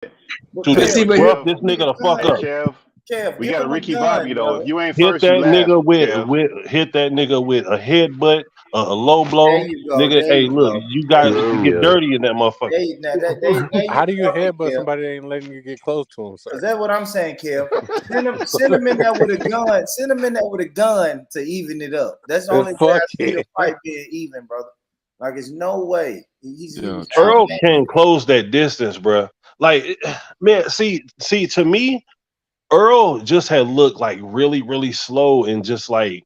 to Let's that. see, but Rough here, this nigga the fuck Hey, up. Kev, We give got a him a Ricky Bobby gun, though. If brother. you ain't Hit first, you that last, nigga Kev. hit that nigga with a headbutt, a low There blow, you go. nigga. There Hey, you look, go. you There got you to go. get Yeah. dirty in that motherfucker. There How you do you go, headbutt Kev. somebody that ain't letting you get close to him, sir? Because that's what I'm saying, Kev. Send him in there with a gun. Send him in there with a gun to even it up. That's the only way I Fuck see the it. fight being even, brother. Like, it's no way. He yeah, was true. Earl outmatched. can close that distance, bruh. Like, man, see, to me, Earl just had looked like really, really slow and just like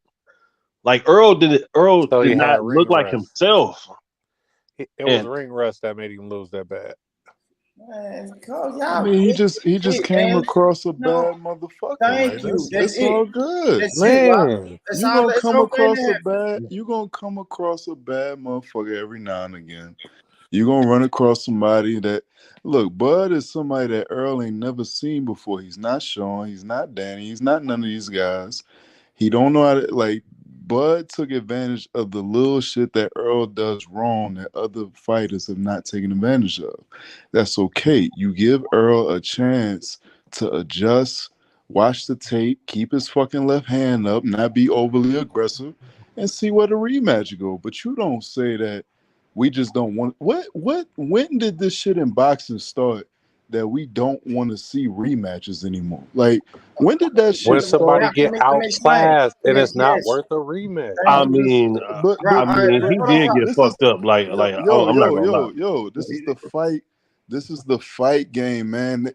Earl So did he had not ring look like rust. himself. It was And ring rust that made him lose that bad. Man, call I y'all. mean, he just Hey, came man, across a no, bad motherfucker. Like thank you. that's That's it's it. all good. That's it, Rock. Man, That's You all. gonna It's come okay across to a have it. bad. You gonna come across a bad motherfucker every now and again. You gonna run across somebody that look. Bud is somebody that Earl ain't never seen before. He's not Sean. He's not Danny. He's not none of these guys. He don't know how to like. Bud took advantage of the little shit that Earl does wrong that other fighters have not taken advantage of. That's okay. You give Earl a chance to adjust, watch the tape, keep his fucking left hand up, not be overly aggressive, and see where the rematch go. But you don't say that we just don't want what when did this shit in boxing start that we don't want to see rematches anymore? Like when did that when shit somebody start? Rock, get let me explain. outclassed, then it's not Yes, worth a rematch. thank I you. mean, But Rock, but all right, he hold but on, did Rock. get this is fucked up. yo I'm not gonna lie. this is the fight. This is the fight game, man.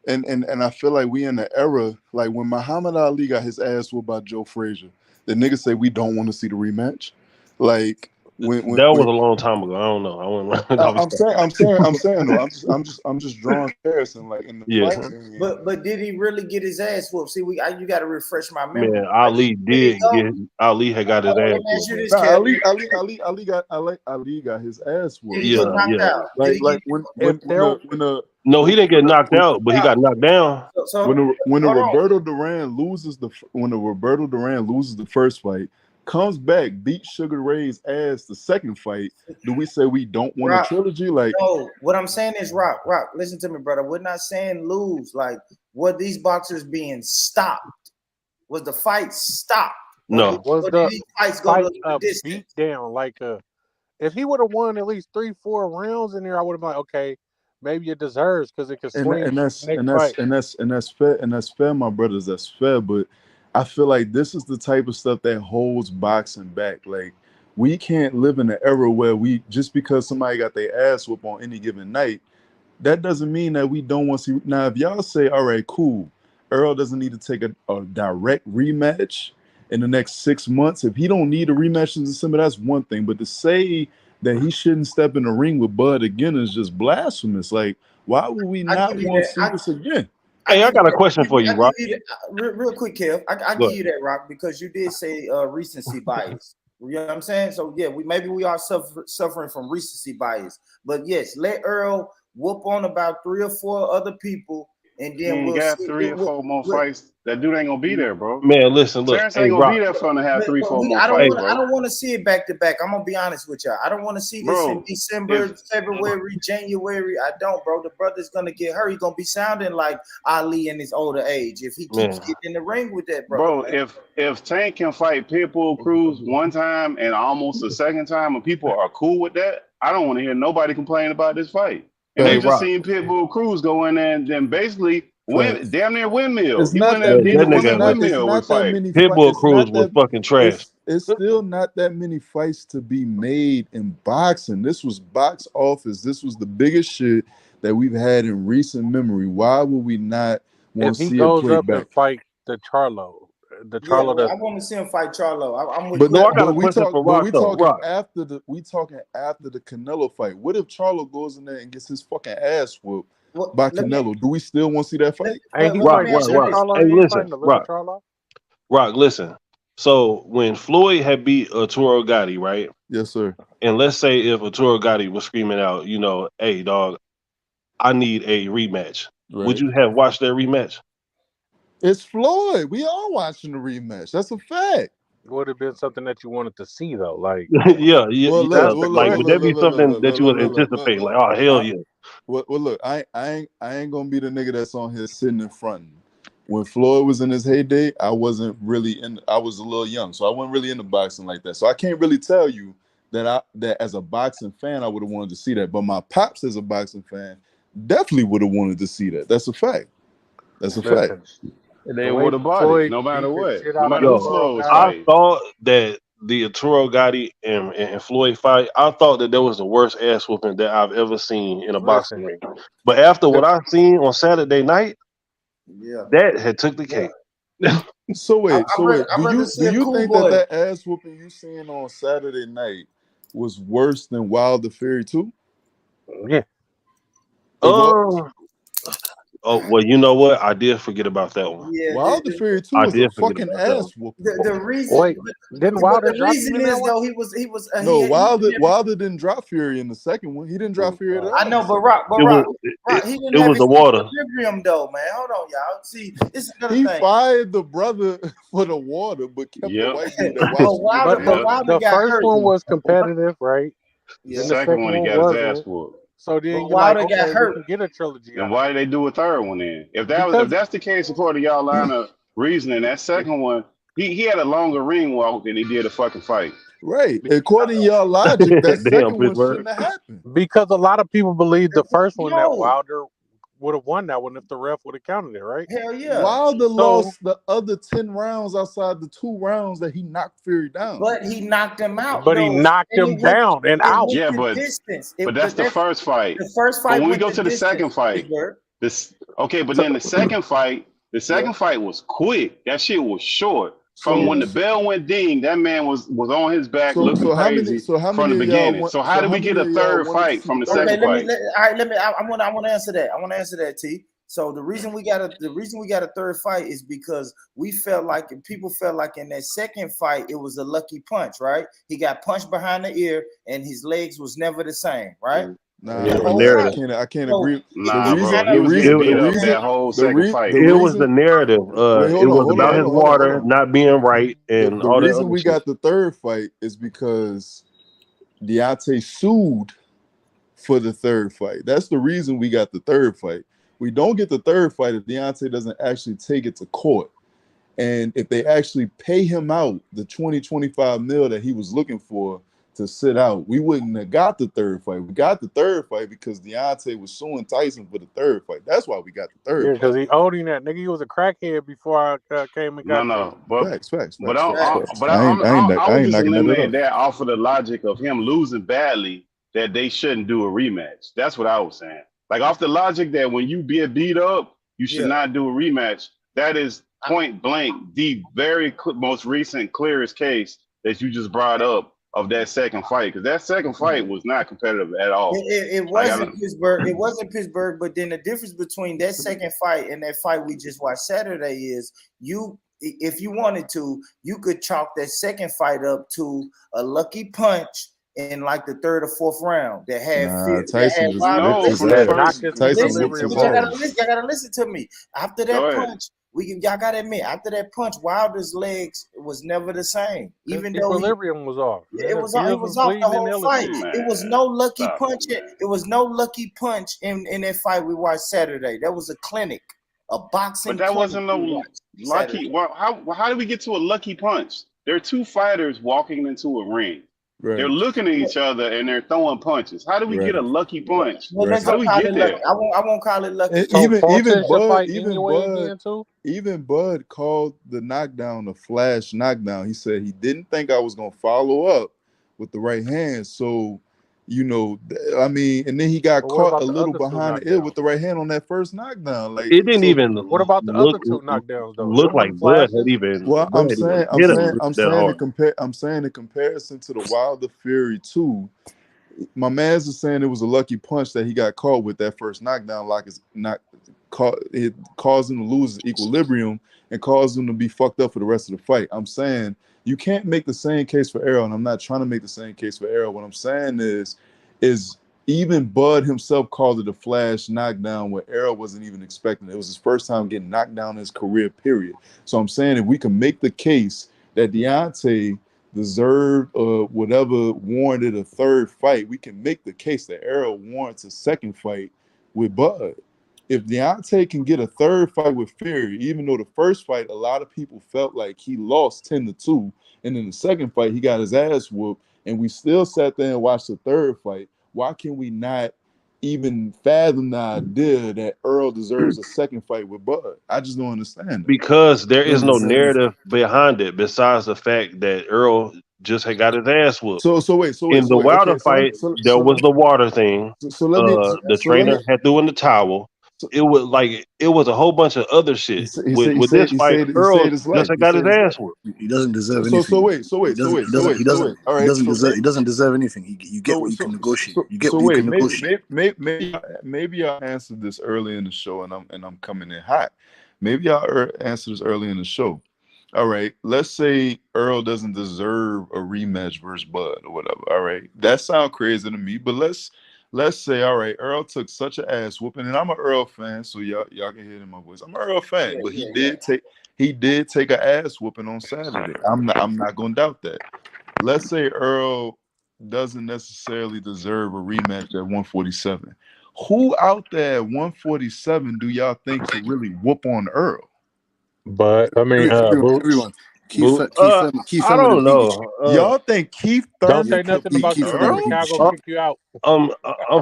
And I feel like we in the era like when Muhammad Ali got his ass whooped by Joe Frazier. The niggas say we don't want to see the rematch. Like That was when a long time ago. I don't know. I was, I'm saying though. I'm just drawing comparison. Like in the yeah, fight game, But did he really get his ass whooped? See, you got to refresh my memory. man. Like, did he go? Ali had got his Let ass me ask whooped, you man. this, nah, Kev. Ali got his ass Did whooped. he get Yeah, Like knocked yeah. out? Did like he like get If there, No, he didn't get knocked when out, but he knocked got knocked down. out? when the Hold on. Roberto Duran loses the first fight, comes back, beats Sugar Ray's ass the second fight, do we say we don't want a Rock. trilogy? Like No, what I'm saying is Rock. Listen to me, brother. We're not saying lose. Like, were these boxers being stopped? Was the fight stopped? No, was Or the did these fights go fight to a the beat distance? down? Like if he would have won at least 3-4 rounds in there, I would have been like, okay, maybe it deserves because it could and swing and that's next and that's fight. and that's and that's fair, my brothers. That's fair, but I feel like this is the type of stuff that holds boxing back. Like we can't live in an era where we just because somebody got their ass whooped on any given night, that doesn't mean that we don't want to see. Now, if y'all say, all right, cool, Earl doesn't need to take a direct rematch in the next 6 months. If he don't need a rematch in December, that's one thing. But to say that he shouldn't step in the ring with Bud again is just blasphemous. Like, why would we I not give you want to see that. this again? I hey, I give you got a that. question for you, I Rock. give you that. Real quick, Kev. I Go give ahead. you that, Rock, because you did say recency bias. You know what I'm saying? So yeah, we are suffering from recency bias. But yes, let Earl whoop on about 3 or 4 other people, and He then ain't we'll got see. 3 or 4 more fights. That dude ain't gonna be there, bro. Man, listen, look, Terrence hey, ain't gonna Rock, be there for him to have three, But four more I don't hey, fights, want. I bro. don't want to see it back to back. I'm gonna be honest with y'all. I don't want to see this in Bro, December, if February, January. I don't, bro. The brother's gonna get hurt. He's gonna be sounding like Ali in his older age if he keeps man, getting in the ring with that brother, bro, man. if Tank can fight Pitbull Cruz one time and almost a second time, and people are cool with that, I don't want to hear nobody complain about this fight. And hey, we just Facts, Rock, seen Pitbull Cruz go in there and then basically win, facts. damn near windmill. It's He not went that and man, did many. the that women's nigga, It's windmill with not that fight. many. Pitbull It's Cruz not was that. fucking trash. It's still not that many fights to be made in boxing. This was box office. This was the biggest shit that we've had in recent memory. Why would we not want If to he see it goes played up and back? fight the Yeah, Charlo that I want to see him fight Charlo. I'm with But So Kev. I that, got but a question for we Rock though. talking Rock, after the Canelo fight. What if Charlo goes in there and gets his fucking ass whooped Well, by Canelo? Do we still want to see that fight? ain't he let Rock, me fighting the ask Rock, you big Rock. this. Charlo? Hey, He ain't listen, fighting the little Rock, Charlo. Rock, listen. So when Floyd had beat Arturo Gotti, right? Yes, sir. And let's say if Arturo Gotti was screaming out, hey, dog, I need a rematch. Would Right. you have watched that rematch? It's Floyd. We all watching the rematch. That's a fact. Would have been something that you wanted to see though. Like Yeah, yeah, Well, yeah. look, that's the well, Like, look, would look, that question. be look, look, look, something look, that look, you look, would look, look, look, anticipate? Like, look. oh hell I, yeah. Well, look, I ain't gonna be the nigga that's on here sitting in front. When Floyd was in his heyday, I wasn't really in. I was a little young, so I wasn't really into boxing like that. So I can't really tell you that as a boxing fan, I would have wanted to see that. But my pops, as a boxing fan, definitely would have wanted to see that. That's a fact. That's a fact. Listen, And the they way would have bought it, Floyd no matter beat the what. shit No out of matter who Yo, Arturo Floyd was Gatti. I fighting. thought that the Arturo Gotti and Floyd fight, I thought that was the worst ass whooping that I've ever seen in a boxing Listen, ring. But after what the, I seen on Saturday night, Yeah. that had took the Yeah. cake. So wait, I'd rather see do a you cool think boy. that ass whooping you seeing on Saturday night was worse than Wilder Fury 2? yeah. It was. Oh well, you know what? I did forget about that one. Yeah, Wilder Fury 2 I was a did forget fucking about that one. ass whooping. the reason, Wait, didn't but Wilder the drop him reason in that is one? though he was No, he Wilder didn't drop Fury in the second one. He didn't drop Fury at all. I know, in the but second Rock, It he didn't it have was his the water. equilibrium though, man. Hold on, y'all. See, this is another one. He thing. fired the brother for the water, but kept the Yep. white dude that But watched him. Wilder, But Yep. the got first hurt. one was competitive, right? The Yeah, Then the second one, he one got his ass wasn't. whooped. So then but you're like, Wilder got okay, we hurt. can get a trilogy Then out why of did they do a third one then? If because that's the case, according to y'all line of reasoning, that second one, he had a longer ring walk than he did a fucking fight. Right. According to y'all logic, that Damn, second one Pittsburgh. shouldn't have happened. because a lot of people believe the first one that No, Wilder would have won that one if the ref would have counted it, right? hell yeah. Wilder So lost the other 10 rounds outside the 2 rounds that he knocked Fury down. But he knocked him out. but he though. knocked And him down and it out. went Yeah, the but distance. that's the first fight. The first But fight when we went go the to the second distance, fight, Pittsburgh. this okay, but So- then the second fight was quick. That shit was short. From when the bell went ding, that man was on his back looking crazy how from the many of y'all beginning. want, So how did we get a third fight from the second fight? Let me. I want to answer that. I want to answer that, T. So the reason we got a third fight is because we felt like, and people felt like in that second fight it was a lucky punch, right? He got punched behind the ear and his legs was never the same, right? Nah, Yeah, the narrative. I can't So, agree. Nah, the bro, reason- he was the getting beat reason- up that whole the second re- fight. the It was reason- the narrative. Wait, hold It on, was hold about on, his hold on, water hold on. not being right and The all that reason other we shit. got the third fight is because Deontay sued for the third fight. That's the reason we got the third fight. We don't get the third fight if Deontay doesn't actually take it to court. And if they actually pay him out the 25 mil that he was looking for to sit out, we wouldn't have got the third fight. We got the third fight because Deontay was suing Tyson for the third fight. That's why we got the Yeah, third because fight. he owed him that. Nigga, he was a crackhead before I came and got to him. No, but Facts. I facts. was ain't just knocking eliminating that that off of the logic of him losing badly, that they shouldn't do a rematch. That's what I was saying. Like off the logic that when you get beat up, you should Yeah. not do a rematch. That is point blank the very most recent clearest case that you just brought up of that second fight, because that second fight was not competitive at all. It wasn't Pittsburgh. It wasn't Pittsburgh. But then the difference between that second fight and that fight we just watched Saturday is if you wanted to, you could chalk that second fight up to a lucky punch in like the third or fourth round that had Tyson just No, ripped his from the ass. knocked his Tyson equilibrium ripped his But y'all ass. gotta listen to me. After Go that ahead. punch, y'all gotta admit, after that punch, Wilder's legs was never the same. Even though equilibrium was off. it was off the whole fight. Man, It was no lucky stop punch. it, man. It was no lucky punch in that fight we watched Saturday. That was a clinic, a boxing. But that clinic wasn't no we watched lucky. Saturday. How did we get to a lucky punch? There are two fighters walking into a ring. Right. They're looking at each other and they're throwing punches. How do we get a lucky punch? Well, let's How go do we call get it there? lucky. I won't call it lucky. And So even Fulton should fight Bud, anyway again too? even Bud called the knockdown a flash knockdown. He said he didn't think I was gonna follow up with the right hand. So, I mean, and then he got But what caught about a the little other two behind the ear knockdowns? with the right hand on that first knockdown. Like It didn't even What about the look, other two knockdowns though? look Them like wasn't Bud flashes? had even. Well, Bud I'm had even saying, hit him that hard. I'm saying in comparison to the Wilder Fury 2, my man's is saying it was a lucky punch that he got caught with that first knockdown, like it's not it caused him to lose his equilibrium and caused him to be fucked up for the rest of the fight. I'm saying you can't make the same case for Errol, and I'm not trying to make the same case for Errol. What I'm saying is even Bud himself called it a flash knockdown where Errol wasn't even expecting it. It was his first time getting knocked down in his career, period. So I'm saying if we can make the case that Deontay deserved or whatever warranted a third fight, we can make the case that Errol warrants a second fight with Bud. If Deontay can get a third fight with Fury, even though the first fight, a lot of people felt like he lost 10-2, and in the second fight, he got his ass whooped, and we still sat there and watched the third fight, why can we not even fathom the idea that Earl deserves a second fight with Bud? I just don't understand it. Because there is no narrative behind it besides the fact that Earl just had got his ass whooped. So wait. In the Wilder fight, there was the water thing. Let me. The trainer had threw in the towel. It was a whole bunch of other shit. With this fight, Earl just got his ass whooped. He doesn't deserve anything. So wait. He doesn't deserve anything. You get what you can negotiate. You get what you can negotiate. Maybe y'all answered this early in the show, and I'm coming in hot. Maybe y'all answered this early in the show. All right, let's say Earl doesn't deserve a rematch versus Bud or whatever. All right, that sounds crazy to me, but let's say, all right, Earl took such an ass whooping, and I'm an Earl fan, so y'all can hear it in my voice. I'm an Earl fan, but he did take an ass whooping on Saturday. I'm not gonna doubt that. Let's say Earl doesn't necessarily deserve a rematch at 147. Who out there at 147 do y'all think should really whoop on Earl? But I mean, everyone. Keith I don't know. Y'all think Keith Thurman? Don't say nothing about Earl. Chicago kick you out. I'm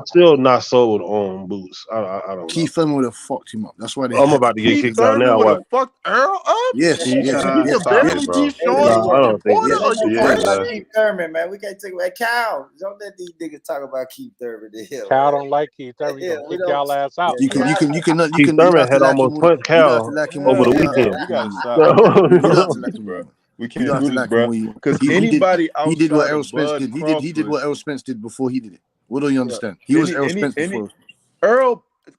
still not sold on Boots. I don't. Keith Thurman would have fucked him up. That's why I'm about to get kicked out now. Would have fucked Earl up? Yes. I don't think. Keith Thurman, man. We can't take away Cal. Don't let these niggas talk about Keith Thurman. Cal don't like Keith Thurman. You gonna kick y'all ass out. You can. Keith Thurman had almost punched Cal over the weekend. You gotta stop. We can't do this, bro. Because anybody outside he did what Errol Spence Bud did. He Crawford, did what Errol Spence did before he did it. What do you understand? He was Errol Spence before.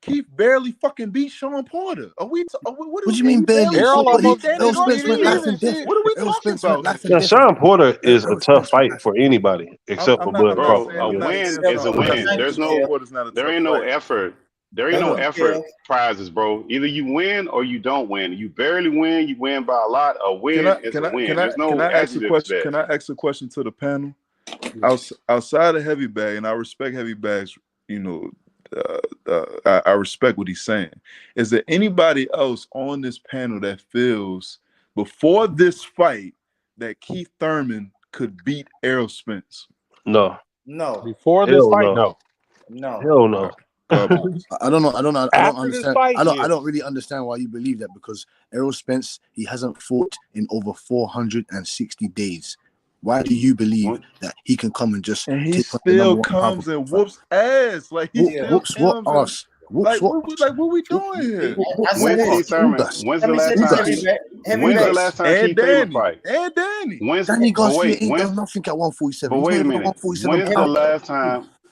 Keith barely fucking beat Sean Porter. What do you mean barely? Errol Spence went life and death. What are we talking about? Yeah, Sean Porter is a tough fight for anybody except for Bud Crawford. A win is a win. There ain't no effort. There ain't no effort prizes, bro. Either you win or you don't win. You barely win, you win by a lot. A win is a win. There's no adjective to that. Can I ask a question to the panel? Outside of heavy bag, and I respect heavy bags, you know, I respect what he's saying. Is there anybody else on this panel that feels before this fight that Keith Thurman could beat Errol Spence? No. Before this fight, no. Hell no. I don't know. I don't understand. Fight, I don't really understand why you believe that, because Errol Spence, he hasn't fought in over 460 days. Why do you believe that he can come and just? And he still comes and whoops ass like he whoops what ass. Like what we doing here? When's the last time Keith Thurman fight? And Danny. Danny Garcia ain't done nothing at 147. But wait a minute.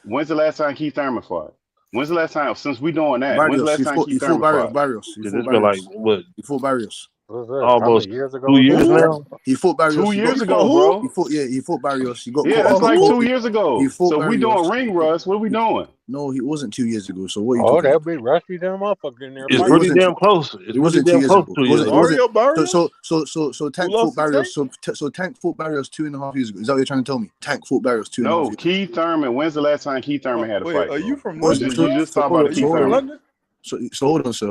When's the last time Keith Thurman fought? When's the last time since we doing that? Barrios, when's the last time Keith Thurman fought? Barrios. It's been like what? Before Barrios. Almost 2 years now. He fought Barrios 2 years ago, bro. He fought Barrios. He got that's like 2 years ago. So Barrios. we doing ring rust. What are we doing? No, he wasn't 2 years ago. So what? That'll be rusty damn motherfucker in there. It's pretty damn close. It wasn't 2 years ago. So Tank fought Barrios. So Tank fought Barrios 2.5 years ago. Is that what you're trying to tell me? Tank fought Barrios 2.5 years ago. No, Keith Thurman. When's the last time Keith Thurman had a fight? Are you from London? You just talk about Keith Thurman. So hold on, sir.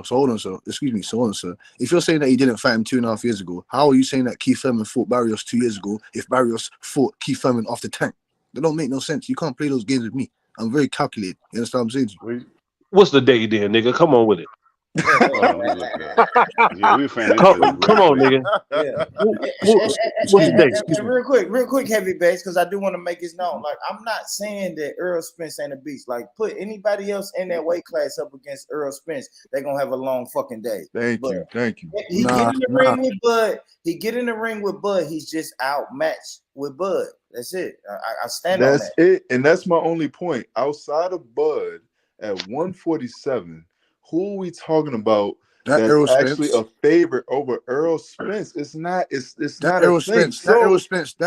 Excuse me. So hold on, sir. If you're saying that he didn't fight him 2.5 years ago, how are you saying that Keith Thurman fought Barrios 2 years ago if Barrios fought Keith Thurman after Tank? That don't make no sense. You can't play those games with me. I'm very calculated. You understand what I'm saying to you? What's the date then, nigga? Come on with it. Yeah, we come on, nigga. What's the date? Real quick, heavy bass, because I do want to make it known. Like, I'm not saying that Errol Spence ain't a beast. Like, put anybody else in that weight class up against Errol Spence, they're gonna have a long fucking day. Thank you. He get in the ring with Bud. He get in the ring with Bud. He's just outmatched with Bud. That's it. I stand on that. That's it, and that's my only point. Outside of Bud at 147. Who are we talking about that's actually a favorite over Errol Spence? It's not. It's not Errol Spence. That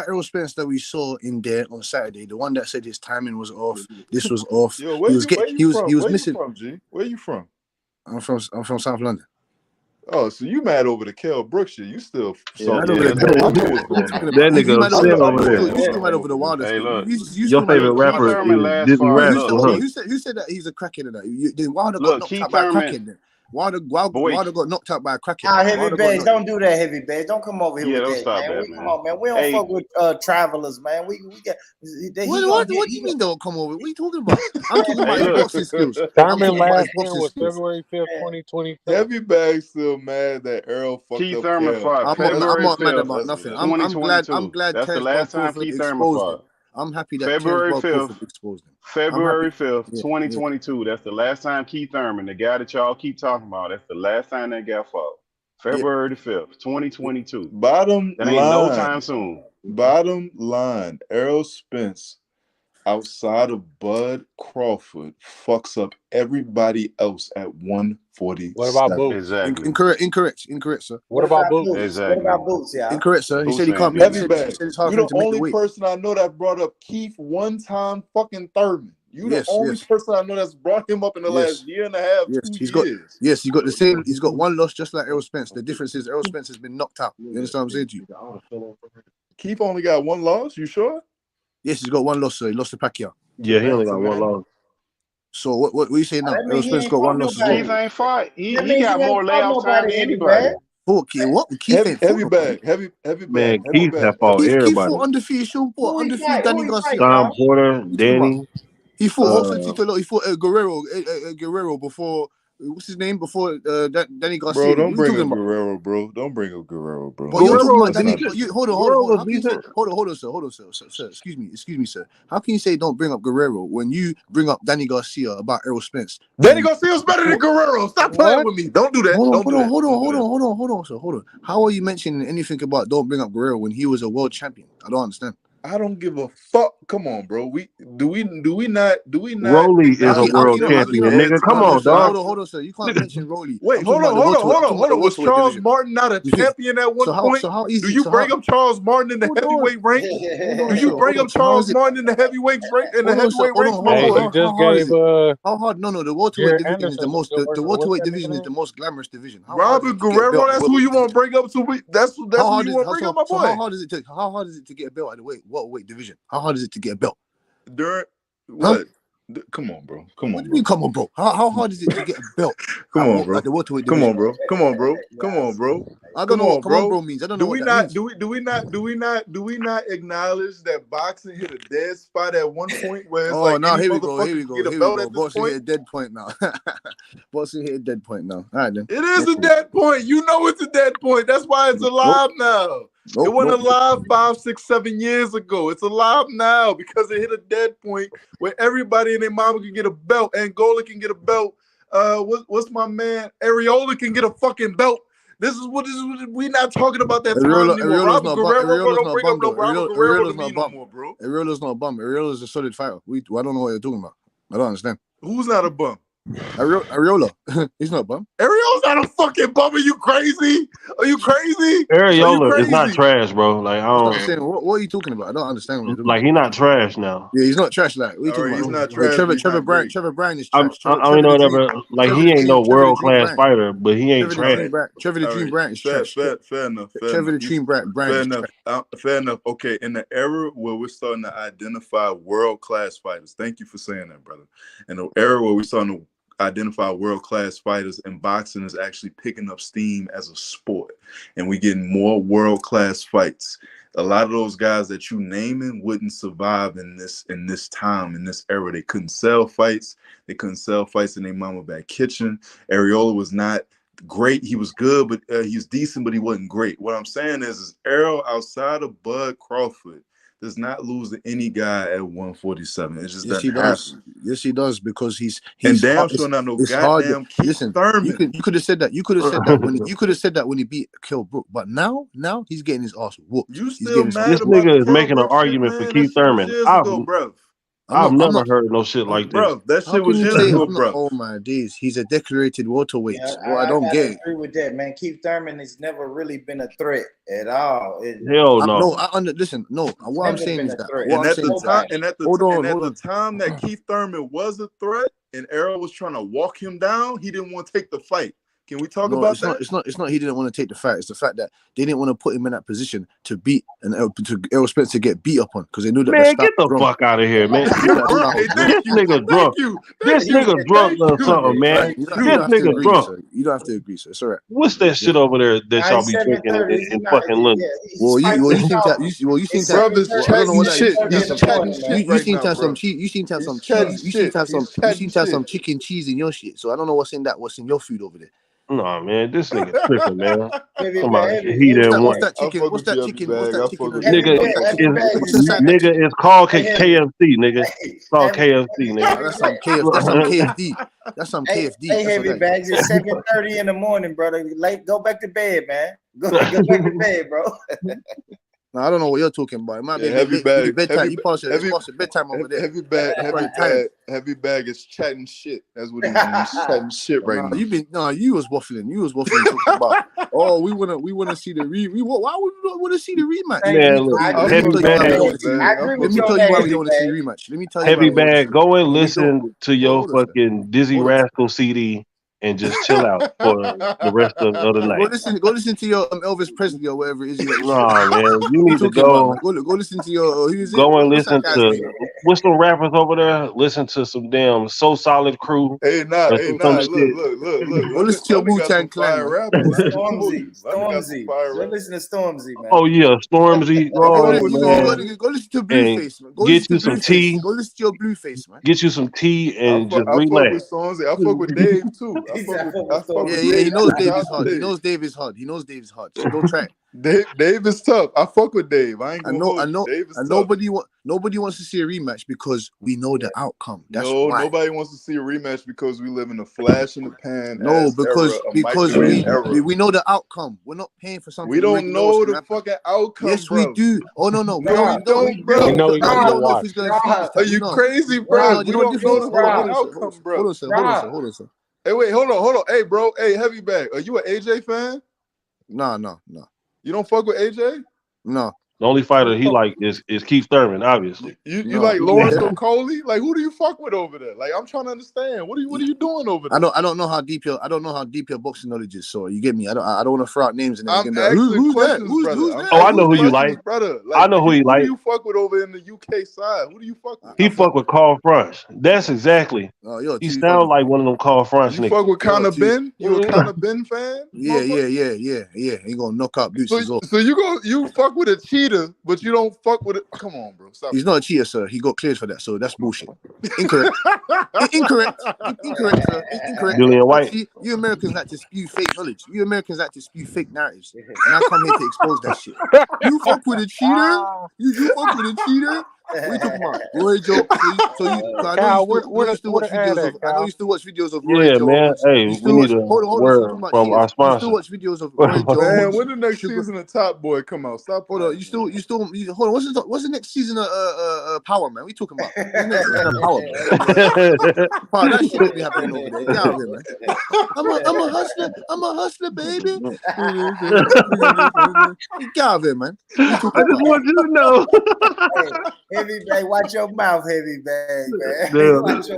Errol Spence that we saw in there on Saturday, the one that said his timing was off, this was off. Yo, he was missing. Where you from, G? Where you from? I'm from South London. Oh, so you mad over the Kell Brooks shit? You still That nigga upset over there. You still mad over the Wilder Hey, shit. look, your favorite rapper is Dizzy Rascal, huh? Who said that he's a crackhead in that? Wilder got look, knocked Keith out by a Thurman. crackhead then. Wilder got knocked out by a crackhead. Heavy Bags, don't do that, Heavy Bags. Don't come over here with don't that, stop man. that, man. Come on, man. We don't fuck with travelers, man. We got. What do you mean don't come over? What are you talking about? I'm talking about his boxing skills. Thurman last win was February 5th, 2022. Heavy Bags still mad that Earl fucked Keith up Thurman fought. I'm not mad about nothing. I'm glad. That's the last time Keith Thurman fought. I'm happy that February 5th, exposed him. February 5th, 2022. That's the last time Keith Thurman, the guy that y'all keep talking about, that's the last time that guy fought. February the 5th, 2022. Bottom that ain't line, no time soon. Bottom line, Errol Spence, outside of Bud Crawford, fucks up everybody else at 147. What about Boots? Exactly. Incorrect, sir. What about Boots? Exactly. What about Boots? Yeah. Incorrect, sir. He said he can't. Heavy Bag. You're the only person I know that brought up Keith one-time fucking Thurman. You the only person I know that's brought him up in the last year and a half, 2 years. He's got the same. He's got one loss, just like Errol Spence. The difference is Errol Spence has been knocked out. You understand what I'm saying to you? Keith only got one loss. You sure? Yes, he's got one loss, sir. He lost to Pacquiao. Yeah, he only got one loss. So what are you saying now? Errol Spence got one loss. Keith ain't fought. He got more layoff time than anybody. What? Keith heavy bag. Man, Keith have fought everybody. Keith fought undefeated. Undefeated Danny Garcia. Tom Porter, Danny. He fought he fought Guerrero before. What's his name before Danny Garcia? Bro, don't bring up Guerrero, bro. Don't bring up Guerrero, bro. But you're talking about Danny. Hold on, sir. Excuse me, sir. How can you say don't bring up Guerrero when you bring up Danny Garcia about Errol Spence? Danny Garcia's better than Guerrero. Stop playing with me. Don't do that. Hold on. How are you mentioning anything about don't bring up Guerrero when he was a world champion? I don't understand. I don't give a fuck. Come on, bro. Do we not? Rolly is a world champion, nigga. Come on, dog. Hold on, sir. You can't mention Rolly. Wait, hold on. Was Charles Martin not a champion at one point? Do you bring up Charles Martin in the heavyweight rank? Do you bring up Charles Martin in the heavyweight rank? He just gave how hard? No. The welterweight division is the most. The welterweight division is the most glamorous division. Robert Guerrero. That's who you want to bring up. That's who you want to bring up, my boy. How hard is it to get a belt at the welterweight division? How hard is it to get a belt? During what? Come on, bro. What do you mean, come on, bro? How hard is it to get a belt? Come on, bro. Come on, bro. I don't know what come on, bro means. I don't know. Do we not acknowledge that boxing hit a dead spot at one point where it's now here we go. Boxing hit a dead point now. Boxing hit a dead point now. All right then. It is a dead point. You know it's a dead point. That's why it's alive now. It wasn't alive 5, 6, 7 years ago. It's alive now because it hit a dead point where everybody and their mama can get a belt. Angola can get a belt. What's my man? Areola can get a fucking belt. This is what we not talking about that time anymore. Robert Guerrero don't bring up no Robert Guerrero to me no more, bro. Areola's not a bum. Areola's a solid fighter. I don't know what you're talking about. I don't understand. Who's not a bum? Areola. He's not a bum. Areola's not a fucking bum. Are you crazy? Areola is not trash, bro. Like I don't understand. What are you talking about? I don't understand. Like he's not trash now. Yeah, he's not trash. Like what are you talking about? He's not trash. Trevor Bryan is trash. I don't know whatever. Like he ain't no world class fighter, but he ain't trash. Trevor the Dream Bryan is trash. Fair enough. Trevor the Dream Bryan is trash. Fair enough. Okay, in the era where we're starting to identify world class fighters, thank you for saying that, brother. In the era where we're starting to identify world-class fighters and boxing is actually picking up steam as a sport and we getting more world-class fights. A lot of those guys that you naming wouldn't survive in this time, in this era. They couldn't sell fights. They couldn't sell fights in their mama back kitchen. Areola was not great. He was good, but he's decent, but he wasn't great. What I'm saying is Errol, outside of Bud Crawford, does not lose to any guy at 147. It just doesn't happen. Yes, he does because he's and damn sure not no goddamn Keith Thurman. You could have said that. You could have said that when he beat Kell Brook. But now he's getting his ass whooped. You still mad? This nigga is making an argument for Keith Thurman. I've never heard no shit like this. Bro, that shit was years ago, bro. Oh my days, he's a decorated welterweight. Yeah, I don't get it. Agree with that, man. Keith Thurman has never really been a threat at all. Hell no. Listen. No, what I'm saying is that. At the time that Keith Thurman was a threat, and Errol was trying to walk him down, he didn't want to take the fight Can we talk No, about it's that? not. It's not. He didn't want to take the fight. It's the fact that they didn't want to put him in that position to beat and to Errol Spence to get beat up on because they knew that. Man, get the fuck out of here, man. This nigga drunk. This nigga drunk or something, man. This nigga drunk. You don't have to agree, sir. It's all right. What's that shit over there that y'all be drinking in fucking London? Well, you seem to. You seem to. Brothers chatting shit. You seem to have some cheese. You seem to have some cheese. You seem to have some chicken cheese in your shit. So I don't know what's in that. What's in your food over there? No, man, this nigga tripping, man. Come on, what's that chicken? What's that chicken? Nigga, it's called KFC, nigga. It's called KFC, nigga. That's some KFD. That's some KFD. Hey, heavy bags. It's 7:30 in the morning, brother. Late. Go back to bed, man. Go back to bed, bro. No, I don't know what you're talking about. It might be heavy bag. Bedtime. You pass it bedtime over there. Heavy bag is chatting shit. That's what he's chatting shit right now. You was waffling. You was waffling talking about. Oh, we wanna see the why would we want to see the rematch? Man, look, heavy bag. Let me tell you why we don't want to see the rematch. Let me tell you. Heavy bag. Go and listen to your fucking Dizzy Rascal CD. And just chill out for the rest of the night. Go listen to your Elvis Presley or whatever it is. Nah, man, you need to go. Go listen to your. Go and listen to what's some rappers over there. Listen to some damn So Solid Crew. Hey, look. Go listen to your Wu-Tang Clan. Stormzy. Go listen to Stormzy, man. Oh yeah, Stormzy. Go listen to Blueface, man. Get you some tea. Go listen to your Blueface, man. Get you some tea and just relax. I fuck with Dave too. He knows Dave is hard. He knows Dave is hard. So don't try. Dave is tough. I fuck with Dave. I know. And nobody wants to see a rematch because we know the outcome. That's why. Nobody wants to see a rematch because we live in a flash in the pan. No, because we know the outcome. We're not paying for something. We don't know the fucking outcome. Yes, we do. Oh no, we don't, bro. We know he's gonna watch. Are you crazy, bro? You don't know the outcome, bro. Hold on, sir. Hey, wait, hold on. Hey, bro. Hey, heavy bag. Are you an AJ fan? No. You don't fuck with AJ? No. The only fighter he like is Keith Thurman, obviously. You like Lawrence Okolie? Like, who do you fuck with over there? Like, I'm trying to understand. What are you doing over there? I don't know how deep your boxing knowledge is. So you get me. I don't want to throw out names and I'm everything. Who's that? Oh, I know who you like, brother. I know who you like. Who do you fuck with over in the UK side? Who do you fuck with? He fuck with Carl Froch. That's exactly. He sound like one of them Carl Froch niggas. You fuck with Conor Ben? You a Conor Ben fan? Yeah. He gonna knock out Boots. So you fuck with a cheater, but you don't fuck with it. Come on, bro. Stop. He's not a cheater, sir. He got cleared for that, so that's bullshit. Incorrect. Incorrect, sir. Incorrect. Julian White. See, you Americans like to spew fake knowledge. You Americans like to spew fake narratives. And I come here to expose that shit. You fuck with a cheater? You fuck with a cheater? What are you talking about? Roy Joe. I know you still watch videos of Roy Joe. Yeah, man. Hey, we need a word from our sponsor. You still watch videos of Roy Joe. Man, when the next season of Top Boy come out? Stop. Hold on. You still hold on. What's the next season of Power, man? We talking about Power, man. That shit be happening over there. Get out of here, man. I'm a hustler. I'm a hustler, baby. Get out of here, man. I just want you to know. Heavy bag, watch your mouth, heavy bag, man.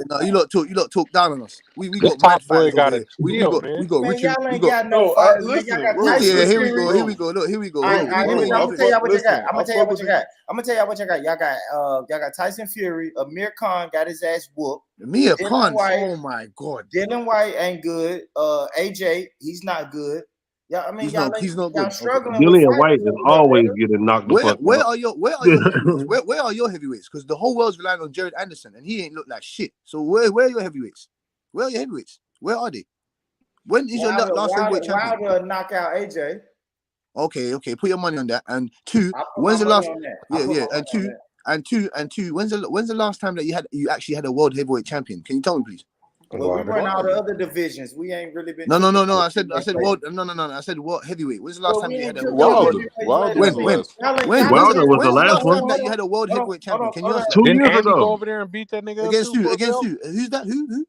No, you lot talk down on us. We got Top Boy got it. We got Richard. We got no. Listen, yeah. Here we go. Look, here we go. I'm gonna tell y'all what you got. I'm gonna tell y'all what you got. Y'all got Tyson Fury. Amir Khan got his ass whooped. Amir Khan. Oh my God. Dylan White ain't good. AJ, he's not good. Yeah, I mean, he's not good. Struggling. Julian White is always getting knocked the fuck where out. are your heavyweights? Because the whole world's relying on Jared Anderson, and he ain't look like shit. So where are your heavyweights? Where are they? When is your last heavyweight champion? Wilder knock out AJ. Okay. Put your money on that. And two, when's the last? Yeah. And two. When's the last time that you actually had a world heavyweight champion? Can you tell me, please? Well, we run out of other divisions. We ain't really been. No. I said world. No. I said what heavyweight. When's the last time you had a Wilder? When? Wilder was the last one that you had a world heavyweight champion. Can you ask 2 years ago? Go over there and beat that nigga against who? Who's that? Who?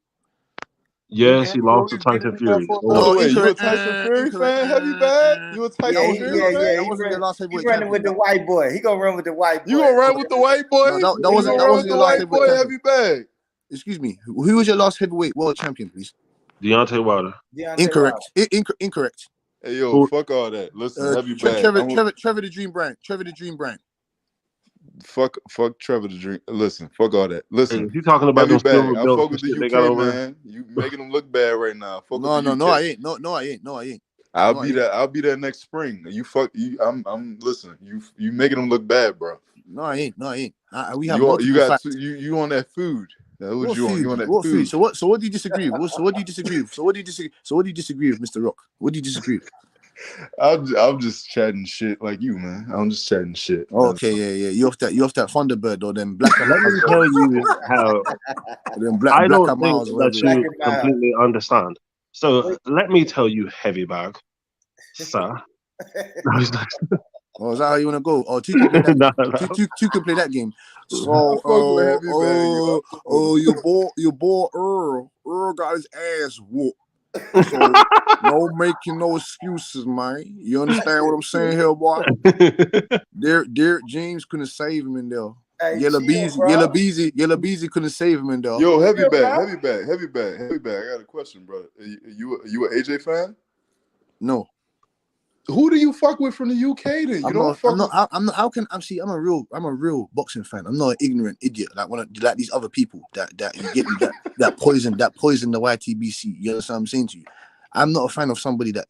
Yes, he lost to Tyson Fury. You a Tyson Fury fan, heavy bag? You a Tyson Fury fan? That wasn't your last heavyweight champion. He running with the white boy. He gonna run with the white boy. You gonna run with the white boy? No, that wasn't your last heavyweight champion. Heavy bag. Excuse me. Who was your last heavyweight world champion, please? Deontay Wilder. Incorrect. Incorrect. Hey yo, fuck all that. Listen, heavy bag. Trevor the Dream Bryant. Trevor the Dream Bryant. Fuck Trevor the Dream. Listen, fuck all that. Listen, if you talking about those silver I fuck with the UK man. You making them look bad right now. Fuck no, I ain't. No, I ain't. I'll be there next spring. I'm listen. You making them look bad, bro. No, I ain't. We have you on that food. That was you on that what food. So what do you disagree with? So what do you disagree with? So what do you disagree with, Mr. Rock? What do you disagree with? I'm just chatting shit like you, man. I'm just chatting shit. Okay, yeah. You off that Thunderbird or them black. Let me tell you how I don't think that you completely understand. So let me tell you, heavy bag, sir. Oh, is that how you want to go? Oh, two can play that game. So, your boy Earl got his ass whooped. So, no making no excuses, man. You understand what I'm saying here, boy? Derek James couldn't save him in there. Hey, Yellow Beezy couldn't save him in there. Yo, heavy bag. I got a question, brother. You an AJ fan? No. Who do you fuck with from the UK then? I'm a real boxing fan. I'm not an ignorant idiot like these other people that you get me that poison the YTBC. You understand what I'm saying to you? I'm not a fan of somebody that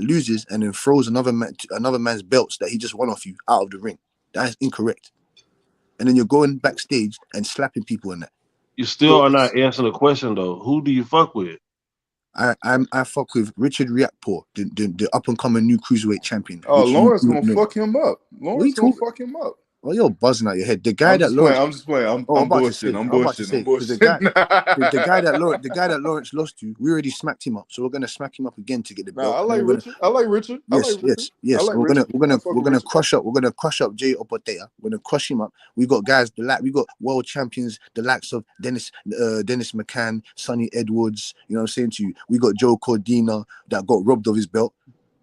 loses and then throws another man's belts that he just won off you out of the ring. That is incorrect. And then you're going backstage and slapping people in that. You still are not answering the question though. Who do you fuck with? I fuck with Richard Riakporhe, the up and coming new cruiserweight champion. Oh, Lawrence gonna fuck him up. Oh, you're buzzing out your head. The guy I'm just playing. I'm bullshitting. The guy that Lawrence lost to, we already smacked him up, so we're gonna smack him up again to get the belt. I like Richard. Yes. We're gonna crush up. We're gonna crush up Jay Opotea. We're gonna crush him up. We got guys we got world champions, the likes of Dennis McCann, Sonny Edwards. You know what I'm saying to you? We got Joe Cordina that got robbed of his belt.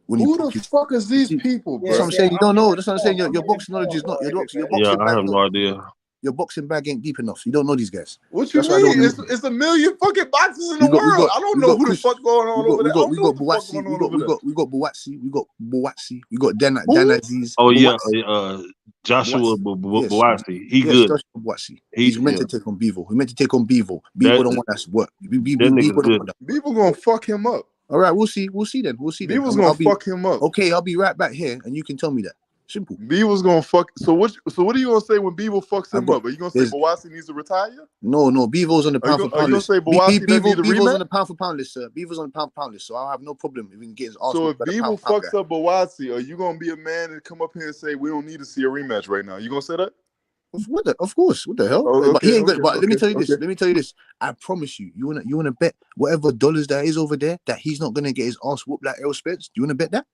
Who the fuck is these people, bro? That's what I'm saying. You don't know. That's what I'm saying. Your boxing knowledge is not your boxing. Yeah, I have no idea. Your boxing bag ain't deep enough. You don't know these guys. What you mean? It's a million fucking boxes in the world. I don't know who the fuck going on over there. We got Buatsi. We got Dan Aziz. Oh yeah, Joshua Buatsi. He good. Joshua Buatsi. He's meant to take on Bevo. He meant to take on Bevo. Bevo don't want us work. Bevo gonna fuck him up. All right, we'll see then. Bevo's gonna fuck him up. Okay, I'll be right back here, and you can tell me that. Simple. Bevo's gonna fuck. So what are you gonna say when Bevo fucks him up? Are you gonna say Buatsi needs to retire? No. Bevo's on the pound for pound list. Are you gonna say Bevo's on the pound for pound list, sir. Bevo's on the pound for pound list, so I'll have no problem if we can get his arse. So if Bevo fucks up Buatsi, are you gonna be a man and come up here and say we don't need to see a rematch right now? You gonna say that? Of course. What the hell? But let me tell you this. I promise you. You wanna bet whatever dollars that is over there that he's not gonna get his ass whooped like Errol Spence? Do you wanna bet that?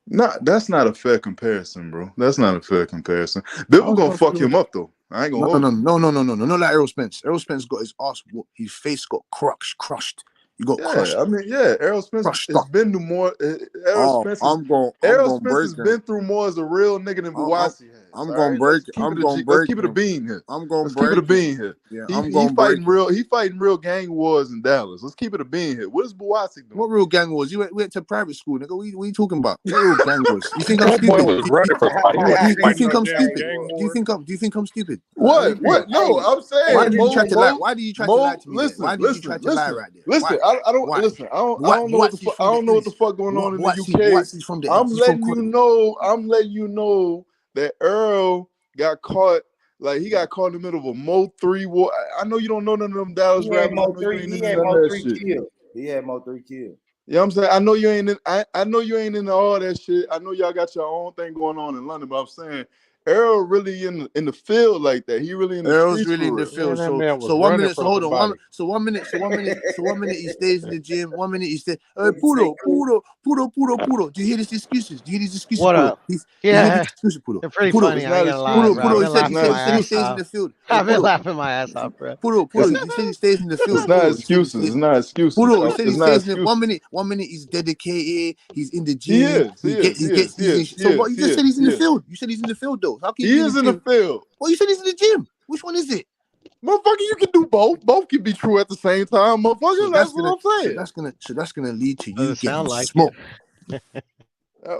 No, that's not a fair comparison, bro. That's not a fair comparison. Bill gonna fuck him up though. I ain't gonna. No. Not like Errol Spence. Errol Spence got his ass whooped. His face got crushed. You got crushed. I mean, Errol Spence has been through more. Errol Spence has been through more as a real nigga than Buatsi has. I'm gonna break. Let's keep it a bean here. He fighting real gang wars in Dallas. Let's keep it a bean here. What is Buatsi doing? What real gang wars? You went to private school, nigga. What are you talking about? What real gang wars? You think I'm stupid? Do you think I'm stupid? What? No, I'm saying. Why do you try to lie to me? Why did you try to lie right there? Listen, I don't know what the fuck going on in the UK. I'm letting you know that Earl got caught. Like he got caught in the middle of a Mo3 war. I know you don't know none of them Dallas rappers. He had Mo3 kill. You know what I'm saying? I know you ain't into all that shit. I know y'all got your own thing going on in London, but I'm saying Earl really in the field like that. He really in the Earl's really in the field. So 1 minute. So hold on. So 1 minute. So 1 minute he stays in the gym. 1 minute he stays. Pudo. Do you hear these excuses? What up? Yeah. They're pretty funny. I ain't gonna lie, bro. He stays in the field. I've been laughing my ass off, bro. Pudo. He said he stays in the field. It's not excuses. Pudo. He said he stays in 1 minute. 1 minute he's dedicated. He's in the gym. He gets these. So what? You just said he's in the field. You said he's in the field though. He is in the field. Well, you said he's in the gym. Which one is it? Motherfucker, you can do both. Both can be true at the same time, motherfucker. So that's what I'm saying. So that's gonna lead to you Doesn't getting sound like smoked.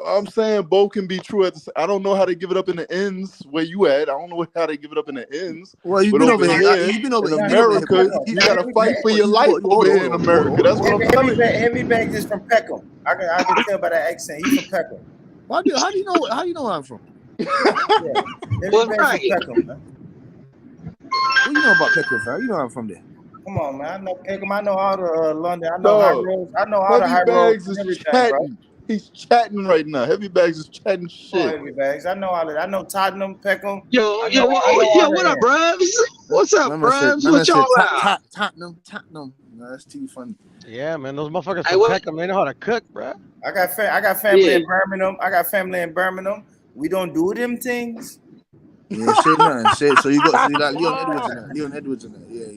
I'm saying both can be true at the same. I don't know how they give it up in the ends where you at. I don't know how they give it up in the ends. Well, you've been over here. You've been over in America. You gotta fight for your life over here in America. That's what I'm telling you. Heavy Bags is from Peckham. I can tell by that accent. He's from Peckham. How do you know? How do you know where I'm from? Well, right. Peckham, man. What do you know about Peckham, fam? You know I'm from there. Come on, man. I know Peckham. I know all the London. I know high roads. I know all the high roads. He's chatting right now. Heavy Bags is chatting shit. Heavy Bags. I know all that. I know Tottenham, Peckham. What up, bruv? What's up, bruv? What y'all at? Tottenham. No, that's too funny. Yeah, man. Those motherfuckers from Peckham, they know how to cook, bro. I got family in Birmingham. We don't do them things. Yeah, shit, man. Shit. So you like Leon Edwards in that. Yeah.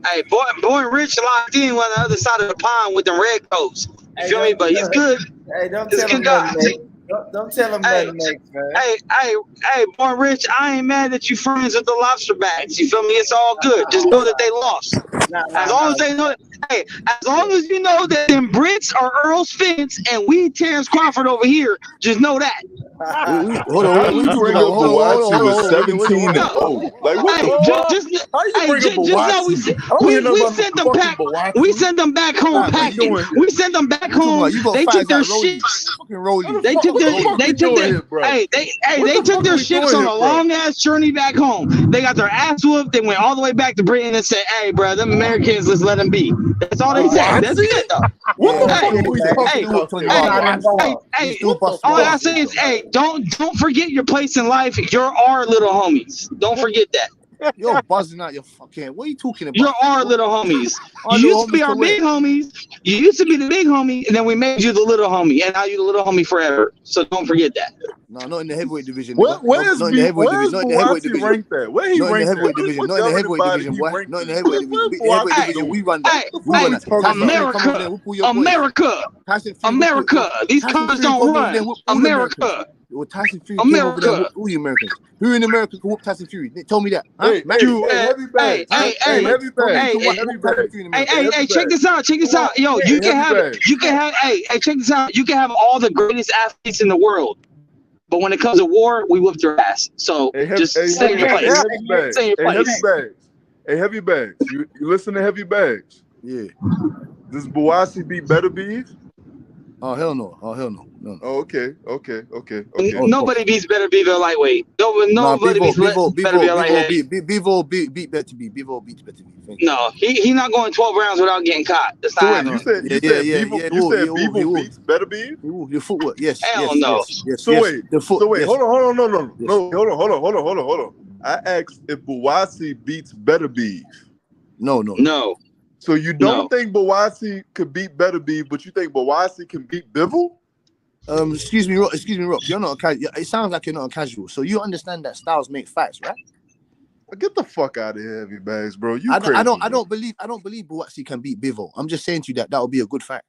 Hey, boy, Rich locked in on the other side of the pond with the red coats. You feel me? But he's good. Hey, don't tell him nothing, Don't tell him nothing, man. Hey, boy, Rich, I ain't mad that you friends with the lobster bats. You feel me? It's all good. Just know that they lost. As long as they know, as long as you know that them Brits are Earl Spence and we Terrence Crawford over here, just know that. Hold on. You bring up Buatsi with 17 and 0. Like what? How you bring up Buatsi? We sent them back home packing. We sent them back home. They took their ships. They took their ships on a long ass journey back home. They got their ass whooped. They went all the way back to Britain and said, "Hey, bro, them Americans, let's let them be." That's all they said. That's it, though. What the fuck are we talking about? All I say is, hey, don't forget your place in life. You're our little homies. Don't forget that. You're buzzing out your fucking. What are you talking about? You're our little homies. You used to be our big homies. You used to be the big homie, and then we made you the little homie, and now you're the little homie forever. So don't forget that. No, not in the heavyweight division. Where is Buatsi ranked at? Where he ranked at? Not in the heavyweight division. Not in the heavyweight division. We run that. America. These colors don't run. America. Well, Tyson Fury came over there. Who are you Americans? Who in America can whoop Tyson Fury? Tell me that. Hey, check this out. Yo, you can have. Hey, check this out. You can have all the greatest athletes in the world, but when it comes to war, we whoop their ass. So just stay in your place. Stay in your place. Hey, Heavy Bags. You listen to Heavy Bags? Yeah. Does Buatsi beat Better Beef? Oh hell no! No. Oh, okay. Nobody beats Better Beef at lightweight. Nobody beats Better Beef at lightweight. Bevo beat Better Beef. Bevo beats Better Beef. No, he's not going 12 rounds without getting caught. That's not happening. You said Bevo beats Better Beef? Your footwork, yes. Hell no. So wait, hold on. No, hold on. I asked if Buatsi beats Better Beef. No. So you don't think Buatsi could beat Better Beef, but you think Buatsi can beat Bivol? Excuse me, Rock. You're not a casual. It sounds like you're not a casual. So you understand that styles make fights, right? Get the fuck out of here, Heavy Bags, bro. I don't believe Buatsi can beat Bivol. I'm just saying to you that would be a good fight.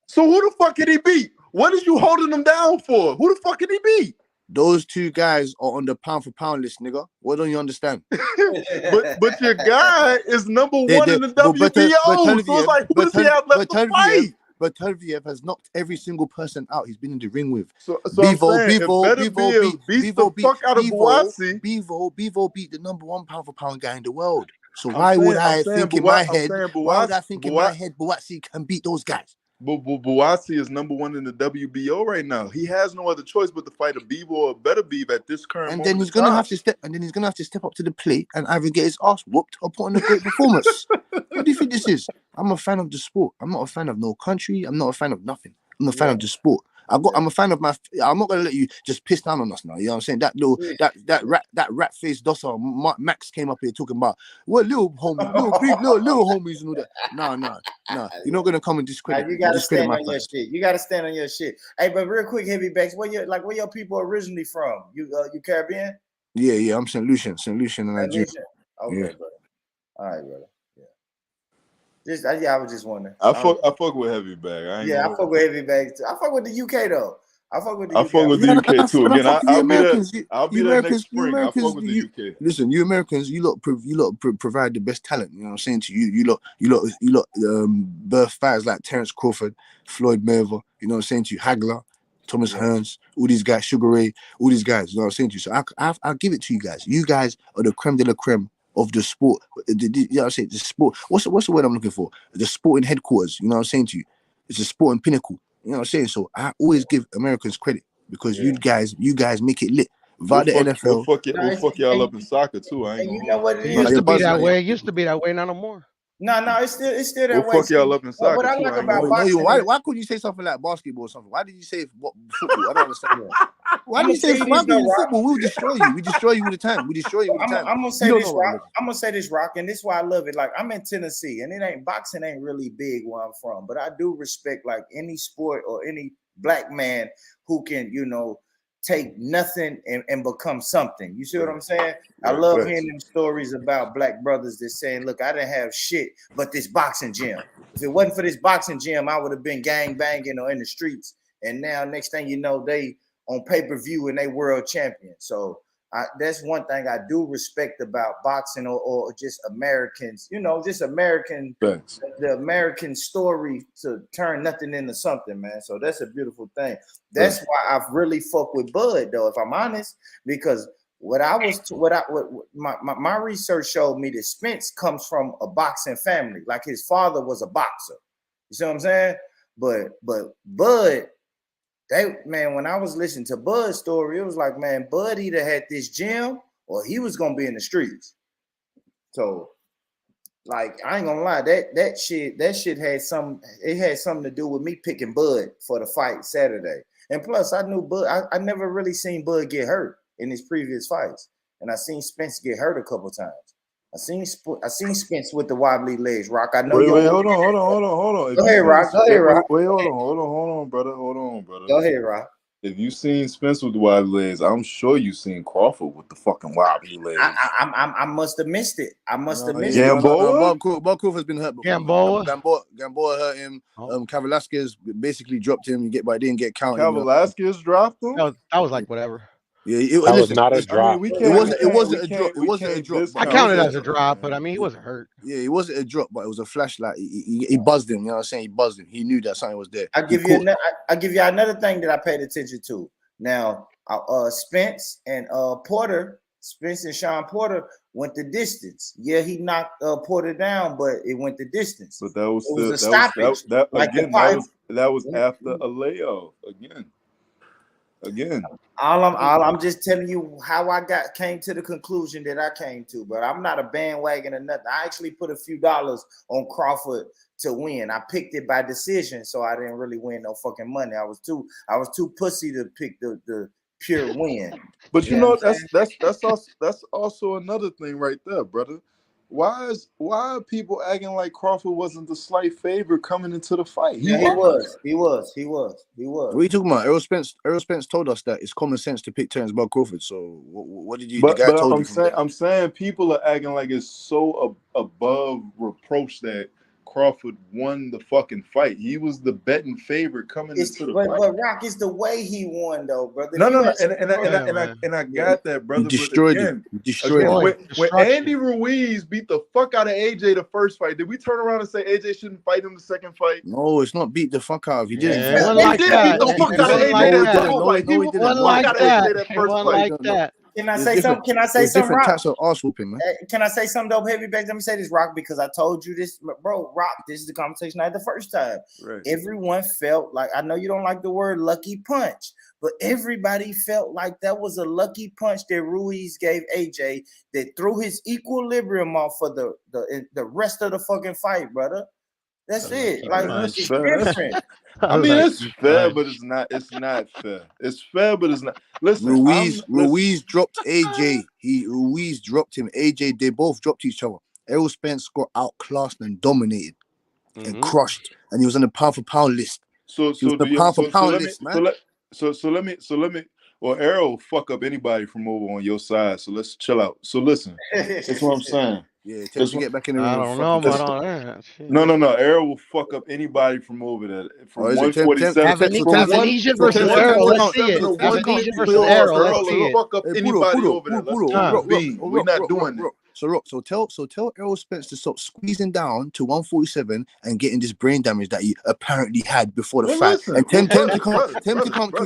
So who the fuck can he beat? What is you holding them down for? Who the fuck can he beat? Those two guys are on the pound for pound list, nigga. What don't you understand? but your guy is number one in the WBO. So it's like, who does he have left to fight? But Turviev has knocked every single person out he's been in the ring with. So Bevo beats the fuck out of Buatsi. Bevo beat the number one pound for pound guy in the world. So why would I think in my head Buatsi can beat those guys? Buatsi is number one in the WBO right now. He has no other choice but to fight a Bevo or a Better Beef at this current moment. And then he's gonna have to step up to the plate and either get his ass whooped or put on a great performance. What do you think this is? I'm a fan of the sport. I'm not a fan of no country. I'm not a fan of nothing. I'm a fan of the sport. I'm a fan of my. I'm not gonna let you just piss down on us now. You know what I'm saying? That rat faced docile Max came up here talking about what little homies, little homies and all that. No. You're not gonna come and discredit. You gotta stand on your shit. You gotta stand on your shit. Hey, but real quick, Heavy Bags, where your people originally from? You Caribbean? Yeah. I'm St. Lucian, and Nigeria. Okay, brother. All right, brother. I was just wondering. I fuck with Heavy Bag. I fuck with Heavy Bag too. I fuck with the UK though. I fuck with the I UK. fuck with the UK too. Again, I'll be there next spring. I fuck with the UK. Listen, you Americans, you lot provide the best talent. You know what I'm saying to you? You lot birth fighters like Terence Crawford, Floyd Mayweather. You know what I'm saying to you? Hagler, Thomas Hearns, all these guys, Sugar Ray, all these guys. You know what I'm saying to you? So I'll give it to you guys. You guys are the creme de la creme of the sport. You know what I'm saying? The sport. What's the word I'm looking for? The sporting headquarters. You know what I'm saying to you? It's a sporting pinnacle. You know what I'm saying? So I always give Americans credit because you guys make it lit. We'll fuck y'all up in soccer too. I ain't gonna. You know what it It used to be that way. It used to be that way. Not no more. No, it's still that we'll way. Fuck y'all up in soccer what I too. like about boxing. Why couldn't you say something like basketball or something? Why did you say football? I don't understand. Why did you say football? We'll destroy you. We destroy you all the time. I'm gonna say this, Rock. I'm gonna say this, Rock, and this is why I love it. Like I'm in Tennessee, and boxing ain't really big where I'm from, but I do respect like any sport or any black man who can, take nothing and become something. You see what I'm saying? I love hearing them stories about black brothers that saying, look, I didn't have shit but this boxing gym. If it wasn't for this boxing gym, I would have been gang banging or in the streets. And now next thing you know, they on pay-per-view and they world champion. So that's one thing I do respect about boxing or just Americans, just American, the American story to turn nothing into something, man. So that's a beautiful thing. That's why I've really fucked with Bud, though, if I'm honest, because my research showed me that Spence comes from a boxing family. Like his father was a boxer. You see what I'm saying? But Bud, when I was listening to Bud's story, it was like, man, Bud either had this gym or he was gonna be in the streets. So, like, I ain't gonna lie, that shit had something to do with me picking Bud for the fight Saturday. And plus, I knew Bud. I never really seen Bud get hurt in his previous fights, and I seen Spence get hurt a couple times. I seen Spence with the wobbly legs, Rock. I know. Wait, hold on. Go ahead, Rock. Wait, hold on, brother. Go ahead, Rock. If you seen Spence with the wobbly legs, I'm sure you seen Crawford with the fucking wobbly legs. I must have missed it. Gamboa? Bob Crawford's been hurt before. Gamboa hurt him. Cav Velasquez basically dropped him. But didn't get counted. Cav Velasquez dropped him? That was like whatever. Yeah, it was not a drop. It wasn't a drop. I counted it as a drop, but I mean, he wasn't hurt. Yeah, it wasn't a drop, but it was a flashlight. He buzzed him. You know what I'm saying? He buzzed him. He knew that something was there. I'll give you another thing that I paid attention to. Now, Spence and Sean Porter went the distance. Yeah, he knocked Porter down, but it went the distance. But that was a stoppage. That was after a layoff again. All I'm just telling you how I came to the conclusion that I came to, but I'm not a bandwagon or nothing. I actually put a few dollars on Crawford to win. I picked it by decision, so I didn't really win no fucking money. I was too pussy to pick the pure win. But that's also another thing right there, brother. Why are people acting like Crawford wasn't the slight favorite coming into the fight? He was. What are you talking about? Errol Spence told us that it's common sense to pick Terence Bud Crawford. So what did you? But I'm saying people are acting like it's so above reproach that Crawford won the fucking fight. He was the betting favorite coming into the fight. But Rock, is the way he won though, brother. No, and I got that, brother. You destroyed him. When Andy Ruiz beat the fuck out of AJ the first fight, did we turn around and say AJ shouldn't fight him the second fight? No, it's not beat the fuck out of. He didn't. He did beat the fuck out of AJ that first fight. He wasn't like that. Can I say something? Different types of arse whooping, man. Can I say something, dope heavy back? Let me say this, Rock, because I told you this, bro. Rock, this is the conversation I had the first time. Right. Everyone felt like, I know you don't like the word lucky punch, but everybody felt like that was a lucky punch that Ruiz gave AJ that threw his equilibrium off for the rest of the fucking fight, brother. That's it. Like, it's different. I mean, it's fair, but it's not fair. It's fair, but it's not. Listen, Ruiz dropped AJ. Ruiz dropped him. AJ, they both dropped each other. Errol Spence got outclassed and dominated and crushed, and he was on the pound for pound list. So let me. Well, Errol will fuck up anybody from over on your side. So let's chill out. So listen, that's what I'm saying. Yeah, tell him to get back in the ring. I don't know about all that. Shit. No. Errol will fuck up anybody from over there. From 147. Avenesian versus Errol. Let's see it. Avenesian versus Errol. Let's see it. Fuck up anybody over there. We're not doing that. So tell Errol Spence to stop squeezing down to 147 and getting this brain damage that he apparently had before the fight. And Tem to come to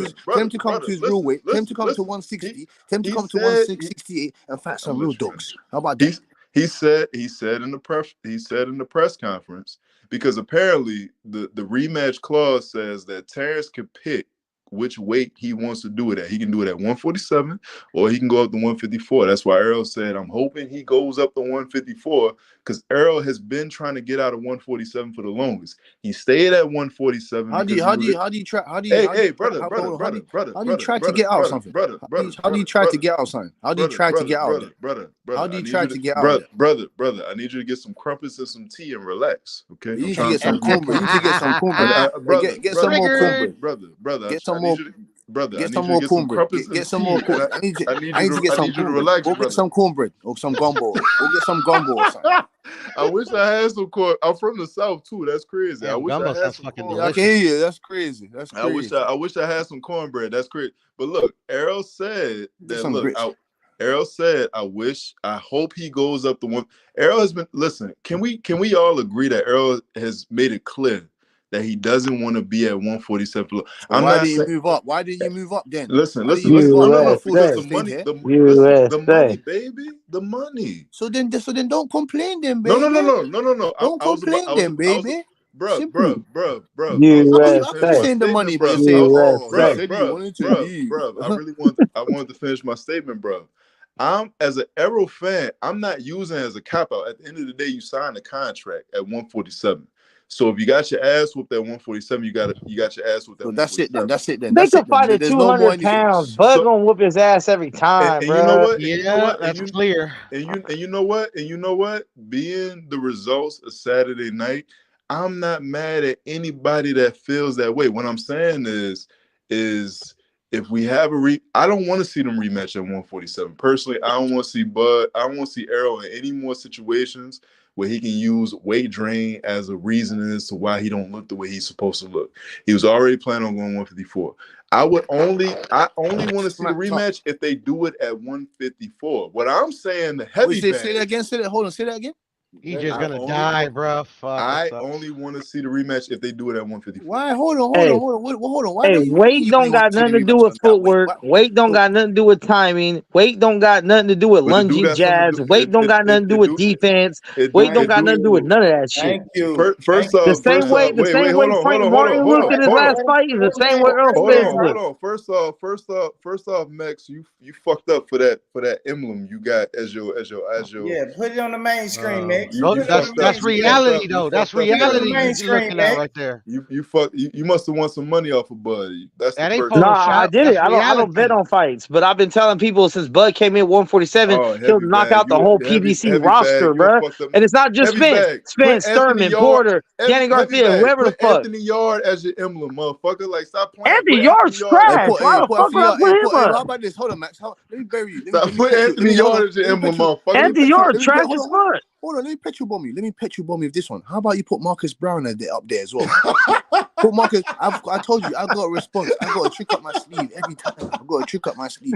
his real weight. Tem to come to 160. Tem to come to 168 and fight some real dogs. How about that? He said in the press conference, because apparently the rematch clause says that Terrence can pick which weight he wants to do it at. He can do it at 147 or he can go up to 154. That's why Errol said, I'm hoping he goes up to 154 because Errol has been trying to get out of 147 for the longest. He stayed at 147. How do you try to get out something? How do you try to get out something? How do you try to get out? How do you try to get out? Brother, I need you to get some crumpets and some tea and relax. Okay. You need to get some cornbread. Get some more cornbread. Brother. Get some more. Get some more cornbread. Get some more cornbread. I need to get some cornbread. Go get some cornbread or some gumbo. Go get some gumbo or something. I wish I had some corn. I'm from the South too. That's crazy. Yeah, I wish I had some cornbread. I can hear you. That's crazy. I wish I had some cornbread. That's crazy. But look, Errol said that. Errol said, I hope he goes up the one. Errol has been. Listen, can we all agree that Errol has made it clear that he doesn't want to be at 147? Why did you move up? Why did you move up then? Listen. The money, baby, the money. So then don't complain, then, baby. No. Don't complain, then, baby. Bro. I'm saying the money, bro. I wanted to finish my statement, bro. I'm as an Errol fan, I'm not using it as a cop out. At the end of the day, you signed a contract at 147. So if you got your ass whooped at 147, you got your ass whooped at 147. That's it then. They can fight at 200 pounds. Bud gonna whoop his ass every time, and bro. you know what? Yeah, that's clear. And you know what? Being the results of Saturday night, I'm not mad at anybody that feels that way. What I'm saying is if we have I don't want to see them rematch at 147. Personally, I don't want to see Bud. I don't want to see Errol in any more situations where he can use weight drain as a reason as to why he don't look the way he's supposed to look. He was already planning on going 154. I only want to see the rematch if they do it at 154. What I'm saying, the heavy bag. Say that again. Say that again. He's just gonna die, bro. Fuck. I only want to see the rematch if they do it at 154. Why? Hold on. Why weight don't got nothing to do with footwork. Weight don't got nothing to do with timing. Weight don't got nothing to do with lunging jabs. Weight don't got nothing to do with defense. Weight don't got nothing to do with none of that shit. Thank you. First off, the same way Frank Martin looked in his last fight is the same way Earl Spence looked. First off, Max, you fucked up for that emblem you got as your. Yeah, put it on the main screen, man. That's reality, though. That's reality you're looking at right there. You must have won some money off of Bud. That ain't no, I did it. I don't bet on fights, but I've been telling people since Bud came in 147, he'll knock out the whole PBC roster, bro. And it's not just Spence, Thurman, Porter, Danny Garcia, whoever the fuck. Anthony Yard as your emblem, motherfucker. Like, stop playing. Anthony Yard's trash. Why the fuck would I put him up? How about this? Hold on, Max. Let me bury you. Stop putting Anthony Yard as your emblem, motherfucker. Anthony Yard trash as fuck. Hold on, let me petrol bomb you with this one. How about you put Marcus Brown up there as well? Put Marcus. I told you, I got a response. I got a trick up my sleeve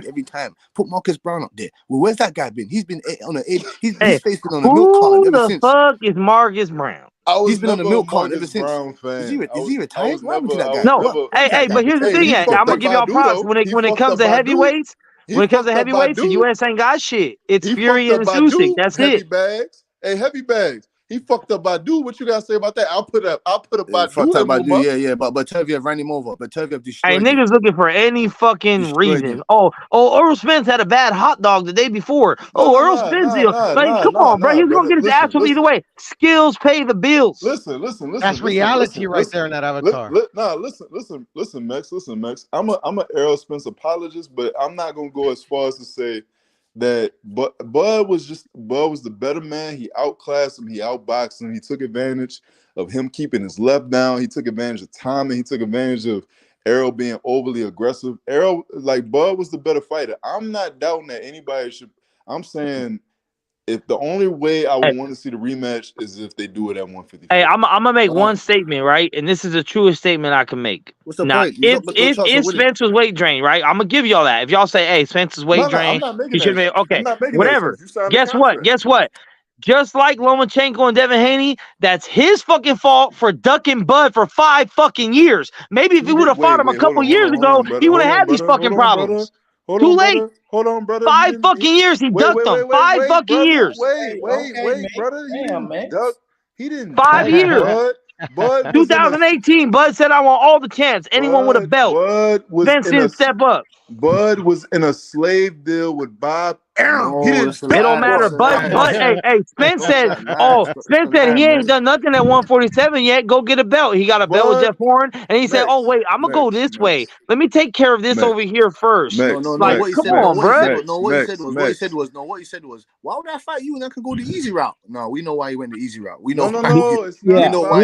every time. Put Marcus Brown up there. Well, where's that guy been? He's been on a he's faced on a milk carton ever since. Who the fuck is Marcus Brown? He's been on the milk carton ever since. Is he retired? What happened to that guy? No, hey, but here's the thing. I'm gonna give y'all props when it comes to heavyweights. When it comes to heavyweights, the U.S. ain't got shit. It's Fury and Usyk. That's it. Heavy bags. He fucked up Badu. What you gotta say about that? I'll put a Badu. Fucked up Badu. Yeah. But Turviev ran him over. But Turviev destroyed him. Hey, niggas looking for any fucking reason. Oh, Earl Spence had a bad hot dog the day before. Earl Spence. Come on, bro. He's gonna get his ass whooped either way. Skills pay the bills. Listen. That's reality right there in that avatar. Listen, Max. I'm a Errol Spence apologist, but I'm not gonna go as far as to say that Bud was the better man. He outclassed him, he outboxed him, he took advantage of him keeping his left down, he took advantage of timing, he took advantage of Errol being overly aggressive. Bud was the better fighter. I'm not doubting that anybody should. I'm saying if the only way I would want to see the rematch is if they do it at 155. Hey, I'm gonna make one statement, right? And this is the truest statement I can make. What's the Now, point? if Spence was weight drained, right? I'm gonna give y'all that. If y'all say, "Hey, Spence is weight drained," he should be okay. Whatever. Guess what? Guess what? Just like Lomachenko and Devin Haney, that's his fucking fault for ducking Bud for 5 fucking years. Maybe if he would have fought him a couple years ago, he would have had these fucking problems. Too late. Hold on, brother. 5 fucking years he ducked them. 5 fucking years. Wait, brother. He didn't 5 years. Bud 2018, Bud said, "I want all the chance. Anyone with a belt." Spence didn't step up. Bud was in a slave deal with Bob Arum. It don't matter. Bud, hey, Spence said, Spence said he ain't done nothing at 147 yet. Go get a belt. He got a belt with Jeff Horn, and he said, "Oh wait, I'm gonna go this way. Let me take care of this over here first." No. Like, come on, bro. What he said was, why would I fight you and I could go the easy route? No, we know why he went the easy route. We know. We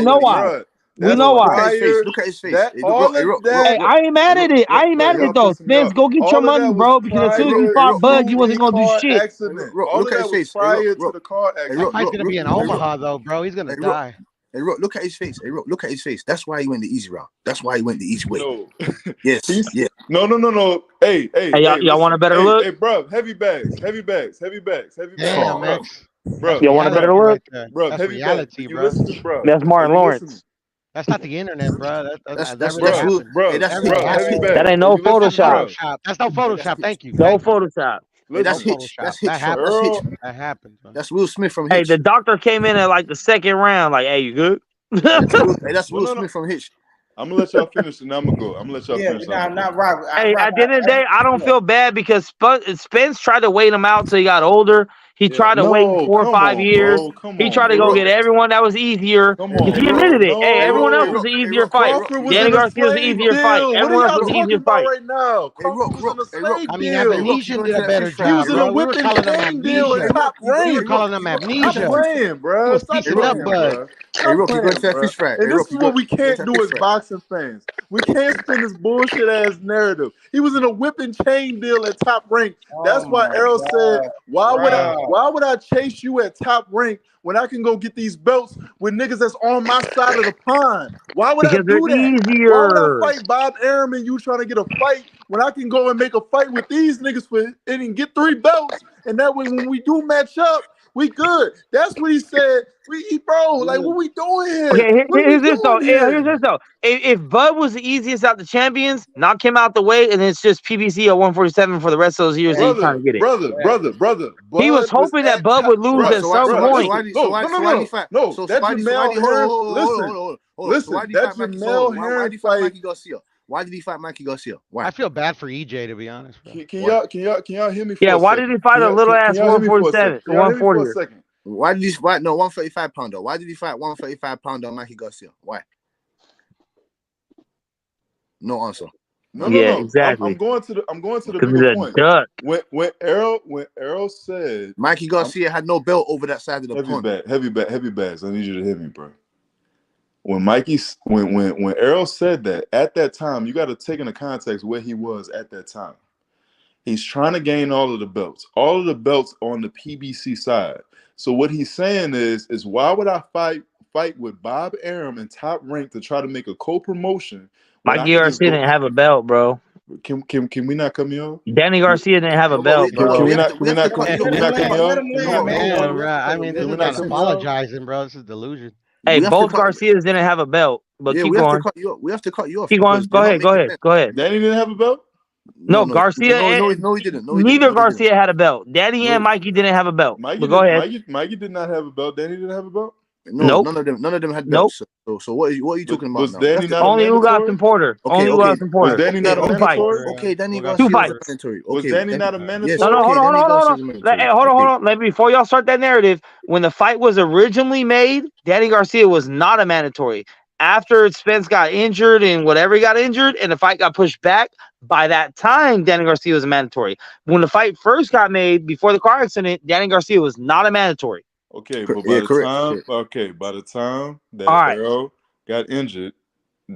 know why. We know why. Look at his face. Hey, I ain't mad at it. I ain't mad at it though. Spence, go get your money, bro. Because as soon as you fought Bud, you wasn't gonna do shit. Look at his face. That fight's gonna be in Omaha though, bro. He's gonna die. Hey, look at his face. Hey, look at his face. That's why he went the easy route. That's why he went the easy way. No. Yes. Yeah. No. Hey, y'all want a better look? Hey, bro, heavy bags. Damn, man. Bro, y'all want a better look? Bro, that's heavy reality, bags. bro. Listen, bro. That's Martin Lawrence. That's not the internet, bro. That's that ain't no Photoshop. That's no Photoshop. Thank you. No Photoshop. Hey, that's Hitch. That's Hitch. That happened. That's Will Smith from Hitch. Hey, the doctor came in at like the second round. Like, hey, you good? That's Will Smith from Hitch. I'm gonna let y'all finish, and I'm gonna go. I'm gonna let y'all finish. Not Rob. Hey, at the end of the day, I don't feel bad because Spence tried to wait him out till he got older. He tried to wait 4 or 5 years. He tried to go get everyone that was easier. He admitted it. Hey, everyone else was the easier fight. Danny Garcia was the easier fight. Everyone else was the easier fight. Right now, I mean, Amnesia did a better job. He was in a whipping chain deal at top rank. You were calling him Amnesia. Stop playing, bro. Stop playing, bro. Hey, Rook, you go to that fish fry. And this is what we can't do as boxing fans. We can't spin this bullshit ass narrative. He was in a whipping chain deal at top rank. That's why Errol said, why would I chase you at top rank when I can go get these belts with niggas that's on my side of the pond? Why would I do that? Easier. Why would I fight Bob Arum and you trying to get a fight when I can go and make a fight with these niggas and get 3 belts? And that way when we do match up, we good. That's what he said. Bro, like, what we doing here? Okay, here's this though. If Bud was the easiest out the champions, knock him out the way, and it's just PBC at 147 for the rest of those years he's trying to get it. Brother. He was hoping that Bud would lose at some point. No, that's Jamel Harris. Listen, that's Jamel Harris fight. Why did he fight Mikey Garcia? Why? I feel bad for EJ, to be honest. Bro. Can y'all hear me? For why did he fight a little ass 147, 140? Why did he fight 135 pounder? Why did he fight 135 pounder Mikey Garcia? Why? No answer. No. Exactly. I'm going to the bigger point. When Errol said Mikey Garcia had no belt over that side of the pond. Heavy bags. I need you to hear me, bro. When Errol said that, at that time, you got to take into context where he was at that time. He's trying to gain all of the belts on the PBC side. So what he's saying is why would I fight with Bob Arum in top rank to try to make a co-promotion? Mikey Garcia didn't have a belt, bro. Can we not come here? Danny Garcia didn't have a belt, bro. Can we not come here? I mean, this is not apologizing, bro. This is delusion. Hey, both Garcias didn't have a belt, but keep going. We have to cut you off. Keep going. Go ahead. Danny didn't have a belt? No, Garcia. No, he didn't. Neither Garcia had a belt. Danny and Mikey didn't have a belt. But go ahead. Mikey did not have a belt. Danny didn't have a belt? No, none of them had belts. So what are you talking about now? Danny not only Ugas Porter. Only Ugas Porter. Was Danny not a mandatory? Okay, Danny got 2 fights. Was Danny not a mandatory? No, hold on. Before y'all start that narrative, when the fight was originally made, Danny Garcia was not a mandatory. After Spence got injured and whatever he got injured, and the fight got pushed back, by that time, Danny Garcia was a mandatory. When the fight first got made, before the car accident, Danny Garcia was not a mandatory. Okay, but by the time that Errol got injured,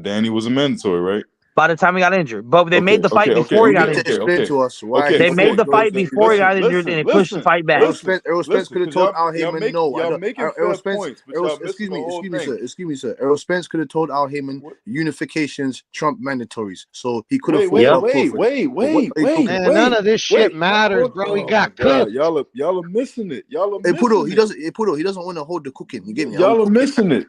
Danny was a mandatory, right? by the time he got injured. But they made the fight before he got injured. Explain to us why they made the fight before he got injured, and they pushed the fight back. Errol Spence could have told Al Heyman, no, Errol Spence. Excuse me, sir. Errol Spence could have told Al Heyman, unifications trump mandatories, so he could have. Wait. Man, none of this shit matters, bro. He got clipped. Y'all are missing it. Hey, Pudo, he doesn't want to hold the cooking. You get me? Y'all are missing it.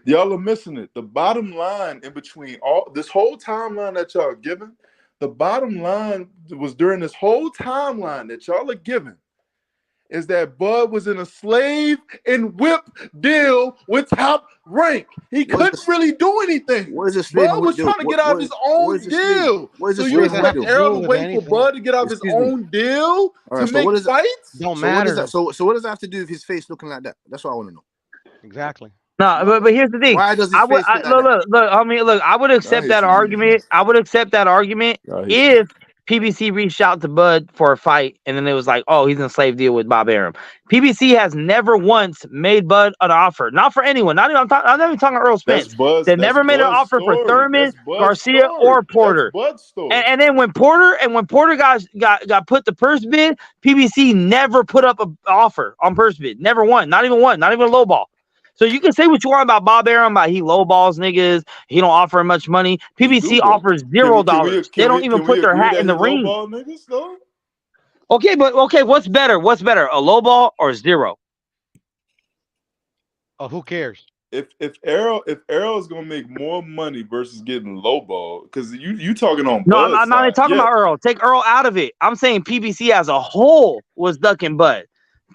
The bottom line in between all this whole timeline that y'all are giving, the bottom line was during this whole timeline that y'all are giving is that Bud was in a slave and whip deal with Top Rank. He couldn't really do anything. What is this? Bud was trying to get out of his own deal. So you expect Errol to wait for Bud to get out of his own deal to make fights? Don't matter. So what does that have to do with his face looking like that? That's what I want to know. Exactly. No, but here's the thing. Why does his I would face look like look. I mean, look. I would accept that argument. I would accept that argument if PBC reached out to Bud for a fight, and then it was like, oh, he's in a slave deal with Bob Arum. PBC has never once made Bud an offer, not for anyone. I'm not even talking Earl Spence. They never made an offer for Thurman, Garcia, or Porter. And then when Porter got put the purse bid, PBC never put up an offer on purse bid. Never one, not even a low ball. So you can say what you want about Bob Arum, about he lowballs niggas, he don't offer much money. PBC offers $0. They don't even put their hat in the ring. Niggas, okay, what's better? A lowball or zero? Oh, who cares? If Errol is gonna make more money versus getting lowball, because you talking on no, I'm not talking about Earl. Take Earl out of it. I'm saying PBC as a whole was ducking Bud.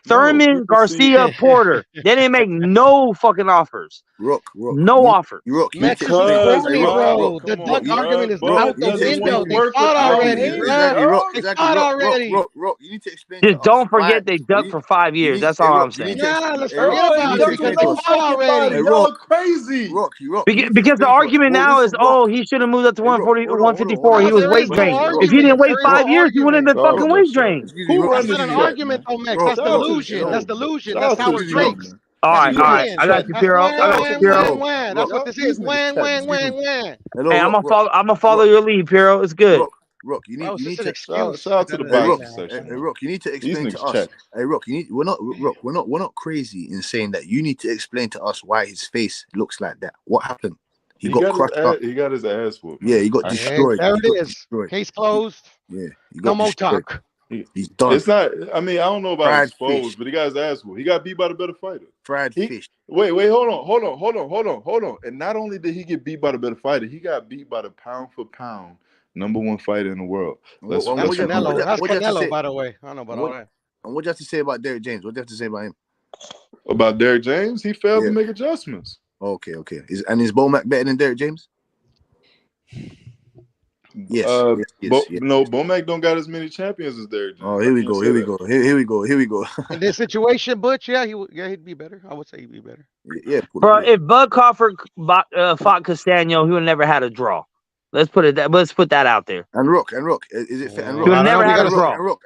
Thurman, Garcia, Porter. They didn't make no fucking offers. Rook. No offer. Rook. Bro. The duck argument is out the window. They fought already, bro. Rook, you need to explain. Just don't forget they ducked for 5 years. That's all I'm saying. Yeah, let's forget about it because they fought already. Y'all crazy. Rook. Because the argument now is, he should have moved up to 154. He was weight drained. If he didn't wait 5 years, he wouldn't have been fucking weight drained. That's not an argument, though, Max. That's delusion. That's delusion. That's how it drinks. All right. I got you, Piro. That's what this is. When. Hey, I'm gonna follow your lead, Piro. It's good. Rook, you need to shout out to the boxing section. Hey, Rook, you need to explain to us. Hey, Rook, we're not crazy in saying that. You need to explain to us why his face looks like that. What happened? He got crushed up. He got his ass whooped. Yeah, he got destroyed. There it is. Case closed. Yeah, no more talk. He's done. It's not. I mean, I don't know about exposed, but he got his ass whooped. He got beat by the better fighter. Fried fish. Wait, hold on. And not only did he get beat by the better fighter, he got beat by the pound for pound #1 fighter in the world. That's Canelo, by the way. I don't know about all that. And what do you have to say about Derrick James? What do you have to say about him? About Derrick James, he failed to make adjustments. Okay. Is Bomac better than Derrick James? Yes. No, Bomac don't got as many champions as Derrick James. Oh, here we go. In this situation, Butch, he'd be better. I would say he'd be better. Yeah. Bro, if Bud Crawford fought Castano, he would have never had a draw. Let's put that out there. And Rook, is it fair? He would never had a draw.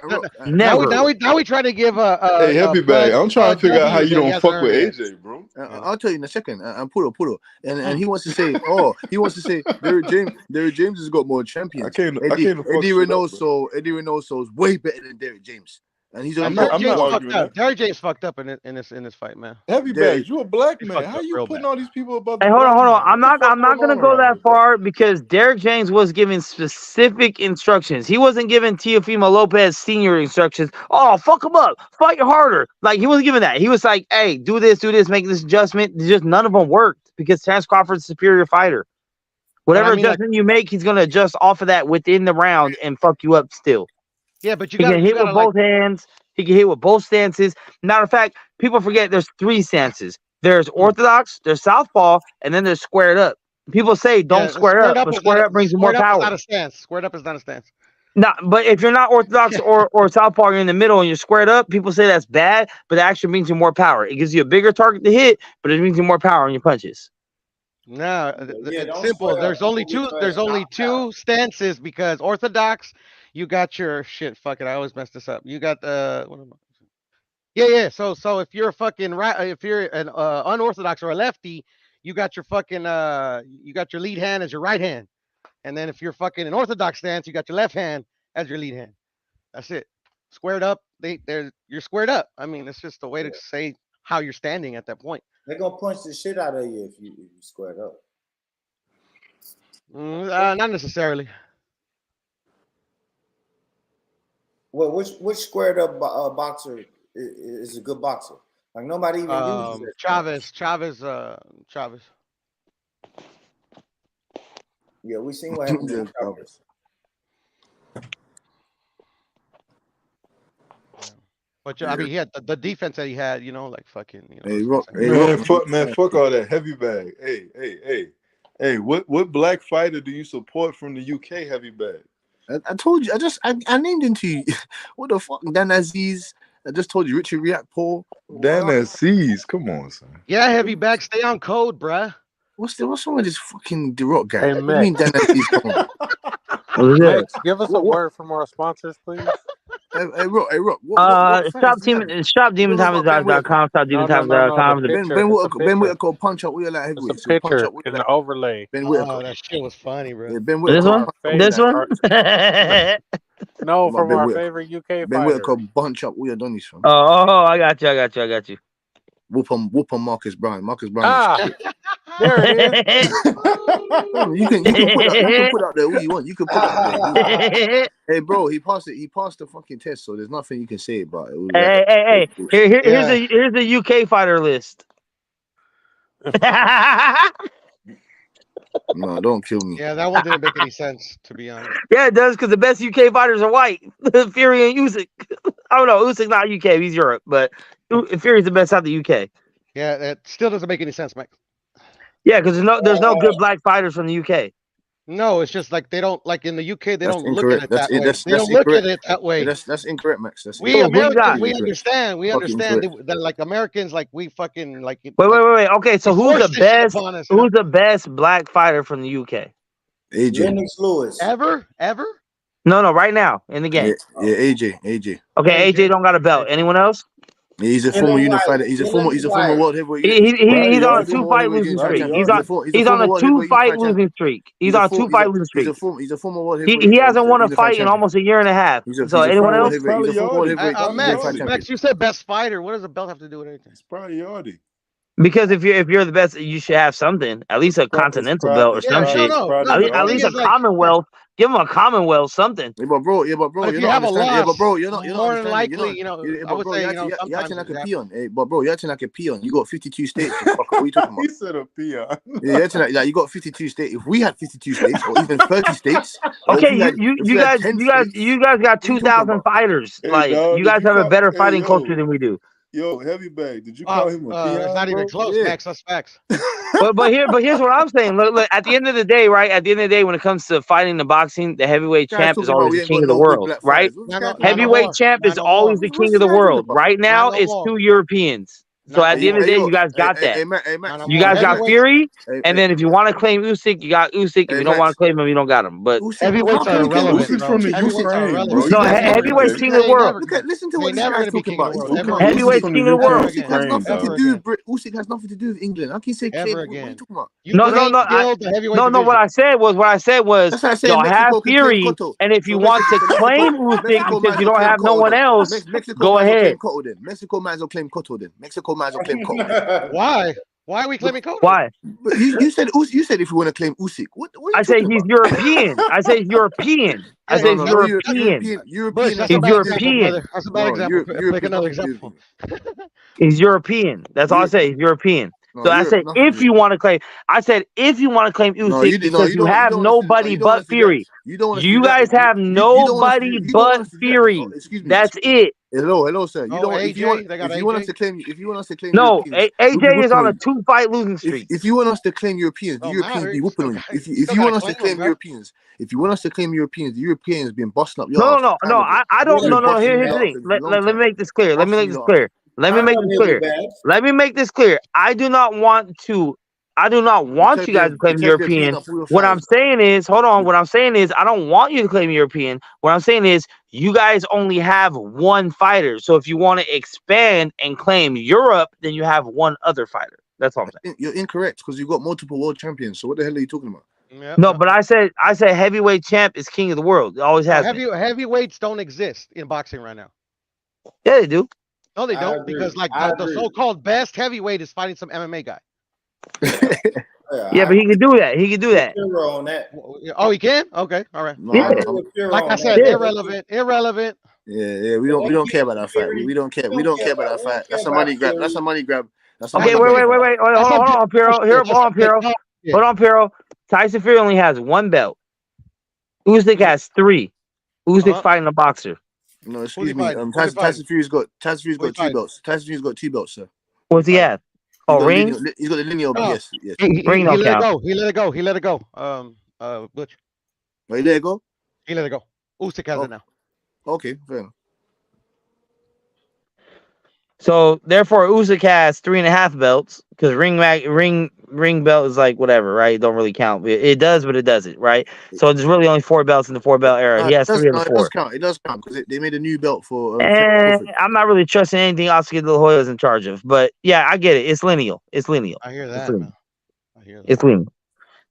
Never. Now we try to give hey, Happy Bag. I'm trying to figure out how you don't fuck with AJ, bro. I'll tell you in a second. And Pudo, and he wants to say, Derrick James has got more champions. Eddie Reynoso is way better than Derrick James. And he's Derrick James fucked up in this fight, man. Heavy Bag, you a black man. How you putting all these people above? Hey, hold on. I'm not gonna go that far because Derrick James was giving specific instructions. He wasn't giving Teofimo Lopez senior instructions. Oh, fuck him up, fight harder. Like he wasn't giving that. He was like, hey, do this, make this adjustment. Just none of them worked because Terrence Crawford's a superior fighter. Whatever adjustment you make, he's gonna adjust off of that within the round and fuck you up still. Yeah, but he can hit with both hands. He can hit with both stances. Matter of fact, people forget there's 3 stances. There's orthodox, there's southpaw, and then there's squared up. People say don't square up, but squared up brings you more power. Not a stance. Squared up is not a stance. No, but if you're not orthodox or southpaw, you're in the middle and you're squared up, people say that's bad, but it actually brings you more power. It gives you a bigger target to hit, but it brings you more power on your punches. No, it's simple. There's only two stances because orthodox. You got your shit. Fuck it. I always mess this up. You got yeah. So if you're fucking right, if you're an unorthodox or a lefty, you got your fucking you got your lead hand as your right hand. And then if you're fucking an orthodox stance, you got your left hand as your lead hand. That's it. Squared up. You're squared up. I mean, it's just a way to say how you're standing at that point. They're gonna punch the shit out of you if you squared up. Not necessarily. Well, which squared up boxer is a good boxer? Like nobody even uses it. Chavez. Yeah, we seen what happened to Chavez. But I mean, he had the defense that he had, like fucking. Fuck all that heavy bag. Hey, what black fighter do you support from the UK heavy bag? I told you. I named him to you. What the fuck, Dan Aziz? I just told you, Richard Riakpo. Dan Aziz, come on, son. Yeah, heavy bag, stay on code, bruh. What's wrong with this fucking The Rock guy? Hey, What do you mean Dan Aziz? Come on. Max, give us a word from our sponsors, please. Hey, Rock. ShopDemonTimes.com. ShopDemonTimes.com. Ben Whittaker punch up. We are like heavyweight. It's a picture in the overlay. Ben Whittaker. Oh, that shit was funny, bro. Yeah, Ben Whittaker. This one? No, from our favorite UK fighter. Ben Whittaker bunch up. We are done this from. Oh, I got you. Whoop on Marcus Brown. There it is. You can put out there what you want. You can put out there. Hey, bro, he passed the fucking test, so there's nothing you can say about it. Hey. Here's the UK fighter list. No, don't kill me. Yeah, that one didn't make any sense, to be honest. Yeah, it does, because the best UK fighters are white. Fury and Usyk. I don't know. Usyk's not UK. He's Europe, but Fury's the best out of the UK. Yeah, that still doesn't make any sense, Mike. Yeah, because there's no good black fighters from the UK. No, it's just like they don't like in the UK. They That's don't incorrect. look at it that way. They don't look at it that way. That's incorrect, Max. We Americans, we understand. We understand that like Americans, like we fucking like. Wait. Okay, so who's the best? Who's the best black fighter from the UK? AJ. Lennox Lewis. Ever? No, right now in the game. Yeah, AJ. Okay, AJ don't got a belt. Anyone else? He's a former unified. He's a former world heavyweight. He's on a 2-fight losing streak. He's on a 2-fight losing streak. He's on a 2-fight losing streak. He's a former world heavyweight. He hasn't won a fight in almost a year and a half. So anyone else? Max, you said best fighter. What does a belt have to do with anything? It's priority. Because if you're the best, you should have something. At least a continental belt or some shit. At least a Commonwealth. Give him a Commonwealth, something. Yeah, but bro, if you have a loss, you're not more than likely, I would say, you're acting like a peon. Hey, but bro, you're acting like a peon. You got 52 states. What are you talking about? He said a peon. Yeah, you're acting like you got 52 states. If we had 52 states or even 30 states, okay, you guys got 2,000 fighters. Like you guys have a better fighting culture than we do. Yo, heavy bag. Did you call him a peon? It's not even close, Max. That's facts. but here's what I'm saying. Look. At the end of the day, right? At the end of the day, when it comes to fighting the boxing, the heavyweight champ is always the king of the world, right? Heavyweight champ is always the king of the world. Right now, it's 2 Europeans. So at the end of the day, you guys got that. You guys got Fury, and then if you want to claim Usyk, you got Usyk. If you don't want to claim him, you don't got him. But heavyweights are irrelevant. No, heavyweight's king of the world. Listen to what this guy's talking about. Heavyweight's king of the world. Usyk has nothing to do with Usyk has nothing to do with England. I can say ever what again. are you talking about? No. What I said was y'all have Fury, and if you want to claim Usyk because you don't have no one else, go ahead. Mexico might as well claim Cotto then. Mexico might as well claim Cotto. Why? Why are we claiming Cotto? Why? You said if you want to claim Usyk. What I say he's European. I say European. He's European. He's European. That's a bad example. Pick another example. He's European. That's all I say. He's European. So I said if you want to claim, Usyk because you have nobody but Fury. You guys have nobody but Fury. That's it. Hello, sir. If you want us to claim, no, AJ is on a 2-fight losing streak. If you want us to claim Europeans, the Europeans be whooping on you. If you want us to claim Europeans, the Europeans been busting up. No. I don't. No. Here's the thing. Let me make this clear. Let me make this clear. I do not want you guys to claim European. What I'm saying is, hold on. What I'm saying is, I don't want you to claim European. What I'm saying is, you guys only have one fighter. So if you want to expand and claim Europe, then you have one other fighter. That's all I'm saying. You're incorrect because you've got multiple world champions. So what the hell are you talking about? Yep, No, yep. but I said heavyweight champ is king of the world. It always has been. Heavyweights don't exist in boxing right now. Yeah, they do. No, they don't, because like the so-called best heavyweight is fighting some MMA guy. Yeah, but he can do that. He can do that. On that. Oh, he can? Okay, all right. Yeah. Like I said, irrelevant. Yeah. We don't care about that fight. We don't care. We don't care about that fight. That's a money grab. That's a money grab. Okay, wait. Hold on, Piero. Hold on, Piero. Tyson Fury only has one belt. Usyk has 3. Usyk's fighting a boxer. No, excuse me. Tyson Fury's got 2 belts. Tyson Fury's got 2 belts, sir. What's he have? Oh, ring. He's got the lineal. Yes. Ring don't count. He let it go. Butch. Oh, he let it go. He let it go. Usyk has it now. Okay, fair enough. So therefore, Usyk has 3.5 belts because ring belt is like whatever, right? It don't really count. It does, but it doesn't, right? So there's really only 4 belts in the 4-belt era. He has 3 of the 4. It does count because they made a new belt for. I'm not really trusting anything Oscar De La Hoya is in charge of, but yeah, I get it. It's lineal. I hear that. It's lineal.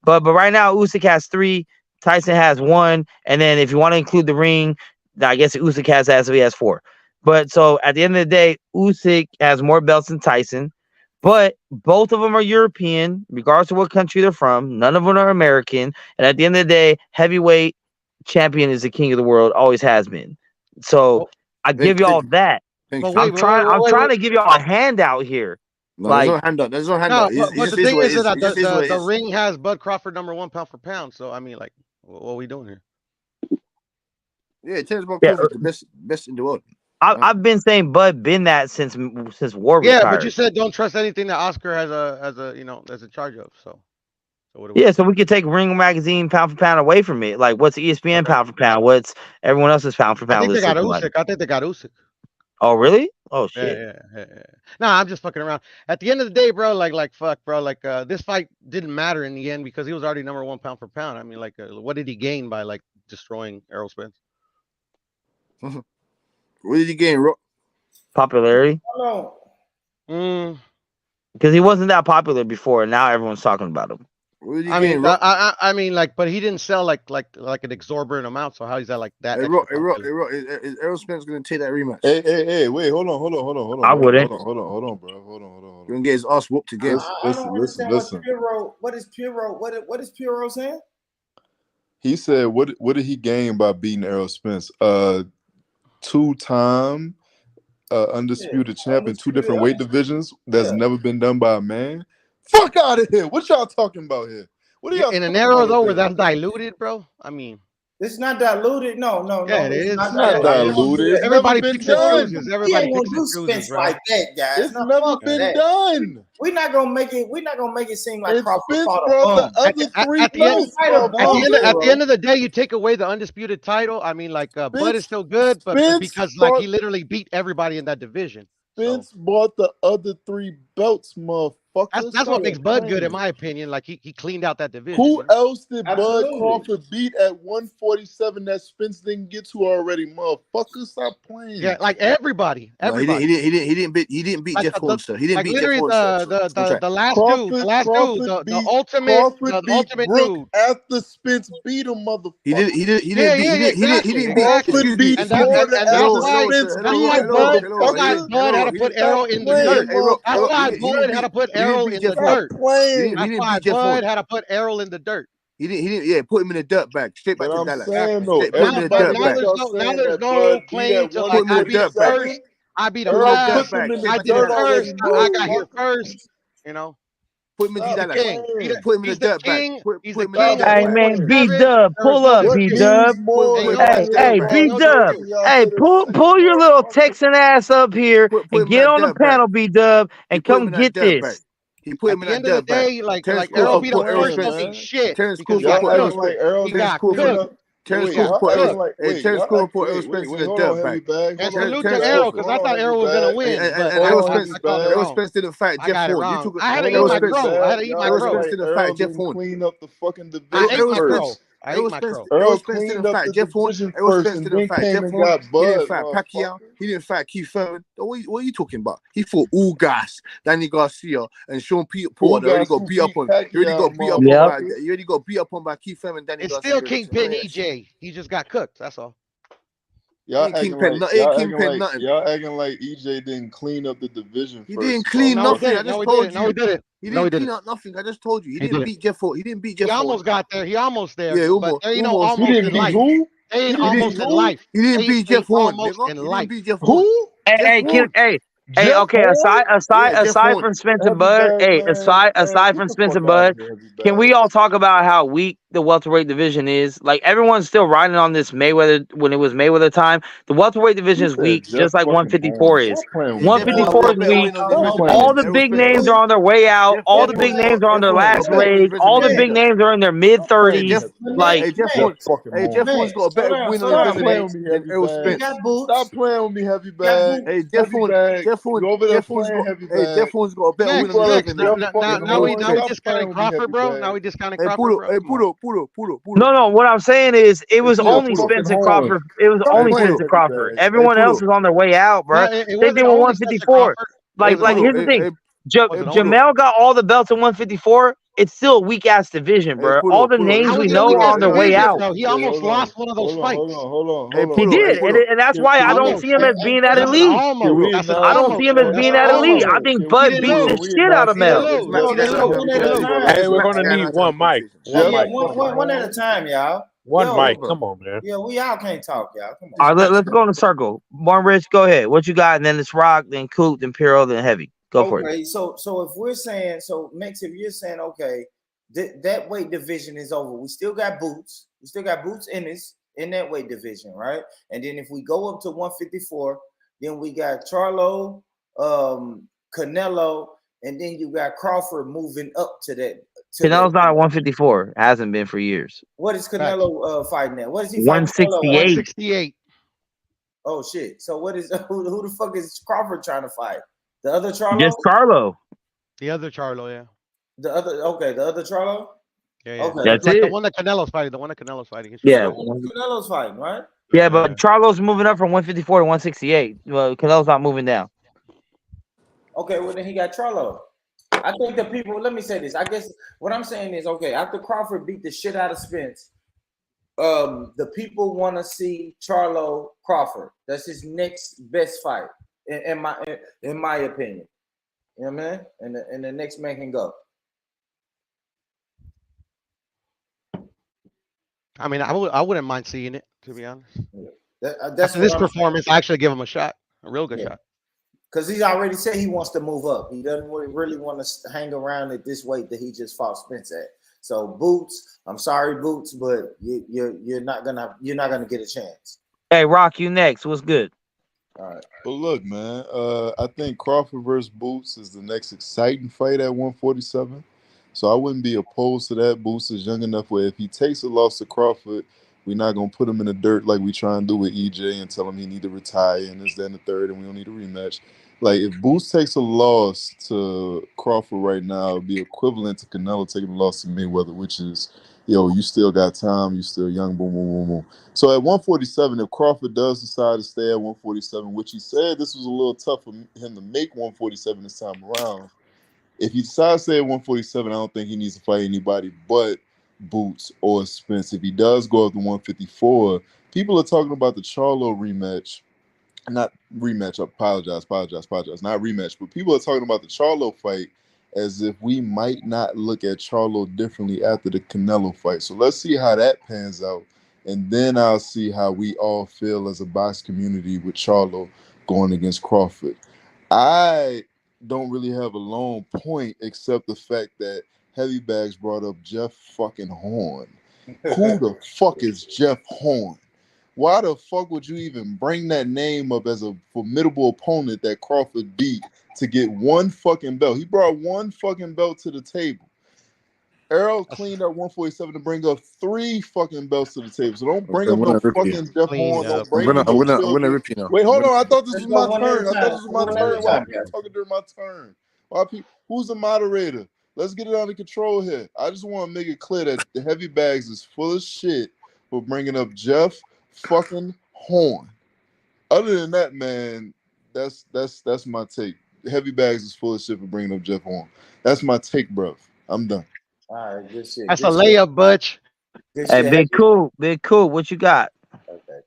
But right now, Usyk has 3. Tyson has 1, and then if you want to include the ring, I guess Usyk has that, so he has 4. But so at the end of the day, Usyk has more belts than Tyson, but both of them are European, regardless of what country they're from. None of them are American. And at the end of the day, heavyweight champion is the king of the world, always has been. So I give y'all that. I'm trying to give y'all a handout here. No, there's no handout. But the thing is that the ring has Bud Crawford #1 pound for pound. So I mean, like, what are we doing here? Yeah, Terence Bud Crawford the best in the world. I've been saying Bud been that since War retired. Yeah, but you said don't trust anything that Oscar has a charge of. So we could take Ring Magazine pound for pound away from it. Like, what's ESPN pound for pound? What's everyone else's pound for pound? I think they got Usyk. Oh, really? Oh, shit. Yeah. No, I'm just fucking around. At the end of the day, bro, like fuck, bro, like this fight didn't matter in the end because he was already #1 pound for pound. I mean, like, what did he gain by like destroying Errol Spence? What did he gain? Popularity. Because he wasn't that popular before, and now everyone's talking about him. I mean, like, but he didn't sell like an exorbitant amount. So how is that like that? Is Errol Spence gonna take that rematch? Hey, wait, hold on. I wouldn't. Hold on, bro. Hold on. You're gonna get his ass whooped again. Listen. What is Piero saying? He said, "What did he gain by beating Errol Spence? 2-time undisputed champ in 2 different weight divisions. That's never been done by a man. Fuck out of here! What y'all talking about here? What are y'all in an era though where that's diluted, bro? I mean, it's not diluted. No. Yeah, it is. It's not diluted. Everybody picks and chooses. Everybody picks and chooses, like that, guys. It's never been done. We're not gonna make it seem like Crawford fought at the end of the day, you take away the undisputed title. I mean, like, Bud is still good, but because like he literally beat everybody in that division. Spence bought the other 3 belts, motherfucker. That's what makes Bud good, in my opinion. Like he cleaned out that division. Who else did Bud Crawford beat at 147 that Spence didn't get to already, motherfucker? Stop playing. Yeah, like everybody. No, he didn't beat Jeff Horn, sir. He didn't beat Jeff Horn. The last dude, the ultimate dude. After Spence beat him, motherfucker. He didn't beat Crawford beat Ford after Spence beat him. Bud had to put Errol in the dirt. That's why Bud had to put Errol in the dirt. That's why Bud had to put Errol in the dirt. He didn't. Yeah, put him in the dirt bag, straight back to Dallas. Now there's no claim to like I beat him first. I beat him last. I did it first. I got here first. You know. Put him in the Put him in the dirt bag. He's the king. Hey man, B-Dub, pull up, B-Dub. Hey, B-Dub. Hey, pull your little Texan ass up here and get on the panel, B-Dub, and come get this. He put him in at the end of the day, like Errol beat him first, don't shit. Terrence Cooper put Errol Spence in the dirt bag. And salute to Errol, because I thought Errol was gonna win. Errol Spence didn't fight Jeff Horn. I had to eat my crow. Spence didn't fight Jeff Horn. Clean up the fucking division. I ate my crow. Errol Spence didn't fight Jeff Horn. Errol Spence didn't fight Jeff Horn. He didn't fight Pacquiao. He didn't fight Keith Thurman. What are you talking about? He fought Ugas, Danny Garcia, and Sean Porter. He already got beat up on. He already got beat up on by Keith Thurman. Danny It's Garcia. still Kingpin EJ. He just got cooked. That's all. Y'all acting like EJ didn't clean up the division. He didn't clean nothing. I just told you. No, he didn't. He didn't clean up nothing. I just told you. He didn't beat Jeff Ford. He didn't beat Jeff He Ford. almost got there. He almost there. Yeah, almost. There ain't no almost in life. Who? They ain't almost in life. He didn't beat Jeff Ford. Almost in life. Who? Hey, okay. Aside from Spencer Bud, aside from Spencer Bud, can we all talk about how weak the welterweight division is? Like everyone's still riding on this Mayweather when it was Mayweather time. The welterweight division is weak, just like 154 is. 154 is weak. All the big names are on their way out. All the big names are on their last leg. All the big names are in their mid-30s. Like Jeff Ford's got a better win on the division than Errol Spence. Stop playing with me, heavy bag. Hey, Jeff Ford's got a better win on the division. Now we discounting Crawford, bro. Now we discounting Crawford, bro. Hey, Pudo. No. What I'm saying is, it was only Spencer Crawford. It was only Spencer Crawford. Everyone else is on their way out, bro. They did 154. Like here's the thing. Jamel got all the belts in 154. It's still a weak ass division, bro. All the names we know are on their way out. He almost lost one of those fights. Hold on. He did, and that's why I don't see him as being that elite. I don't see him as being that elite. I think Bud beat the shit out of Mel. Hey, we're gonna need one mic. One at a time, y'all. One mic. Come on, man. Yeah, we all can't talk, y'all. Come on. All right, let's go in a circle. Martin Rich, go ahead. What you got? And then it's Rock, then Coop, then Piro, then Heavy. Go for it. Okay, so if we're saying, Max, if you're saying, okay, that weight division is over, we still got Boots. We still got Boots in that weight division, right? And then if we go up to 154, then we got Charlo, Canelo, and then you got Crawford moving up to that. Canelo's not at 154. Hasn't been for years. What is Canelo fighting at? What is he fighting? 168. Oh shit! So what is who the fuck is Crawford trying to fight? The other Charlo? Just Charlo. The other Charlo, yeah. The other Charlo? Yeah. Okay. That's like it. The one that Canelo's fighting. Yeah. Canelo's fighting, right? Yeah, but Charlo's moving up from 154 to 168. Well, Canelo's not moving down. Okay, well then he got Charlo. I think the people, let me say this. I guess what I'm saying is, okay, after Crawford beat the shit out of Spence, the people want to see Charlo Crawford. That's his next best fight. In my opinion, you know what I mean, and the next man can go. I mean, I wouldn't mind seeing it, to be honest. That's after this performance, I actually give him a shot, a real good shot. Because he's already said he wants to move up. He doesn't really want to hang around at this weight that he just fought Spence at. So Boots, I'm sorry, Boots, but you're not gonna get a chance. Hey, Rock, you next. What's good? All right. Well, look, man. I think Crawford versus Boots is the next exciting fight at 147. So I wouldn't be opposed to that. Boots is young enough where if he takes a loss to Crawford, we're not gonna put him in the dirt like we try and do with EJ and tell him he need to retire and this, that, and the third, and we don't need a rematch. Like if Boots takes a loss to Crawford right now, it'd be equivalent to Canelo taking a loss to Mayweather, which is, you still got time, you still young, boom, boom, boom, boom. So at 147, if Crawford does decide to stay at 147, which he said this was a little tough for him to make 147 this time around. If he decides to stay at 147, I don't think he needs to fight anybody but Boots or Spence. If he does go up to 154, people are talking about the Charlo rematch. Not rematch, apologize, not rematch, but people are talking about the Charlo fight as if we might not look at Charlo differently after the Canelo fight. So let's see how that pans out, and then I'll see how we all feel as a box community with Charlo going against Crawford. I don't really have a long point except the fact that Heavy Bags brought up Jeff fucking Horn. Who the fuck is Jeff Horn? Why the fuck would you even bring that name up as a formidable opponent that Crawford beat to get one fucking belt? He brought one fucking belt to the table. Errol cleaned up 147 to bring up 3 fucking belts to the table. So don't bring up no fucking Jeff Horn. Don't bring up I'm gonna rip you now. Wait, hold on. I thought this was my turn. Why are you talking during my turn? Who's the moderator? Let's get it under control here. I just want to make it clear that the Heavy Bags is full of shit for bringing up Jeff fucking Horn. Other than that, man, that's my take. Heavy Bags is full of shit for bringing up Jeff Horn. That's my take, bro. I'm done. All right, good shit. That's a layup, Butch. Hey, Big Cool, what you got? Okay.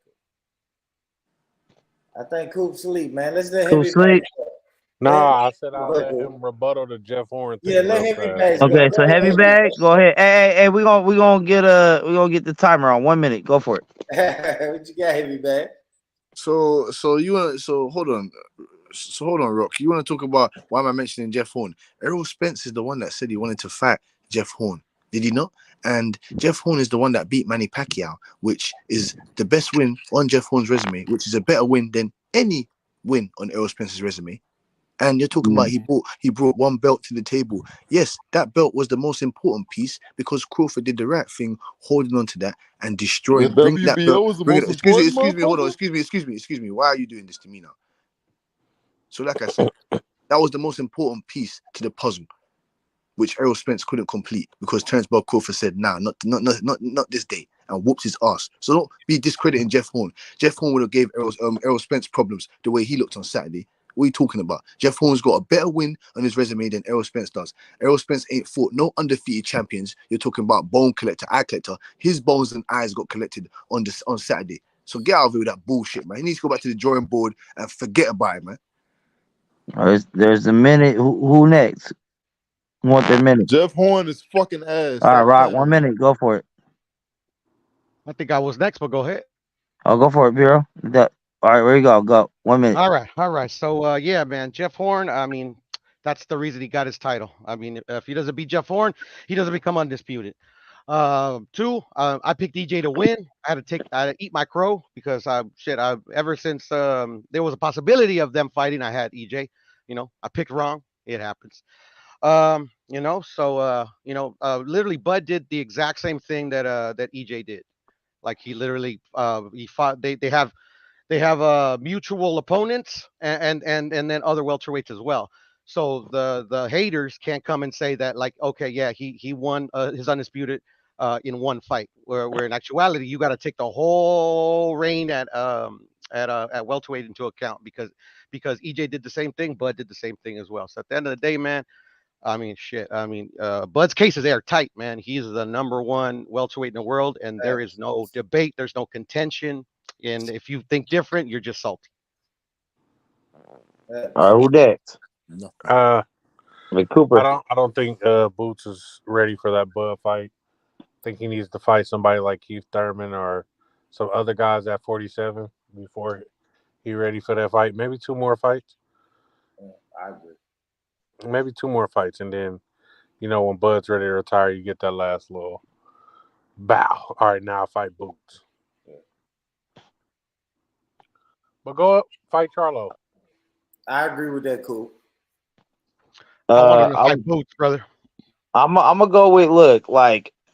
I think Coop sleep, man. Let's let Coop Heavy sleep. Nah, I said I'll let him rebuttal to Jeff Horn. Yeah, let Heavy Bags. Okay, so Heavy Bag, go ahead. Hey, we gonna get the timer on 1 minute. Go for it. What you got, Heavy Bag? So hold on. So hold on, Rock. You want to talk about why am I mentioning Jeff Horn? Errol Spence is the one that said he wanted to fight Jeff Horn. Did he not? And Jeff Horn is the one that beat Manny Pacquiao, which is the best win on Jeff Horn's resume, which is a better win than any win on Errol Spence's resume. And you're talking about he brought one belt to the table. Yes, that belt was the most important piece because Crawford did the right thing, holding on to that and destroying. Bring that belt. Excuse me. Hold on. Excuse me. Why are you doing this to me now? So, like I said, that was the most important piece to the puzzle, which Errol Spence couldn't complete because Terence Bud Crawford said, "Nah, not this day," and whooped his ass. So don't be discrediting Jeff Horn. Jeff Horn would have gave Errol Spence problems the way he looked on Saturday. What are you talking about? Jeff Horn's got a better win on his resume than Errol Spence does. Errol Spence ain't fought no undefeated champions. You're talking about bone collector, eye collector. His bones and eyes got collected on Saturday. So get out of here with that bullshit, man. He needs to go back to the drawing board and forget about it, man. There's a minute. Who next? Who want their minute? Jeff Horn is fucking ass. All right, Rock, 1 minute. Go for it. I think I was next, but go ahead. Oh, go for it, Bureau. All right, where you go? Go. 1 minute. All right. So, yeah, man, Jeff Horn, I mean, that's the reason he got his title. I mean, if he doesn't beat Jeff Horn, he doesn't become undisputed. Two, I picked EJ to win. I had to eat my crow because ever since there was a possibility of them fighting, I had EJ. I picked wrong. It happens. Literally Bud did the exact same thing that EJ did. Like he literally he fought. They have mutual opponents and then other welterweights as well. So the haters can't come and say that like, okay, yeah, he won his undisputed in one fight, where in actuality you got to take the whole reign at welterweight into account because EJ did the same thing, Bud did the same thing as well. So at the end of the day, man, I mean, Bud's case is airtight, man. He's the #1 welterweight in the world, and there is no debate, there's no contention. And if you think different, you're just salty. All right, who next? Cooper. I don't think Boots is ready for that Bud fight. I think he needs to fight somebody like Keith Thurman or some other guys at 47 before he's ready for that fight. Maybe 2 more fights. I agree. Maybe 2 more fights, and then, when Bud's ready to retire, you get that last little bow. All right, now I fight Boots. But go up, fight Charlo. I agree with that, Cool. I want to fight Boots, brother. I'm gonna go with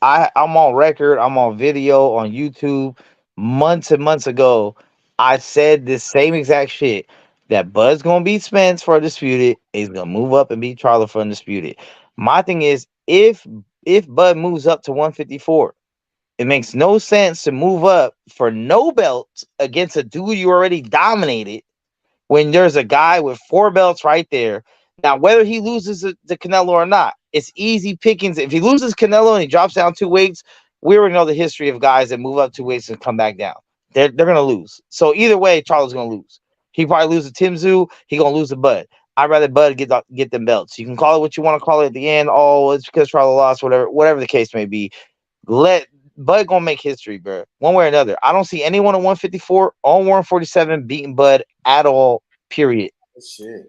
I'm on record, I'm on video on YouTube. Months and months ago, I said this same exact shit. That Bud's gonna beat Spence for undisputed. He's gonna move up and beat Charlo for undisputed. My thing is, if Bud moves up to 154, it makes no sense to move up for no belts against a dude you already dominated when there's a guy with 4 belts right there. Now, whether he loses to Canelo or not, it's easy pickings. If he loses Canelo and he drops down 2 weights, we already know the history of guys that move up 2 weights and come back down. They're gonna lose. So either way, Charlo's gonna lose. He probably lose to Tim Tszyu. He gonna lose to Bud. I'd rather Bud get them belts. You can call it what you want to call it at the end. Oh, it's because Charlo lost. Whatever the case may be. Let Bud gonna make history, bro. One way or another. I don't see anyone at 154 on 147 beating Bud at all. Period. Shit.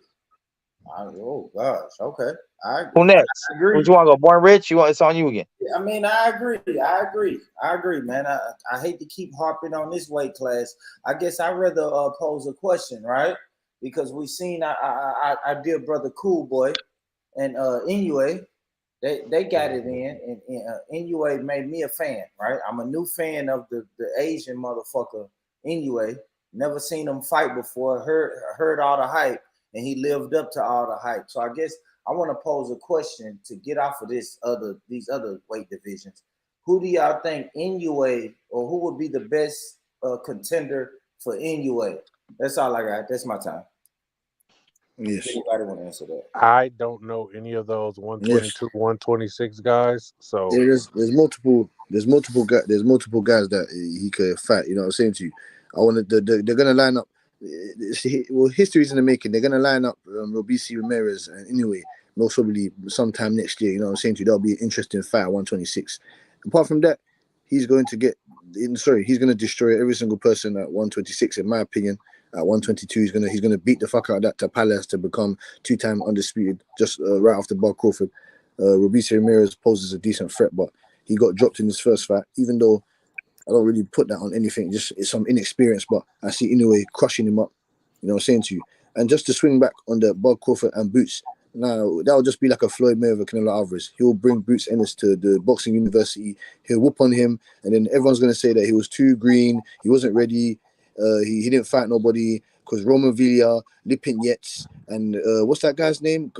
Oh gosh. Okay. I agree. Who next? Would you want to go? Born Rich? It's on you again. I mean, I agree, man. I hate to keep harping on this weight class. I guess I'd rather pose a question, right? Because we've seen our dear brother Cool Boy and Inoue, they got it in, and Inoue made me a fan, right? I'm a new fan of the Asian motherfucker Inoue. Never seen him fight before. Heard all the hype, and he lived up to all the hype. So I guess I want to pose a question to get off of these other weight divisions. Who do y'all think Inoue, or who would be the best contender for Inoue? That's all I got. That's my time. Yes. Anybody want to answer that? I don't know any of those 122, 126 guys. So there's multiple guys that he could fight. You know what I'm saying to you? They're gonna line up. Well, history's in the making. They're gonna line up Robeisy Ramirez and Inoue most probably sometime next year. You know what I'm saying to you? That'll be an interesting fight at 126. Apart from that, he's going to destroy every single person at 126, in my opinion. At 122, he's gonna beat the fuck out of that Tapales to become 2-time undisputed, just right after Bud Crawford. Robeisy Ramirez poses a decent threat, but he got dropped in his first fight. Even though I don't really put that on anything, just it's some inexperience, but I see Inoue crushing him up. You know what I'm saying to you? And just to swing back on the Bud Crawford and Boots, now that'll just be like a Floyd Mayweather, Canelo Alvarez. He'll bring Boots Ennis to the boxing university. He'll whoop on him, and then everyone's gonna say that he was too green, he wasn't ready. He didn't fight nobody because Roman Villa, Lipin Yates, and what's that guy's name?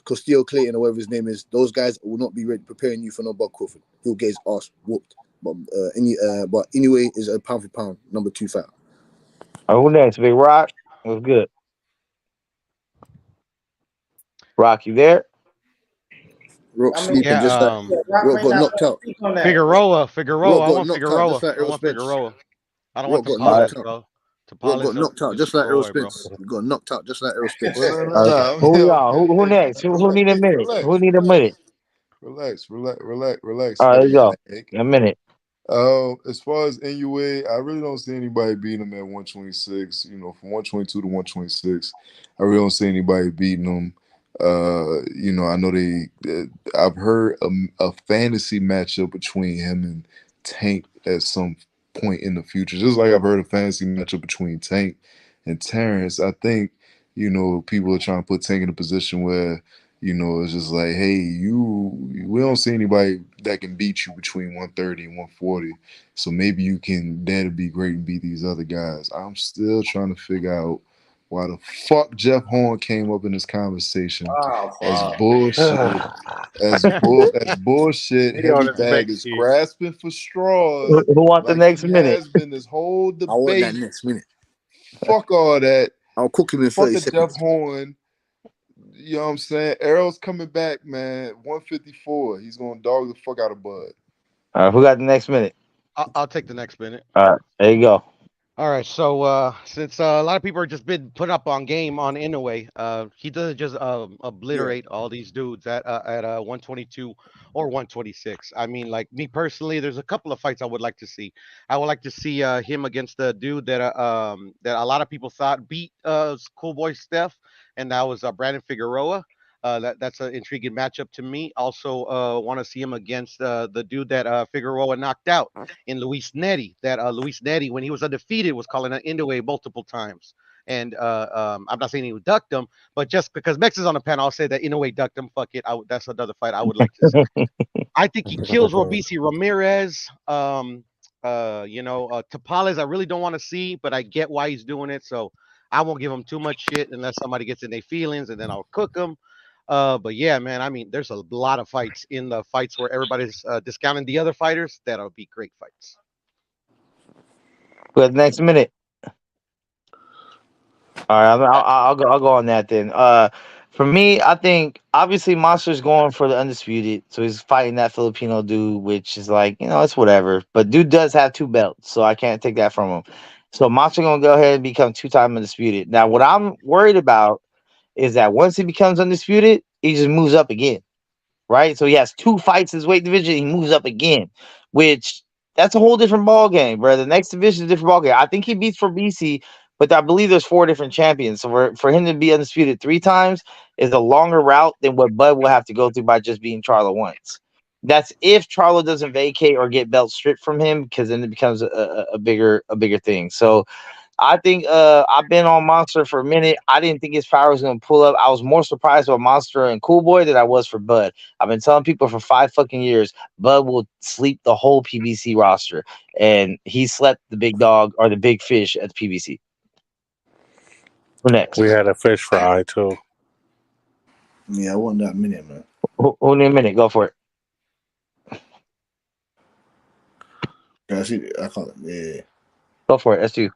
Castillo Clayton or whatever his name is. Those guys will not be ready preparing you for no Bud Crawford. He'll get his ass whooped. But Inoue is a pound for pound number 2 fighter. Who next? Big Rock? What's good? Rock, you there? Rock sleeping just Rock got knocked out. Figueroa. I want Figueroa. I don't want Tapales, bro. Rock got knocked out just like Errol Spence. He got knocked out just like Errol Spence. Who y'all? Who next? Who need a minute? Who need a minute? Relax. All right, there you go. A minute. As far as Inoue, I really don't see anybody beating him at 126. You know, from 122 to 126, I really don't see anybody beating him. You know, I know I've heard a fantasy matchup between him and Tank at some point in the future, just like I've heard a fantasy matchup between Tank and Terrence. I think, you know, people are trying to put Tank in a position where, you know, it's just like, hey, we don't see anybody that can beat you between 130 and 140. So maybe you can dare to be great and beat these other guys. I'm still trying to figure out why the fuck Jeff Horn came up in this conversation as bullshit. as bullshit. Heavy Bag is grasping for straws. Who want the next minute? Has been this whole debate. I want that next minute. Fuck all that. I'll cook him in 30 seconds. Jeff Horn. You know what I'm saying? Errol's coming back, man. 154. He's gonna dog the fuck out of Bud. All right, who got the next minute? I'll take the next minute. All right, there you go. All right, so since a lot of people are just been put up on game on Inoue, he doesn't just obliterate all these dudes at 122 or 126. I mean, like me personally, there's a couple of fights I would like to see. I would like to see him against the dude that a lot of people thought beat Cool Boy Steph, and that was Brandon Figueroa. That's an intriguing matchup to me. Also, want to see him against the dude that Figueroa knocked out in Luis Neri. That Luis Neri, when he was undefeated, was calling an Inoue multiple times. And I'm not saying he would duck them, but just because Mex is on the panel, I'll say that Inoue ducked him. Fuck it. That's another fight I would like to see. I think he kills Robeisy Ramirez. Tapales, I really don't want to see, but I get why he's doing it. So I won't give him too much shit unless somebody gets in their feelings, and then I'll cook him. But yeah, man, I mean, there's a lot of fights in the fights where everybody's discounting the other fighters. That'll be great fights. Good, next minute. All right, I'll go on that then. For me, I think obviously Monster's going for the undisputed, so he's fighting that Filipino dude, which is like, you know, it's whatever. But dude does have 2 belts, so I can't take that from him. So Monster gonna go ahead and become 2-time undisputed. Now, what I'm worried about is that once he becomes undisputed, he just moves up again, right? So he has 2 fights in his weight division, he moves up again, which that's a whole different ball game, bro. The next division is a different ball game. I think he beats Robeisy, but I believe there's 4 different champions. So for him to be undisputed 3 times is a longer route than what Bud will have to go through by just beating Charlo once. That's if Charlo doesn't vacate or get belts stripped from him, because then it becomes a bigger thing. So I think I've been on Monster for a minute. I didn't think his power was going to pull up. I was more surprised about Monster and Cool Boy than I was for Bud. I've been telling people for 5 fucking years, Bud will sleep the whole PBC roster. And he slept the big dog or the big fish at the PBC. Who next? We had a fish fry too. Yeah, I want that minute, man. Who need a minute? Go for it. I see. I can't. Yeah. Go for it. That's you.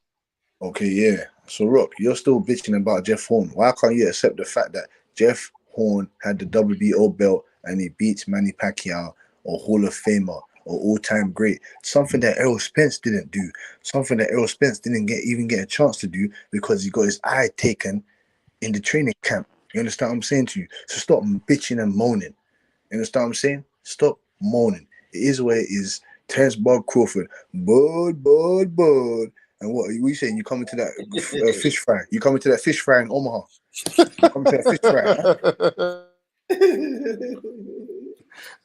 Okay, yeah. So, Rock, you're still bitching about Jeff Horn. Why can't you accept the fact that Jeff Horn had the WBO belt and he beats Manny Pacquiao, or Hall of Famer, or all-time great? Something that Errol Spence didn't do. Something that Errol Spence didn't even get a chance to do because he got his eye taken in the training camp. You understand what I'm saying to you? So stop bitching and moaning. You understand what I'm saying? Stop moaning. It is where it is. Terence Bud Crawford. Bud. And what are you saying? You coming to that fish fry? You coming to that fish fry in Omaha? You coming to that fish fry?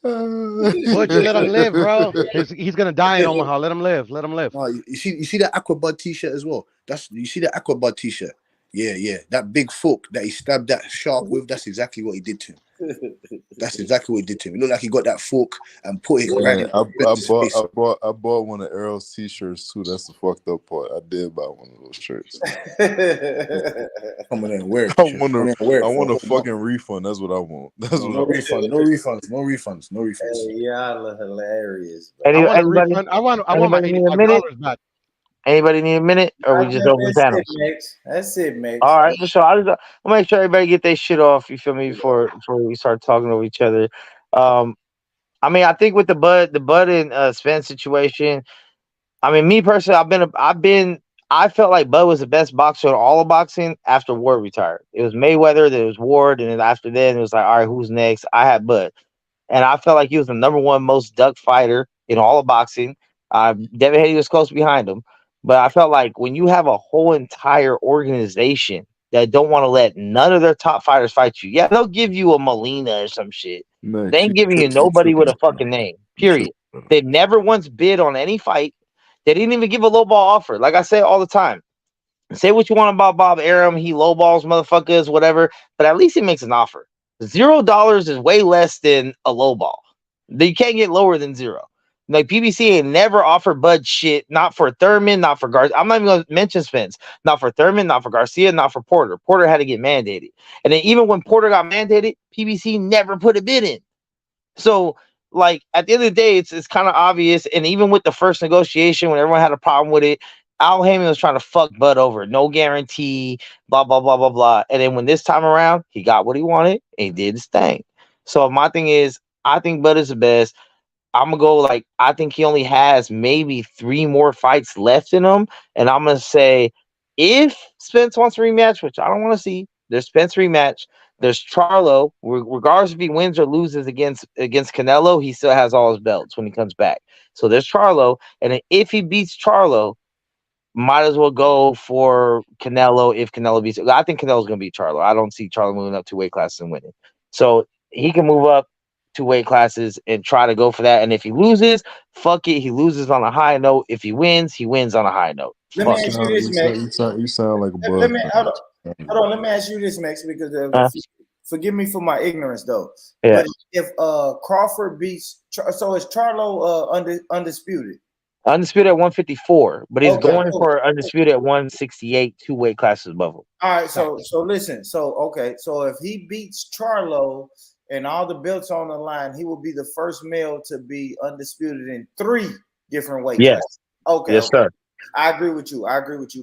Huh? Would you let him live, bro? He's gonna die in Omaha. Let him live. Let him live. No, you see that Aquabud t-shirt as well. You see that Aquabud t-shirt. Yeah. That big fork that he stabbed that shark with. That's exactly what he did to him. That's exactly what he did to him. It looked like he got that fork and put it right in. I bought one of Errol's t-shirts too. That's the fucked up part. I did buy one of those shirts. Come on and wear it. I want a fucking refund. That's what I want. No refunds. Y'all are hilarious. I want my $85 back. Anybody need a minute, or we just open the panel? That's it, Max. All right, so I'll make sure everybody get their shit off. You feel me? Before we start talking over each other. I mean, I think with the Bud and Spence situation. I mean, me personally, I felt like Bud was the best boxer in all of boxing after Ward retired. It was Mayweather, then it was Ward, and then after that, it was like, all right, who's next? I had Bud, and I felt like he was the number one most duck fighter in all of boxing. Devin Haney was close behind him. But I felt like when you have a whole entire organization that don't want to let none of their top fighters fight you, yeah, they'll give you a Molina or some shit. Man, they ain't giving you nobody with a fucking name, period. They never once bid on any fight. They didn't even give a lowball offer. Like I say all the time, say what you want about Bob Arum. He lowballs motherfuckers, whatever, but at least he makes an offer. $0 is way less than a lowball. You can't get lower than zero. Like PBC ain't never offered Bud shit, not for Thurman, not for Garcia. I'm not even gonna mention Spence, not for Thurman, not for Garcia, not for Porter. Porter had to get mandated, and then even when Porter got mandated, PBC never put a bid in. So, like at the end of the day, it's kind of obvious. And even with the first negotiation, when everyone had a problem with it, Al Heyman was trying to fuck Bud over, no guarantee, blah blah blah blah blah. And then when this time around, he got what he wanted and he did his thing. So my thing is, I think Bud is the best. I'm gonna go like I think he only has maybe 3 more fights left in him, and I'm gonna say if Spence wants a rematch, which I don't want to see, there's Spence rematch. There's Charlo. Regardless if he wins or loses against Canelo, he still has all his belts when he comes back. So there's Charlo, and then if he beats Charlo, might as well go for Canelo. If Canelo beats, I think Canelo's gonna beat Charlo. I don't see Charlo moving up 2 weight classes and winning. So he can move up 2 weight classes and try to go for that. And if he loses, fuck it. He loses on a high note. If he wins on a high note. Let me ask you this, Max. You sound like a bug. Hold on. Let me ask you this, Max, because forgive me for my ignorance, though. Yeah. But if Crawford beats, so is Charlo undisputed? Undisputed at 154, but he's going for undisputed at 168, 2 weight classes above him. All right. So listen. So if he beats Charlo and all the belts on the line, he will be the first male to be undisputed in 3 different weight classes. Okay. Yes, sir. I agree with you,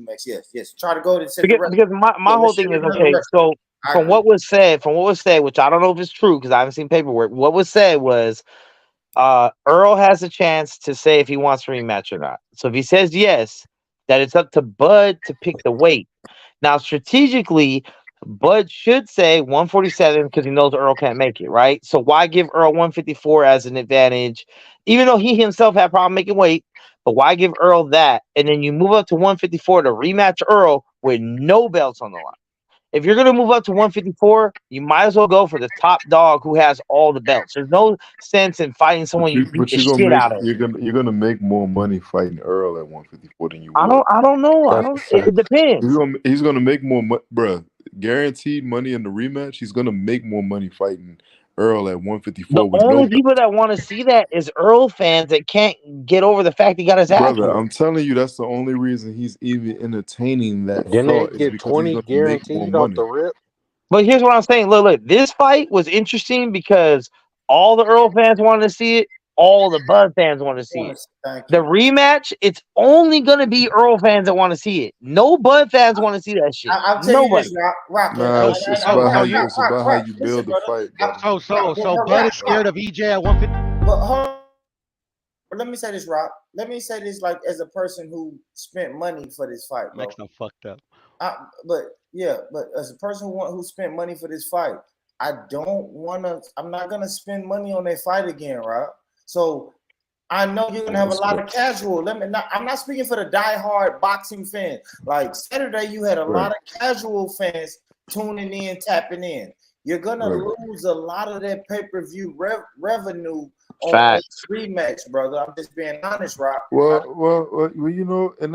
Max. Yes. Try to go to because my whole thing is okay. So from what was said, which I don't know if it's true because I haven't seen paperwork. What was said was Earl has a chance to say if he wants a rematch or not. So if he says yes, that it's up to Bud to pick the weight. Now strategically, Bud should say 147 because he knows Earl can't make it, right? So why give Earl 154 as an advantage, even though he himself had a problem making weight? But why give Earl that? And then you move up to 154 to rematch Earl with no belts on the line. If you're going to move up to 154, you might as well go for the top dog who has all the belts. There's no sense in fighting someone you beat the shit out of. You're gonna make more money fighting Earl at 154 than you will. I don't know. It depends. He's gonna make more money, bro. Guaranteed money in the rematch. He's gonna make more money fighting Earl at 154. The only people that want to see that is Earl fans that can't get over the fact he got his ass. Brother, I'm telling you, that's the only reason he's even entertaining that. Didn't they get 20 guaranteed off the rip? But here's what I'm saying. Look, this fight was interesting because all the Earl fans wanted to see it. All the Bud fans want to see it. The rematch, it's only going to be Earl fans that want to see it. No Bud fans want to see that shit. I'll tell you this, Rock. It's about how you build the fight. So Bud is scared of EJ at 150. But let me say this, Rock. Let me say this, like, as a person who spent money for this fight, bro. Makes no fucked up. But as a person who spent money for this fight, I'm not gonna spend money on that fight again, Rock. So I know you're gonna have a lot of casual. I'm not speaking for the diehard boxing fans. Like Saturday, you had a lot of casual fans tuning in, tapping in. You're gonna lose a lot of that pay-per-view revenue on the rematch, brother. I'm just being honest, Rock. Well, you know, and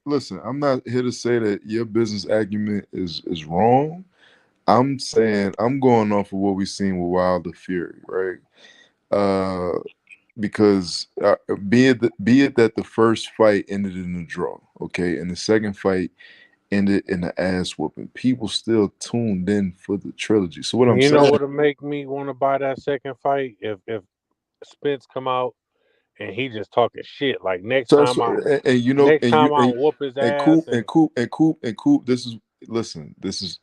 listen, I'm not here to say that your business acumen is wrong. I'm saying I'm going off of what we've seen with Wilder Fury, right? Because be it that the first fight ended in a draw, okay, and the second fight ended in an ass whooping, people still tuned in for the trilogy. So what I'm saying, you know what'll make me want to buy that second fight if Spence come out and he just talking shit like next time I whoop his ass. Coop. This is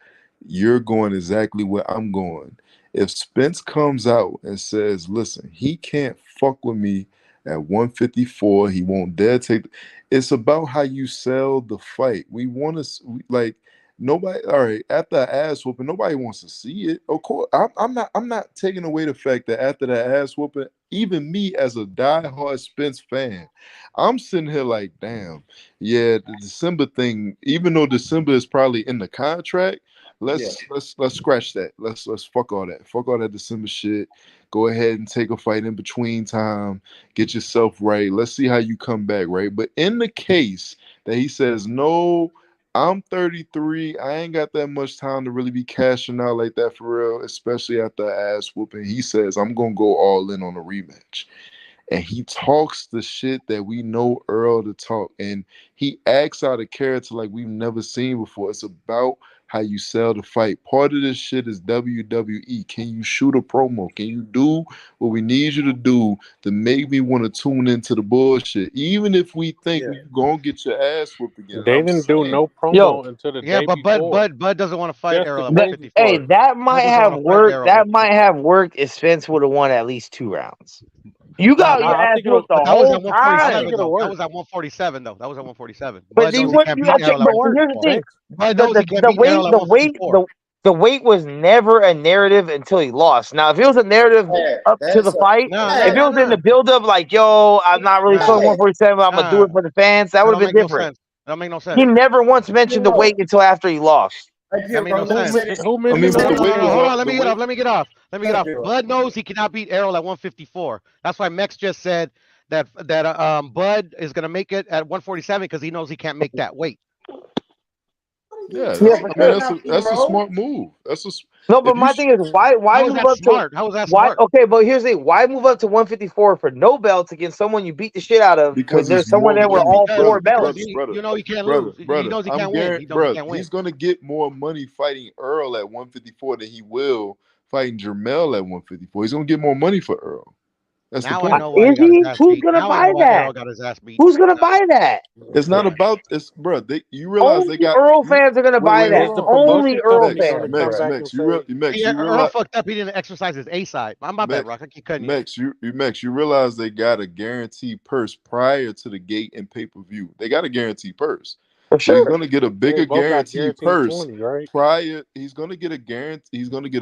you're going exactly where I'm going. If Spence comes out and says, listen, he can't fuck with me at 154, he won't dare take. It's about how you sell the fight. We want to like nobody. All right, after the ass whooping, nobody wants to see it. Of course, I'm not taking away the fact that after the ass whooping, even me as a diehard Spence fan, I'm sitting here like, damn, yeah, the December thing. Even though December is probably in the contract. Let's scratch that. Let's fuck all that. Fuck all that December shit. Go ahead and take a fight in between time. Get yourself right. Let's see how you come back, right? But in the case that he says, no, I'm 33. I ain't got that much time to really be cashing out like that for real, especially after ass whooping. He says, I'm gonna go all in on a rematch. And he talks the shit that we know Earl to talk. And he acts out a character like we've never seen before. It's about how you sell the fight. Part of this shit is WWE. Can you shoot a promo? Can you do what we need you to do to make me want to tune into the bullshit? Even if we think we're going to get your ass whooped again. They didn't do no promo until the day before. Bud doesn't want to fight Errol. Hey, that might have worked. That might have worked if Spence would have won at least 2 rounds. You got your ass whooped the whole time. That was at 147, though. That was at 147. But here's the thing. The weight was never a narrative until he lost. Now, if it was a narrative up to the fight, if it was in the build-up, like, yo, I'm not really feeling 147, I'm going to do it for the fans, that would have been different. That don't make no sense. He never once mentioned the weight until after he lost. That made no sense. Hold on, let me get off. Bud knows he cannot beat Errol at 154. That's why Mex just said that Bud is going to make it at 147 because he knows he can't make that weight. Yeah, that's a smart move. But my thing is, why move up smart? How was that smart? Okay, but here's the thing: why move up to 154 for no belts against someone you beat the shit out of? Because there's someone there with all 4 belts. You know he can't lose. He knows he can't win. He can't win. He's gonna get more money fighting Earl at 154 than he will fighting Jermell at 154. He's gonna get more money for Earl. That's now the point. I know why Who's gonna buy that? Who's gonna buy that? It's not about this, bro. You realize only Earl fans are gonna buy that. Only Earl fans. Max, Earl fucked up. He didn't exercise his A side. I'm my bad, Rock. I keep cutting you. Max, you realize they got a guaranteed purse prior to the gate and pay-per-view. They got a guaranteed purse. For sure. So he's gonna get a bigger guaranteed purse 20, right? prior. He's gonna get a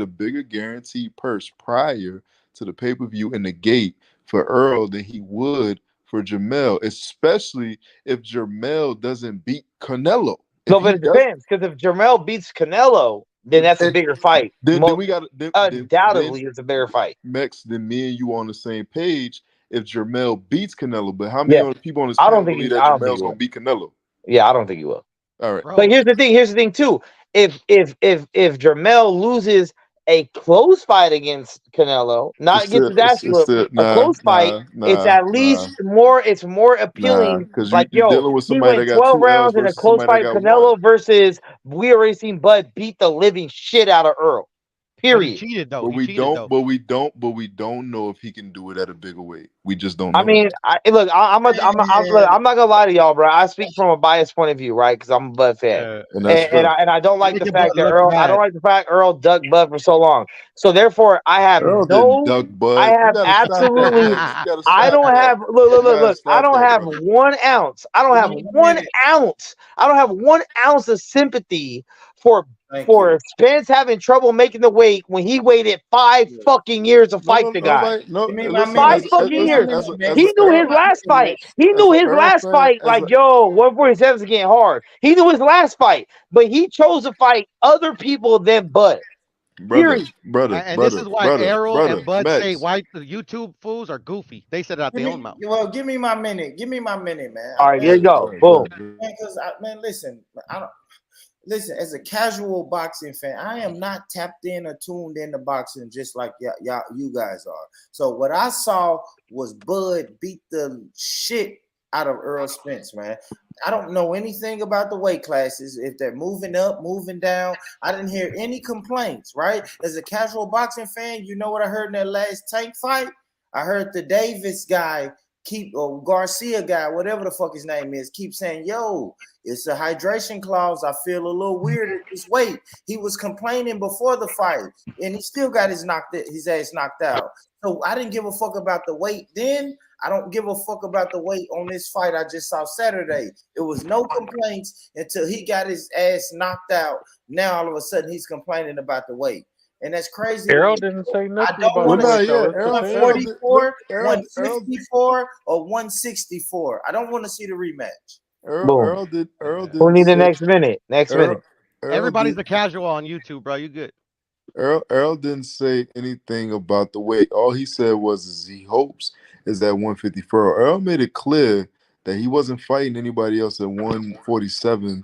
bigger guaranteed purse prior to the pay-per-view and the gate for Earl than he would for Jermell, especially if Jermell doesn't beat Canelo. No, but it depends, because if Jermell beats Canelo, then that's a bigger fight. Then we got undoubtedly it's a bigger fight. Max, then me and you on the same page if Jermell beats Canelo. But how many people on this panel believe that Jermell's gonna beat Canelo? Yeah, I don't think he will. All right. But here's the thing too. If Jermell loses a close fight against Canelo, not against Dashlip, a close fight, it's at least more. It's more appealing. Because like, you're yo, dealing with he somebody went that got 12 2 L's rounds in a versus close somebody fight. that got Canelo 1. versus we already seen Bud beat the living shit out of Earl. Period. He cheated though. But we don't know if he can do it at a bigger weight. We just don't know. I mean, look, I'm not gonna lie to y'all, bro. I speak from a biased point of view, right? Because I'm a Bud fan, and I don't like the fact that Earl. I don't like the fact Earl ducked Bud for so long. So therefore, I have Earl didn't duck Bud. I have absolutely. I don't have. Look. I don't have 1 ounce. I don't have 1 ounce. I don't have 1 ounce of sympathy for Spence having trouble making the weight when he waited 5 fucking years to fight the guy. 5 fucking years. He knew his last fight. He knew his last fight. Like, yo, 147 is getting hard. He knew his last fight, but he chose to fight other people than Bud. Brother, and this is why Errol and Bud say why the YouTube fools are goofy. They said it out their own mouth. Well, give me my minute. Give me my minute, man. All right, here you go. Boom. Because listen, I don't. Listen, as a casual boxing fan, I am not tapped in or tuned into boxing just like y'all, you guys are. So what I saw was Bud beat the shit out of Earl Spence, man. I don't know anything about the weight classes, if they're moving up, moving down. I didn't hear any complaints, right? As a casual boxing fan, you know what I heard in that last Tank fight? I heard the Davis guy or Garcia guy, whatever the fuck his name is, keep saying, yo, it's a hydration clause. I feel a little weird at this weight. He was complaining before the fight, and he still got his ass knocked out. So I didn't give a fuck about the weight then. I don't give a fuck about the weight on this fight I just saw Saturday. It was no complaints until he got his ass knocked out. Now all of a sudden he's complaining about the weight. And that's crazy. Errol didn't say nothing. I don't want to see 144, 154, or 164. I don't want to see the rematch. Earl did. Who need the next minute? Minute. Everybody's a casual on YouTube, bro. You good? Earl didn't say anything about the weight. All he said was he hopes is that 154. Earl made it clear that he wasn't fighting anybody else at 147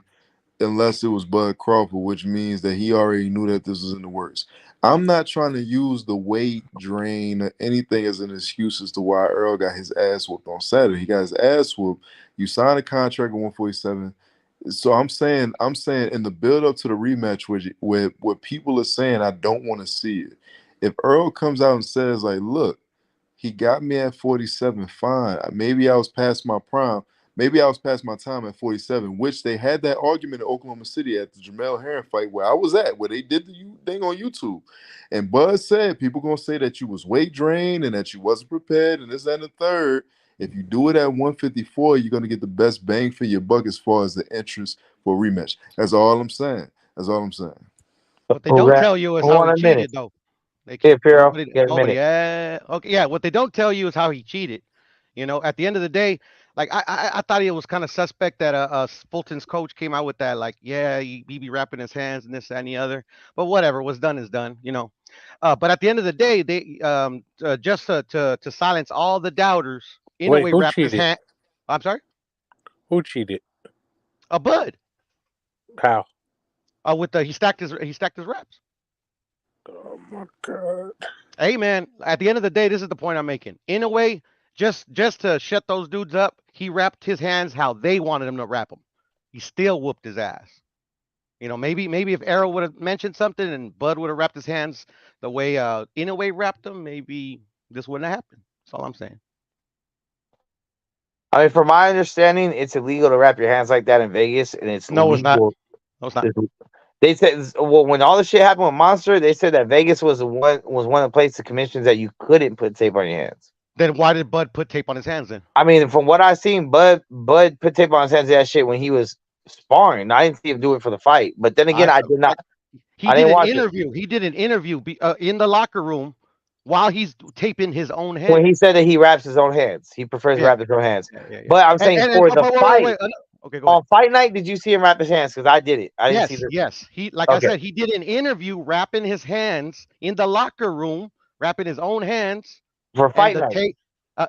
unless it was Bud Crawford, which means that he already knew that this was in the works. I'm not trying to use the weight drain or anything as an excuse as to why Earl got his ass whooped on Saturday. He got his ass whooped. You signed a contract at 147. So I'm saying in the build up to the rematch, where what people are saying, I don't want to see it. If Earl comes out and says, like, look, he got me at 47, fine. Maybe I was past my prime. Maybe I was past my time at 47, which they had that argument in Oklahoma City at the Jamel Herring fight where I was at, where they did the thing on YouTube. And Bud said, people going to say that you was weight drained and that you wasn't prepared and this, that, and the third. If you do it at 154, you're going to get the best bang for your buck as far as the interest for a rematch. That's all I'm saying. What they don't tell you is how he cheated, though. What they don't tell you is how he cheated. You know, at the end of the day, like I thought it was kind of suspect that Fulton's coach came out with that, like, yeah, he be wrapping his hands and this, that, and the other. But whatever, what's done is done, you know. But at the end of the day, they just to silence all the doubters, in a way, wrapped his hand. I'm sorry. Who cheated? Bud. How? He stacked his reps. Oh my God. Hey man, at the end of the day, this is the point I'm making. In a way, just to shut those dudes up, he wrapped his hands how they wanted him to wrap them. He still whooped his ass. You know, maybe if Errol would have mentioned something and Bud would have wrapped his hands the way Inoue wrapped them, maybe this wouldn't have happened. That's all I'm saying. I mean, from my understanding, it's illegal to wrap your hands like that in Vegas, and it's no, illegal. It's not. They said, well, when all the shit happened with Monster, they said that Vegas was one of the places, the commissions, that you couldn't put tape on your hands. Then why did Bud put tape on his hands then? I mean, from what I've seen, Bud put tape on his hands, that shit, when he was sparring. I didn't see him do it for the fight. But then again, I did not. He did an interview. He did an interview in the locker room while he's taping his own hands. When he said that he wraps his own hands, he prefers to wrap his own hands. Yeah. But I'm saying for the fight. Okay, go on ahead. Fight night, did you see him wrap his hands? Because I did it. I didn't see this. Yes. I said, he did an interview wrapping his hands in the locker room, wrapping his own hands for Fight night. Tape,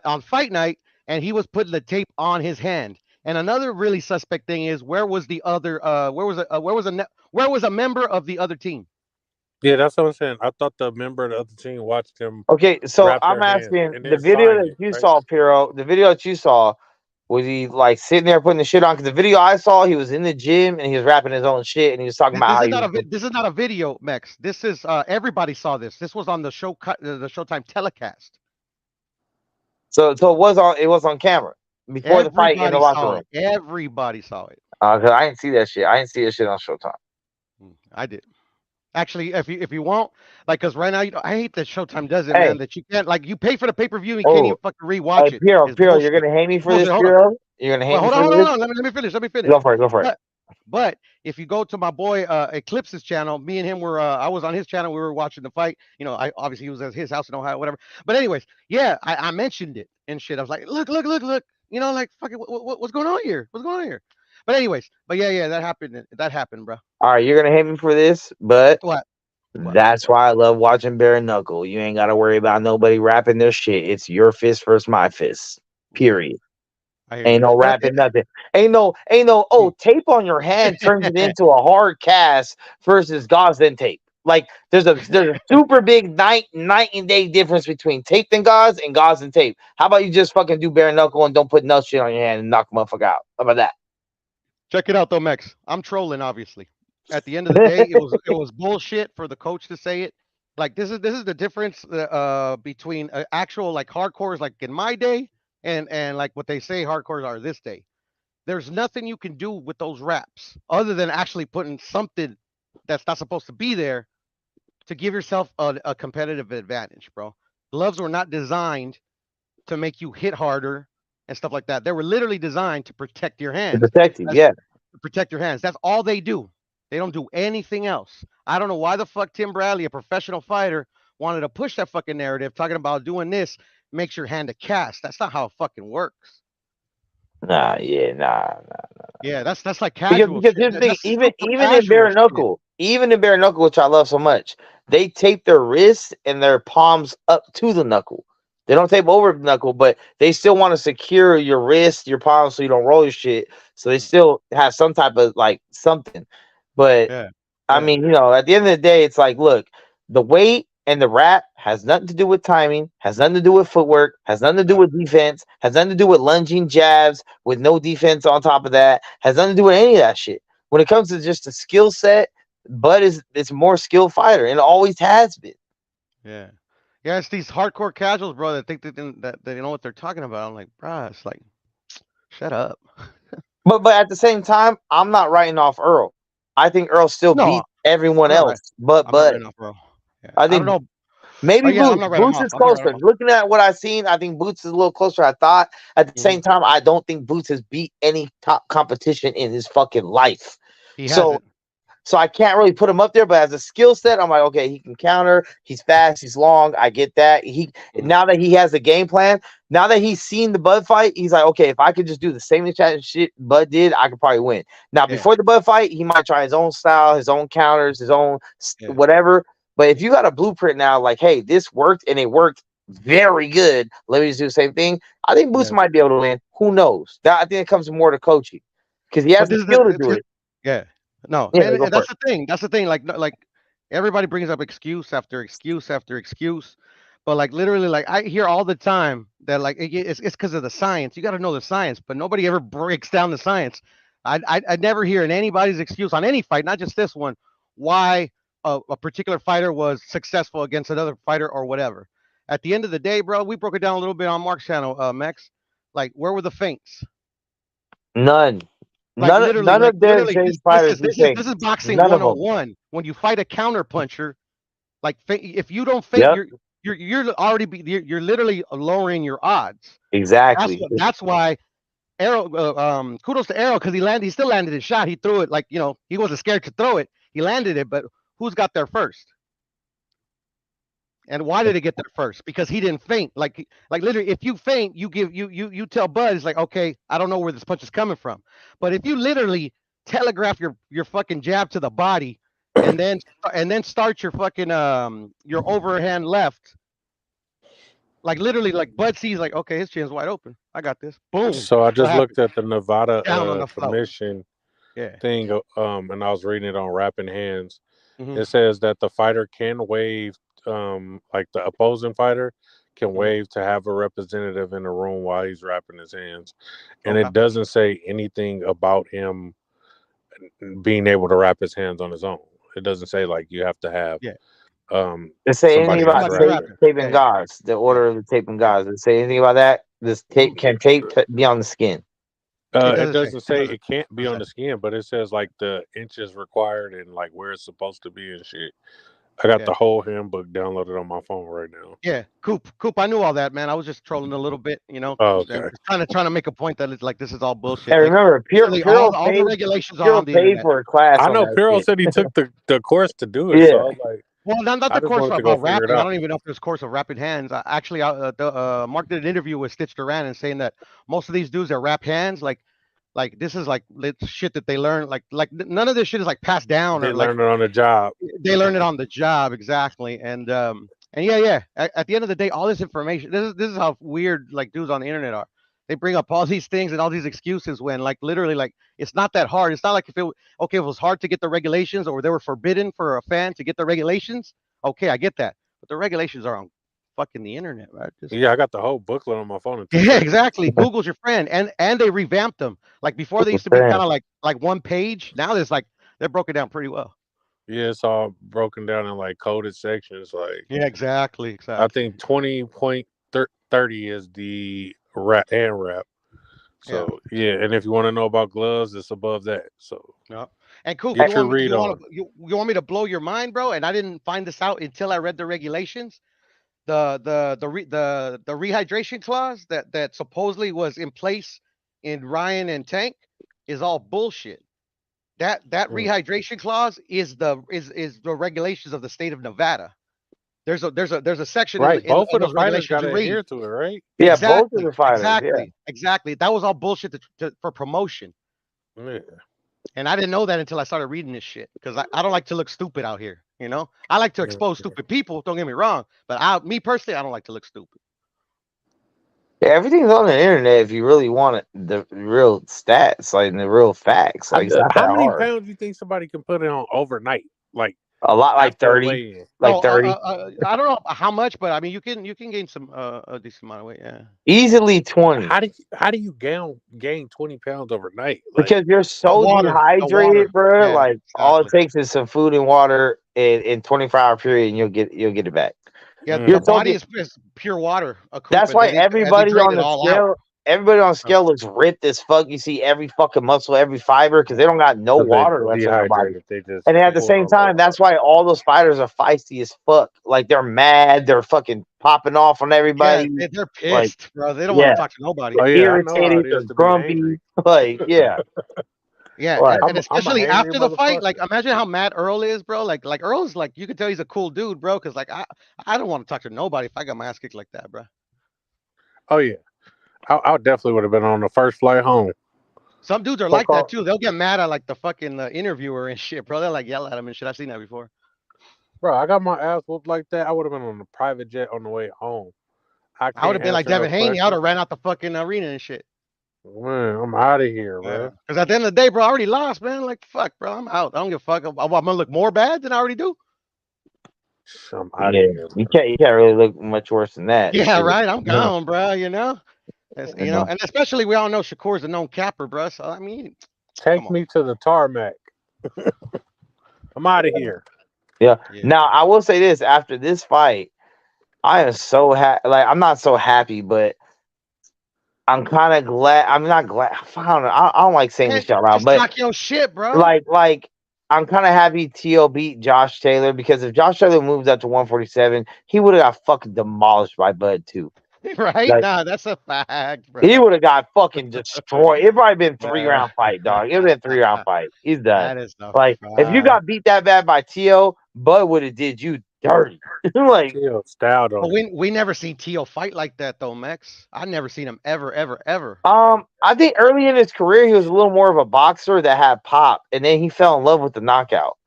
on Fight night, and he was putting the tape on his hand. And another really suspect thing is, where was the other? Where was a member of the other team? Yeah, that's what I'm saying. I thought the member of the other team watched him. Okay, so I'm asking the video that you saw, Piero. The video that you saw, was he like sitting there putting the shit on? Because the video I saw, he was in the gym and he was rapping his own shit and he was talking about how this is not a video, Mex. This is everybody saw this. This was on the Showtime telecast. So it was on camera before the fight in the locker room. Everybody saw it. Cause I didn't see that shit. I didn't see that shit on Showtime. I did. Actually, if you want, like, cause right now I hate that Showtime does it, man. That you can't, like, you pay for the pay-per-view and you can't even fucking rewatch it. Piero, you're gonna hate me for this, Piero? You're gonna hate me for this? Hold on. Let me finish. Go for it. But if you go to my boy Eclipse's channel, me and him were I was on his channel. We were watching the fight. You know, obviously he was at his house in Ohio, whatever. But anyways, yeah, I mentioned it and shit. I was like, look. You know, like, fucking, what's going on here? But anyways, yeah, that happened, bro. All right, you're gonna hate me for this, but what? That's why I love watching Bare Knuckle. You ain't gotta worry about nobody rapping their shit. It's your fist versus my fist. Period. Ain't no rapping nothing. Ain't no. Tape on your hand turns it into a hard cast versus gauze and tape. Like there's a super big night and day difference between tape and gauze and tape. How about you just fucking do Bare Knuckle and don't put no shit on your hand and knock a motherfucker out? How about that? Check it out though, Mex. I'm trolling, obviously. At the end of the day, it was bullshit for the coach to say it. Like this is the difference between actual like hardcores like in my day and like what they say hardcores are this day. There's nothing you can do with those raps other than actually putting something that's not supposed to be there to give yourself a competitive advantage, bro. Gloves were not designed to make you hit harder and stuff like that. They were literally designed to protect your hands. To protect you, yeah. To protect your hands. That's all they do. They don't do anything else. I don't know why the fuck Tim Bradley, a professional fighter, wanted to push that fucking narrative, talking about doing this makes your hand a cast. That's not how it fucking works. Nah. Yeah, that's like casual. Because here's the thing, even in Bare Knuckle, which I love so much, they tape their wrists and their palms up to the knuckle. They don't tape over the knuckle, but they still want to secure your wrist, your palms, so you don't roll your shit. So they still have some type of like something. But I mean, you know, at the end of the day, it's like, look, the weight and the wrap has nothing to do with timing, has nothing to do with footwork, has nothing to do with defense, has nothing to do with lunging jabs with no defense on top of that, has nothing to do with any of that shit. When it comes to just a skill set, Bud is a more skilled fighter and always has been. Yeah. Yeah, it's these hardcore casuals, bro, that think that they know what they're talking about. I'm like, bro, it's like, shut up. But at the same time, I'm not writing off Earl. I think Earl still beat everyone else, but I think maybe Boots is closer. Looking at what I've seen, I think Boots is a little closer. I thought at the same time, I don't think Boots has beat any top competition in his fucking life. So I can't really put him up there, but as a skill set, I'm like, okay, he can counter. He's fast. He's long. I get that. Now that he has a game plan, now that he's seen the Bud fight, he's like, okay, if I could just do the same shit Bud did, I could probably win. Now, before the Bud fight, he might try his own style, his own counters, his own whatever. But if you got a blueprint now, like, hey, this worked and it worked very good. Let me just do the same thing. I think Boots might be able to win. Who knows? I think it comes more to coaching because he has the skill to do it. Yeah. No, and that's the thing. That's the thing. Like everybody brings up excuse after excuse after excuse, but like literally, like I hear all the time that like it's because of the science. You got to know the science, but nobody ever breaks down the science. I never hear in anybody's excuse on any fight, not just this one, why a particular fighter was successful against another fighter or whatever. At the end of the day, bro, we broke it down a little bit on Mark's channel, Mex. Like, where were the feints? None. Like none of their fighters. This is boxing 101. When you fight a counter puncher, like if you don't feint, you're literally lowering your odds. Exactly. That's why Arrow. Kudos to Arrow because he still landed his shot. He threw it like he wasn't scared to throw it. He landed it, but who's got there first? And why did it get there first? Because he didn't feint. Like literally, if you feint, you tell Bud, it's like, okay, I don't know where this punch is coming from. But if you literally telegraph your fucking jab to the body and then start your fucking your overhand left, like literally, like Bud sees, like, okay, his chin's wide open. I got this. Boom. So I just looked at the Nevada commission thing, and I was reading it on Rapping Hands. it says that the fighter can waive, like the opposing fighter can waive to have a representative in the room while he's wrapping his hands, and it doesn't say anything about him being able to wrap his hands on his own. It doesn't say like you have to have. It say anything about taping gauze, the order of the taping gauze. Does it say anything about that? This tape can be on the skin. It doesn't say it can't be on the skin, but it says like the inches required and like where it's supposed to be and shit. I got the whole handbook downloaded on my phone right now. Yeah, Coop, I knew all that, man. I was just trolling a little bit, you know. Okay. Trying to make a point that it's like this is all bullshit. Hey, remember, Pure all the regulations are on the internet. For a class. I know Piro said he took the course to do it. So I was like, well, not the course about rapping. I don't even know if there's a course of rapping hands. Mark did an interview with Stitch Duran and saying that most of these dudes that rap hands, like this is like shit that they learn. Like none of this shit is like passed down. They learned it on the job. They learned it on the job, exactly. And yeah. At the end of the day, all this information. This is how weird like dudes on the internet are. They bring up all these things and all these excuses when like literally like it's not that hard. It's not like if it was hard to get the regulations or they were forbidden for a fan to get the regulations. Okay, I get that. But the regulations are on fucking the internet, right? Yeah, I got the whole booklet on my phone. Yeah, exactly. Google's your friend. And they revamped them. Like before they used to be kind of like one page. Now there's like they're broken down pretty well. Yeah, it's all broken down in like coded sections. Like exactly. I think 20.30 is the hand wrap. So yeah, and if you want to know about gloves, it's above that. So yeah. And cool. Get your read on. You want me to blow your mind, bro? And I didn't find this out until I read the regulations. The rehydration clause that supposedly was in place in Ryan and Tank is all bullshit. That rehydration clause is the regulations of the state of Nevada. There's a section right. Both of the fighters got to adhere to it, right? Yeah, both of the fighters. Exactly. That was all bullshit for promotion. Yeah. And I didn't know that until I started reading this shit because I don't like to look stupid out here. You know, I like to expose stupid people. Don't get me wrong, but me personally, I don't like to look stupid. Yeah, everything's on the internet if you really want it, the real stats, like the real facts. Like how many pounds do you think somebody can put on overnight? Like a lot, like 30, like 30. I don't know how much, but I mean, you can gain some a decent amount of weight. Yeah, easily 20. How do you gain 20 pounds overnight? Like, because you're so dehydrated, bro. Yeah, like all it takes is some food and water in 24-hour period, and you'll get it back. Yeah, your body is pure water. That's why everybody on the scale. Everybody on scale looks ripped as fuck. You see every fucking muscle, every fiber, because they don't got no water left in their body. And at the same time, that's why all those fighters are feisty as fuck. Like they're mad, they're fucking popping off on everybody. Yeah, they're pissed, bro. They don't want to talk to nobody. Irritated, they're grumpy. Like, yeah. Yeah, and especially after the fight, like imagine how mad Earl is, bro. Like Earl's like you can tell he's a cool dude, bro. Because like I don't want to talk to nobody if I got my ass kicked like that, bro. Oh yeah. I definitely would have been on the first flight home. Some dudes are like that too. They'll get mad at like the fucking interviewer and shit, bro. They're like yell at him and shit. I've seen that before. Bro, I got my ass whooped like that. I would have been on a private jet on the way home. I would have been like Devin Haney. I would have ran out the fucking arena and shit. Man, I'm out of here, bro. Because at the end of the day, bro, I already lost, man. Like fuck, bro, I'm out. I don't give a fuck. I'm gonna look more bad than I already do. I'm out of here. You can't really look much worse than that. Yeah, right. I'm gone, bro. You know. You know, and especially we all know Shakur's a known capper, bro. So I mean, take me to the tarmac. I'm out of here. Yeah. Now I will say this: after this fight, I am so happy. Like I'm not so happy, but I'm kind of glad. I'm not glad. I don't like saying this out loud, but knock your shit, bro. Like I'm kind of happy T.O. beat Josh Taylor because if Josh Taylor moved up to 147, he would have got fucking demolished by Bud too. Right? Like, nah, that's a fact, bro. He would have got fucking destroyed. It probably been 3-round fight, dog. It would have been 3-round fight. He's done. That is like if you got beat that bad by T.O., Bud would have did you dirty. Like T.O. styled on. We never seen T.O. fight like that though, Max. I never seen him ever. I think early in his career he was a little more of a boxer that had pop, and then he fell in love with the knockout.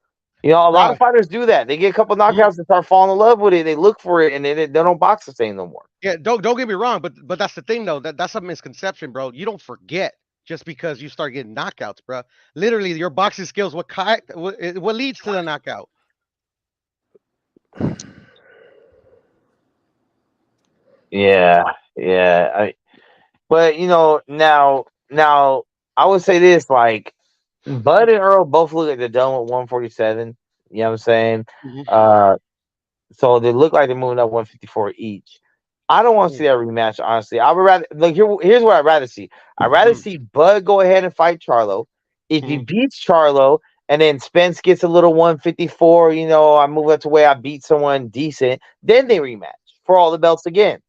You know, a lot of fighters do that. They get a couple knockouts and start falling in love with it. They look for it, and they don't box the same no more. Yeah, don't get me wrong, but that's the thing though. That's a misconception, bro. You don't forget just because you start getting knockouts, bro. Literally, your boxing skills what leads to the knockout. Yeah, yeah. But now I would say this, like Bud and Earl both look like they're done with 147. You know what I'm saying? Mhm. So they look like they're moving up 154 each. I don't want to see that rematch, honestly. I would rather here's what I'd rather see. I'd rather see Bud go ahead and fight Charlo. If he beats Charlo and then Spence gets a little 154, I move up to where I beat someone decent, then they rematch for all the belts again.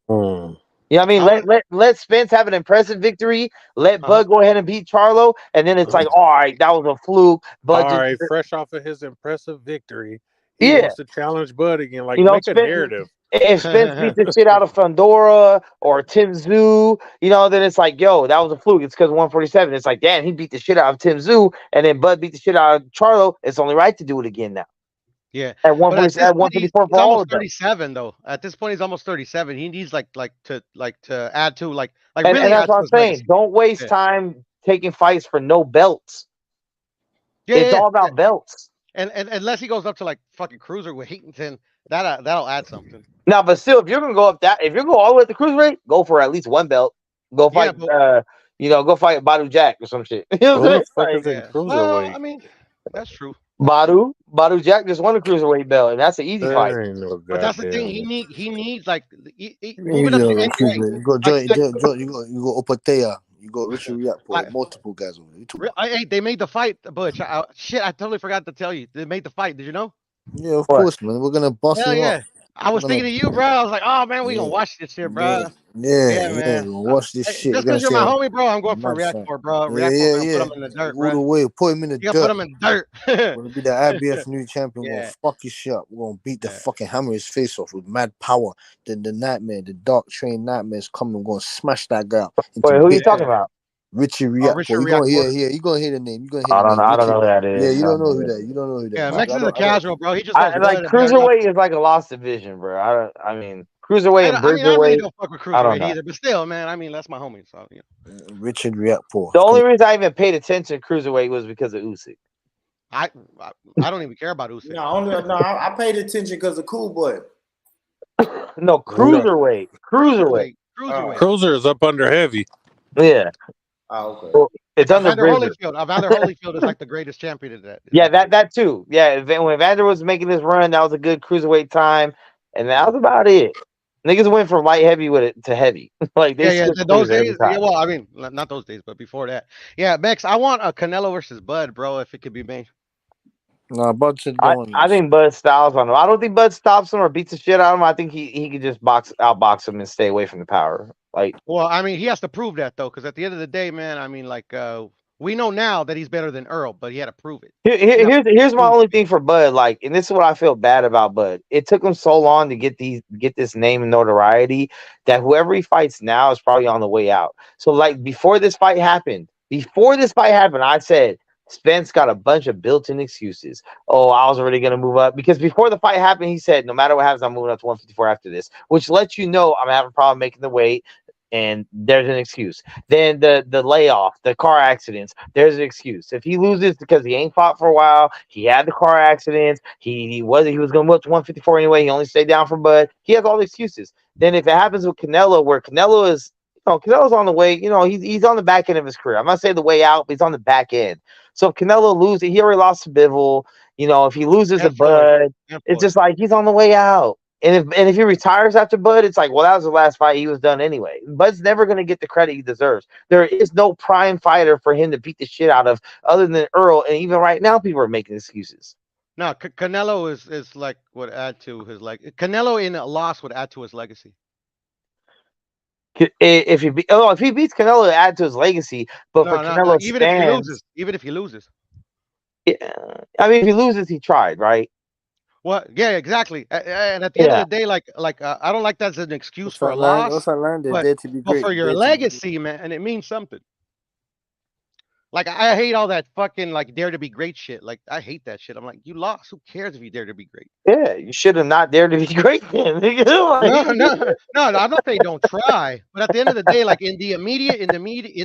You know what I mean? Let Spence have an impressive victory. Let Bud go ahead and beat Charlo, and then it's like, all right, that was a fluke. Bud all right, fresh off of his impressive victory, he wants to challenge Bud again. Like, make a narrative. If Spence beats the shit out of Fundora or Tim Zoo, then it's like, yo, that was a fluke. It's because 147. It's like, damn, he beat the shit out of Tim Zoo, and then Bud beat the shit out of Charlo. It's only right to do it again now. Yeah, at 154 he's almost 37 though. At this point, he's almost 37. He needs to add to like and really. That's what I'm saying. Legacy. Don't waste time taking fights for no belts. It's all about belts. And unless he goes up to like fucking cruiserweight, then that'll add something. No, but still, if you're gonna go all the way to the cruiserweight, go for at least one belt. Go fight, go fight Badu Jack or some shit. Well, I mean, that's true. Badu Jack just won the cruiserweight belt, and that's an easy fight. But that's the thing. He needs like moving up to you go Opatea. You got Richard Riakpo, multiple guys over there. They made the fight, Butch. I totally forgot to tell you. They made the fight. Did you know? Yeah, of course, man. We're gonna bust him up. I was thinking of you, bro. I was like, oh man, we gonna watch this shit, bro. Yeah, watch this shit. Just because you're my homie, bro, I'm going for Reactor, bro. Reactor, put him in the dirt, bro. All the way, put him in the dirt. Put him in the dirt. We're gonna be the IBF new champion. We're gonna fuck his shit up. We're gonna beat the fucking hammer his face off with mad power. The Nightmare, the Dark Train Nightmare is coming. We're gonna smash that guy. Wait, who are you talking about? Richie Riakpo. You're gonna hear the name. I don't know who that is. Yeah, you don't know who that. Yeah, Max is a casual, bro. He just like cruiserweight is like a lost division, bro. I mean, cruiserweight and bridgerweight. I really don't fuck with cruiserweight either, but still, man. I mean, that's my homie. So Richard Riakpo. The only reason I even paid attention to cruiserweight was because of Usyk. I don't even care about Usyk. I paid attention because of Cool Boy. No, cruiserweight. Cruiser is up under heavy. Yeah. Oh, okay. Well, it's under Holyfield. Evander Holyfield is like the greatest champion of that. Yeah, that too. Yeah, when Evander was making this run, that was a good cruiserweight time, and that was about it. Niggas went from light heavyweight to heavy. Like those days. Yeah, well, I mean, not those days, but before that. Yeah, Max, I want a Canelo versus Bud, bro. If it could be made. No, Bud should go. I think Bud styles on him. I don't think Bud stops him or beats the shit out of him. I think he could just outbox him and stay away from the power. Well, I mean, he has to prove that though, because at the end of the day, man, I mean, we know now that he's better than Earl, but he had to prove it. Here's my only thing for Bud, and this is what I feel bad about Bud. It took him so long to get this name and notoriety that whoever he fights now is probably on the way out. So, before this fight happened, I said Spence got a bunch of built-in excuses. Oh, I was already gonna move up because before the fight happened, he said, "No matter what happens, I'm moving up to 154 after this," which lets you know I'm having a problem making the weight. And there's an excuse. Then the layoff, the car accidents, there's an excuse. If he loses because he ain't fought for a while, he had the car accidents, he was gonna move up to 154 anyway, he only stayed down for Bud. He has all the excuses. Then if it happens with Canelo, where Canelo is, Canelo's on the way, he's on the back end of his career. I'm not saying the way out, but he's on the back end. So if Canelo loses, he already lost to Bivol. If he loses to Bud, it's just like he's on the way out. And if he retires after Bud, it's like, well, that was the last fight. He was done anyway. Bud's never going to get the credit he deserves. There is no prime fighter for him to beat the shit out of other than Earl. And even right now, people are making excuses. No, Canelo is would add to his Canelo in a loss would add to his legacy. If he beats Canelo, it would add to his legacy. But for Canelo, even if he loses. Yeah, I mean, if he loses, he tried, right? Well, yeah, exactly. And at the end of the day, I don't like that as an excuse for a loss. But for your legacy, man, and it means something. I hate all that fucking dare to be great shit. I hate that shit. I'm like, you lost. Who cares if you dare to be great? Yeah, you should have not dared to be great then. No, I don't say don't try. But at the end of the day, in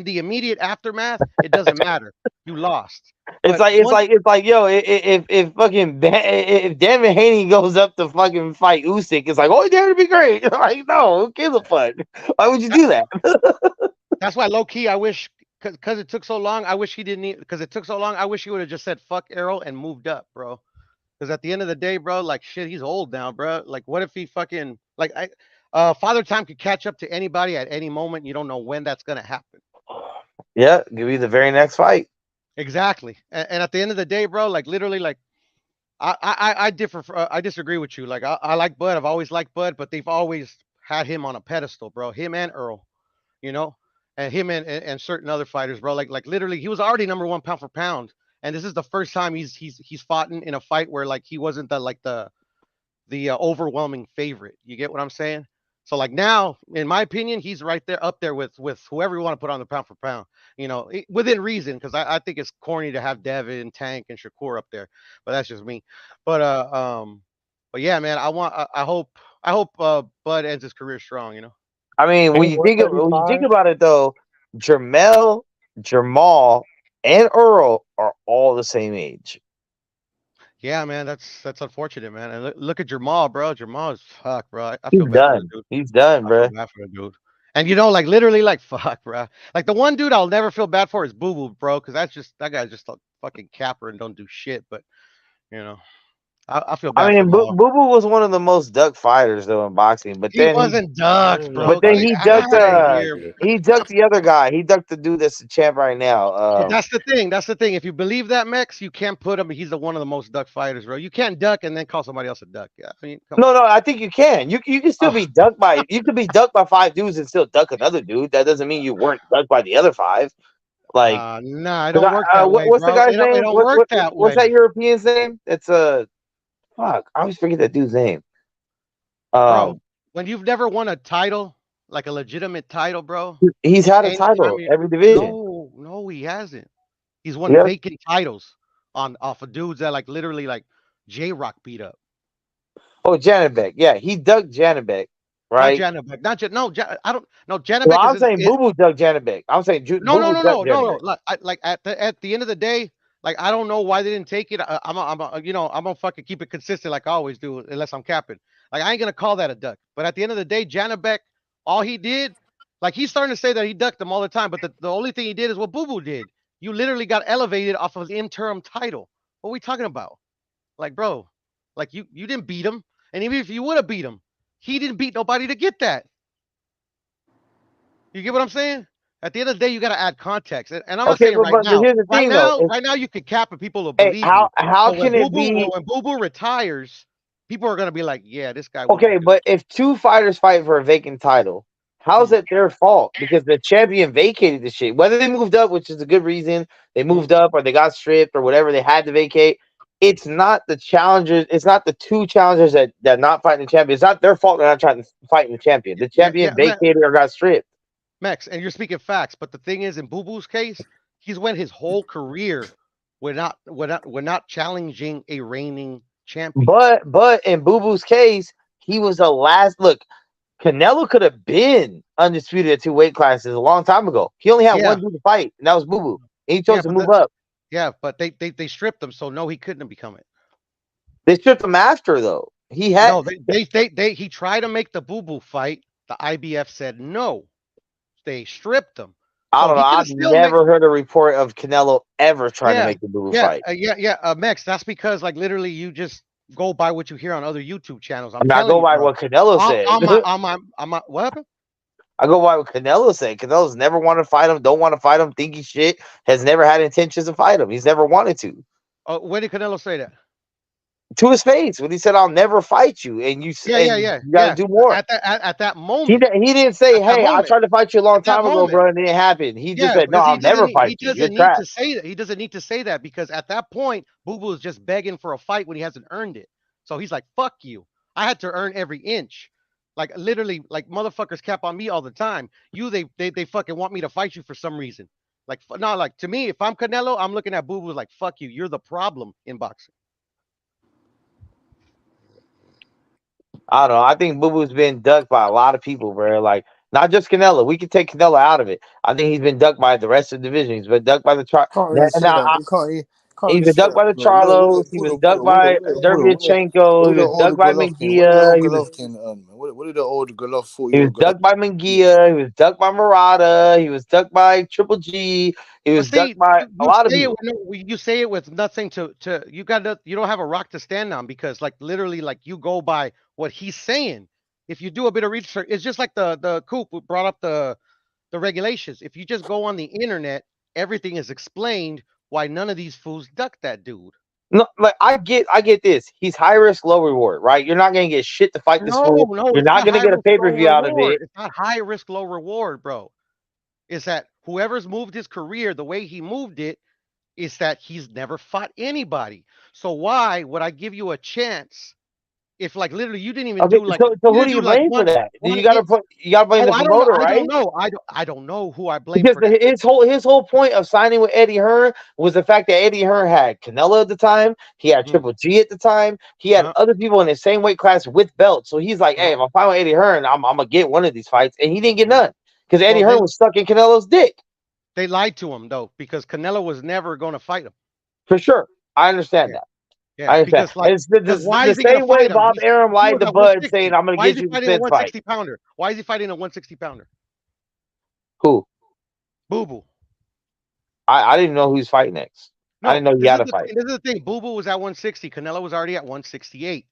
the immediate aftermath, it doesn't matter. you lost. It's like, yo, if fucking if Devin Haney goes up to fucking fight Usyk, it's like, oh, that would be great. Like, no, who gives a fuck? Why would you do that? That's why, low key, I wish, because it took so long. I wish he didn't, because it took so long. I wish he would have just said fuck Errol and moved up, bro. Because at the end of the day, bro, like shit, he's old now, bro. Like, what if he fucking Father Time could catch up to anybody at any moment. You don't know when that's gonna happen. Yeah, give you the very next fight. Exactly. And at the end of the day, bro, like literally, like I disagree with you. Like I like Bud. I've always liked Bud, but they've always had him on a pedestal, bro. Him and Earl, you know, and him and certain other fighters, bro. Like literally, he was already number one pound for pound, and this is the first time he's fought in a fight where like he wasn't the overwhelming favorite. You get what I'm saying? So like now, in my opinion, he's right there up there with whoever you want to put on the pound for pound, you know, within reason, because I think it's corny to have Devin, Tank, and Shakur up there, but that's just me. But yeah, man, I hope Bud ends his career strong, you know. I mean, when you think about it though, Jermell, Jamal, and Earl are all the same age. Yeah, man, that's unfortunate, man. And look at Jamal, bro. Jamal is fuck, bro. I He's feel bad for done. the dude. He's done, bro. I feel bad for the dude. And you know, like literally, like fuck, bro. Like the one dude I'll never feel bad for is Boo Boo, bro, because that guy's just a fucking capper and don't do shit. But you know, I feel bad. I mean, Boo Boo was one of the most ducked fighters though in boxing, but then he wasn't ducked, bro. But then he ducked the other guy. He ducked the dude that's the champ right now. That's the thing. That's the thing. If you believe that, Mex, you can't put him. He's one of the most ducked fighters, bro. You can't duck and then call somebody else a duck. Yeah, I mean, no, I think you can. You can still be ducked by. You could be ducked by 5 dudes and still duck another dude. That doesn't mean you weren't ducked by the other 5. Like, nah, it don't work that way. What's bro. the guy's name? It don't work that way. What's that European's name? It's fuck. I always forget that dude's name. Bro, when you've never won a title, like a legitimate title, bro. He's had a title every division. No, he hasn't. He's won vacant titles off of dudes that like literally like J-Rock beat up. Oh, Janibek. Yeah, he dug Janibek, right? Not Janibek. I don't know. Janibek. Well, I'm saying Boo Boo dug Janibek. I'm saying no. Like at the end of the day, like I don't know why they didn't take it. I'm gonna fucking keep it consistent like I always do, unless I'm capping. Like I ain't gonna call that a duck. But at the end of the day, Janibek, all he did, like he's starting to say that he ducked them all the time, but the only thing he did is what Boo Boo did. You literally got elevated off of the interim title. What are we talking about? Like, bro, like you didn't beat him, and even if you would have beat him, he didn't beat nobody to get that. You get what I'm saying? At the end of the day, you got to add context, and I'm not saying right now you could cap and people will believe you. How can it be when Boo Boo retires? People are gonna be like, "Yeah, this guy." Okay, but if 2 fighters fight for a vacant title, how's it their fault? Because the champion vacated the shit. Whether they moved up, which is a good reason, they moved up or they got stripped or whatever, they had to vacate. It's not the challengers. It's not the 2 challengers that not fighting the champion. It's not their fault they're not trying to fight the champion. The champion vacated or got stripped. Max, and you're speaking facts, but the thing is, in Boo Boo's case, he's went his whole career without challenging a reigning champion. But in Boo Boo's case, he was the last. Look, Canelo could have been undisputed at 2 weight classes a long time ago. He only had one dude to fight, and that was Boo Boo. And he chose to move up. Yeah, but they stripped him, so no, he couldn't have become it. They stripped him after though. He had he tried to make the Boo Boo fight. The IBF said no. They stripped him. I don't know. I've never heard a report of Canelo ever trying to make the Boo Boo fight. Max, that's because like literally you just go by what you hear on other YouTube channels. I go by what Canelo said. What happened? I go by what Canelo said. Canelo's never wanted to fight him, don't want to fight him, think he's shit, has never had intentions to fight him. He's never wanted to. When did Canelo say that? To his face, when he said, "I'll never fight you," and you you gotta do more. At that moment, he didn't say, "Hey, I tried to fight you a long time ago, bro," and it didn't happen. He just said, "No, I'll never fight you." He doesn't need to say that. He doesn't need to say that because at that point, Boo Boo is just begging for a fight when he hasn't earned it. So he's like, "Fuck you! I had to earn every inch." Like literally, like motherfuckers cap on me all the time. They fucking want me to fight you for some reason. Like no, like to me, if I'm Canelo, I'm looking at Boo Boo like, "Fuck you! You're the problem in boxing." I don't know. I think Boo Boo's been ducked by a lot of people, bro. Like Not just Canelo. We can take Canelo out of it. I think he's been ducked by the rest of the division. He's been ducked by the Can't really say that. He's been ducked by the Charlos. He was ducked by Derbyachenko. He was ducked by Munguia. What did the old Golovkin 40? He was ducked by Munguia. He was ducked by Murata. He was ducked by Triple G. He was ducked by a lot of people. You say it with nothing to you don't have a rock to stand on, because like literally like you go by what he's saying. If you do a bit of research, it's just like the Coop who brought up the regulations. If you just go on the internet, everything is explained why none of these fools duck that dude. No, like I get this. He's high risk, low reward, right? You're not gonna get shit to fight this fool. You're not gonna get a pay-per-view out of it. It's not high risk, low reward, bro. It's that whoever's moved his career the way he moved it is that he's never fought anybody. So why would I give you a chance if like literally you didn't even do like so who do you blame for that? You gotta blame the promoter, right? I don't know who I blame because for that. his whole point of signing with Eddie Hearn was the fact that Eddie Hearn had Canelo at the time, he had Triple G at the time, he had other people in the same weight class with belts. So he's like, hey, if I fight with Eddie Hearn, I'm gonna get one of these fights, and he didn't get none because Eddie Hearn was stuck in Canelo's dick. They lied to him though, because Canelo was never going to fight him. For sure, I understand that. Yeah, I understand. Like, it's the same way Bob Arum lied to Bud saying, I'm going to get you the fifth fight. Pounder? Why is he fighting a 160 pounder? Who? Boo Boo. I didn't know who he's fighting next. No, I didn't know he had a fight. This is the thing. Boo Boo was at 160. Canelo was already at 168.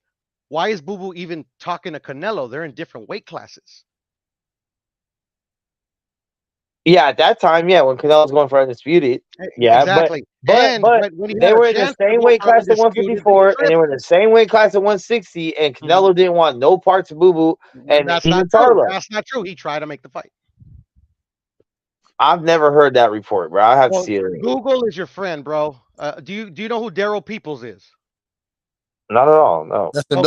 Why is Boo Boo even talking to Canelo? They're in different weight classes. Yeah, at that time, yeah, when Canelo was going for undisputed. Yeah, exactly. But when they were in the same weight class at 154, and they were in the same weight class at 160, and Canelo didn't want no parts of Boo Boo, and that's not true. That's not true. He tried to make the fight. I've never heard that report, bro. I have to see it. Google is your friend, bro. Do you know who Daryl Peoples is? Not at all. No. That's the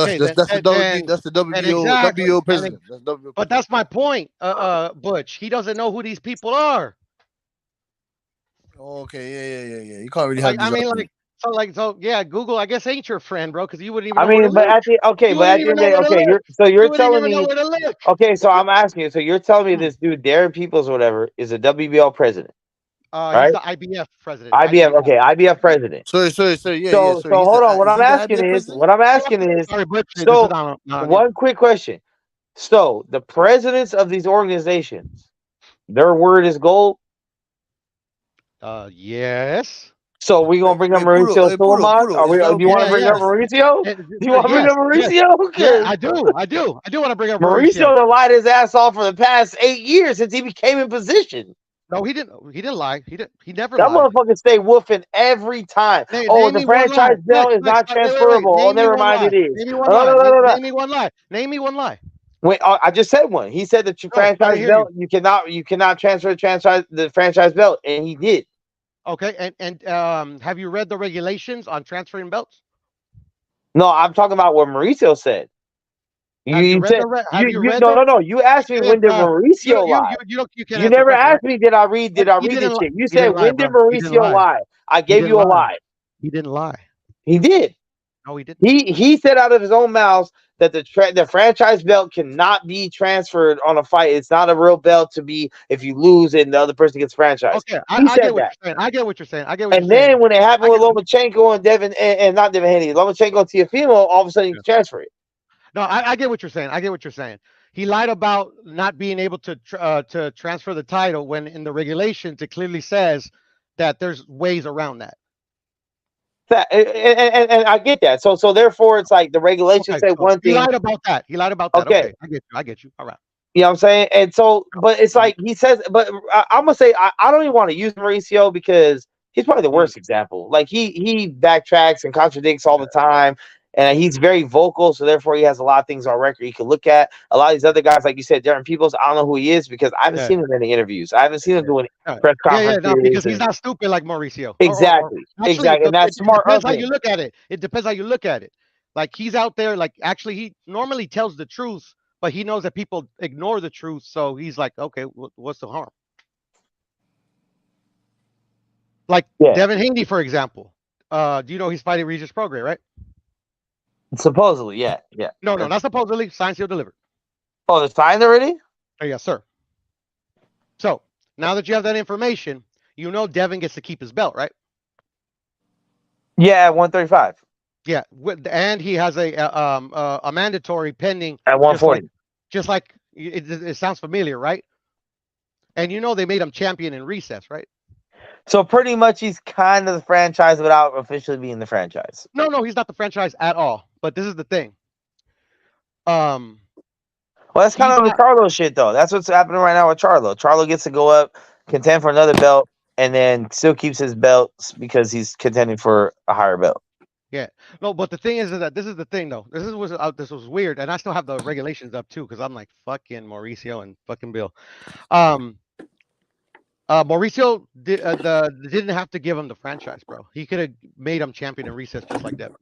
WBO president. But that's my point, Butch. He doesn't know who these people are. Okay, yeah. You can't really have. Yeah. Google, I guess, ain't your friend, bro, because you wouldn't even. I mean, but at the end of the day, you're telling me. Okay, so I'm asking you. So you're telling me this dude, Darren Peoples, or whatever, is a WBL president. Right? He's the IBF president. IBF president. So hold on. What I'm asking is. Sorry, Butch, one quick question. So the presidents of these organizations, their word is gold. Yes. So we gonna bring up Mauricio Sulaiman? Do you want to bring up Mauricio? Do you want to bring up Mauricio? Yeah, I do want to bring up Mauricio. That lied his ass off for the past 8 years since he became in position. No, he didn't lie. He never that lied. That motherfucker stay woofing every time. The franchise belt is not transferable. Oh, never mind, it is. Name me one lie. Name me one lie. Wait, I just said one. He said that franchise belt, you cannot transfer the franchise belt, and he did. Okay, and have you read the regulations on transferring belts? No, I'm talking about what Mauricio said. You asked me when did Mauricio lie. You never asked me did I read the shit. You said when did Mauricio lie? I gave you a lie. He didn't lie. He did. No, he didn't. He said out of his own mouth that the franchise belt cannot be transferred on a fight. It's not a real belt to be if you lose it and the other person gets franchised. Okay, I get what you're saying. And then when it happened with Lomachenko and Devin and not Devin Haney, Lomachenko and Teofimo, all of a sudden you can transfer it. No, I get what you're saying. He lied about not being able to transfer the title when in the regulations it clearly says that there's ways around that. And I get that. So therefore, it's like the regulations say one thing. He lied about that. Okay, I get you. All right. You know what I'm saying? And so, but it's like he says. But I'm gonna say I don't even want to use Mauricio because he's probably the worst example. Like he backtracks and contradicts all the time. And he's very vocal, so therefore he has a lot of things on record you can look at. A lot of these other guys, like you said, Darren Peoples, I don't know who he is because I haven't seen him in any interviews. I haven't seen him doing press conferences. No, because he's not stupid like Mauricio. Exactly. And that's smart. It depends how you look at it. It depends how you look at it. Like he's out there, like actually he normally tells the truth, but he knows that people ignore the truth. So he's like, okay, what's the harm? Like Devin Haney, for example. Do you know he's fighting Regis Prograis, right? Supposedly, yeah. No, not supposedly. Signed, sealed, delivered. Oh, they're signed already? Oh, yes, sir. So now that you have that information, you know Devin gets to keep his belt, right? Yeah, at 135. Yeah, and he has a mandatory pending at 140. Just like it sounds familiar, right? And you know they made him champion in recess, right? So pretty much he's kind of the franchise without officially being the franchise. No, he's not the franchise at all. But this is the thing. Well, that's kind of the Charlo shit, though. That's what's happening right now with Charlo. Charlo gets to go up, contend for another belt, and then still keeps his belts because he's contending for a higher belt. Yeah, no, but the thing is that this is the thing, though. This was weird, and I still have the regulations up too because I'm like fucking Mauricio and fucking Bill. Mauricio didn't have to give him the franchise, bro. He could have made him champion in recess just like Devin.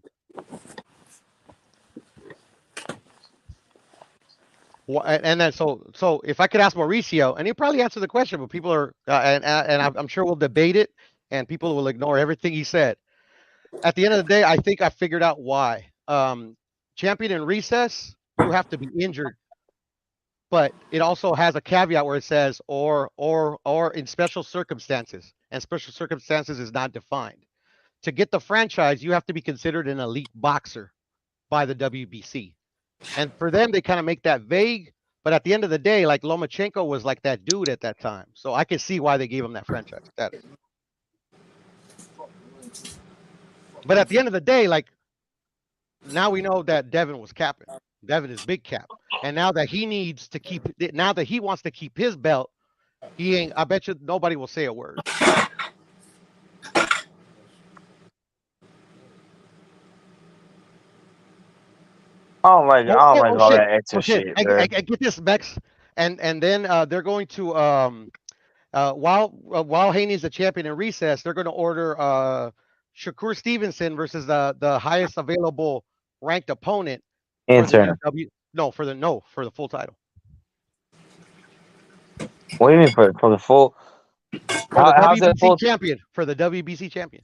And then so if I could ask Mauricio, and he'll probably answer the question, but people are and I'm sure we'll debate it, and people will ignore everything he said. At the end of the day, I think I figured out why. Champion in recess, you have to be injured, but it also has a caveat where it says or in special circumstances, and special circumstances is not defined. To get the franchise, you have to be considered an elite boxer by the WBC. And for them, they kind of make that vague. But at the end of the day, like Lomachenko was like that dude at that time. So I can see why they gave him that franchise status. But at the end of the day, like now we know that Devin was capping. Devin is big cap. And now that he needs to keep it, now that he wants to keep his belt, he ain't, I bet you nobody will say a word. Oh my god! All that extra shit. I get this, Bex, and then they're going to while Haney's the champion in recess, they're going to order Shakur Stevenson versus the highest available ranked opponent. Intern. For the full title. What do you mean for the full? How's the WBC champion for the WBC champion?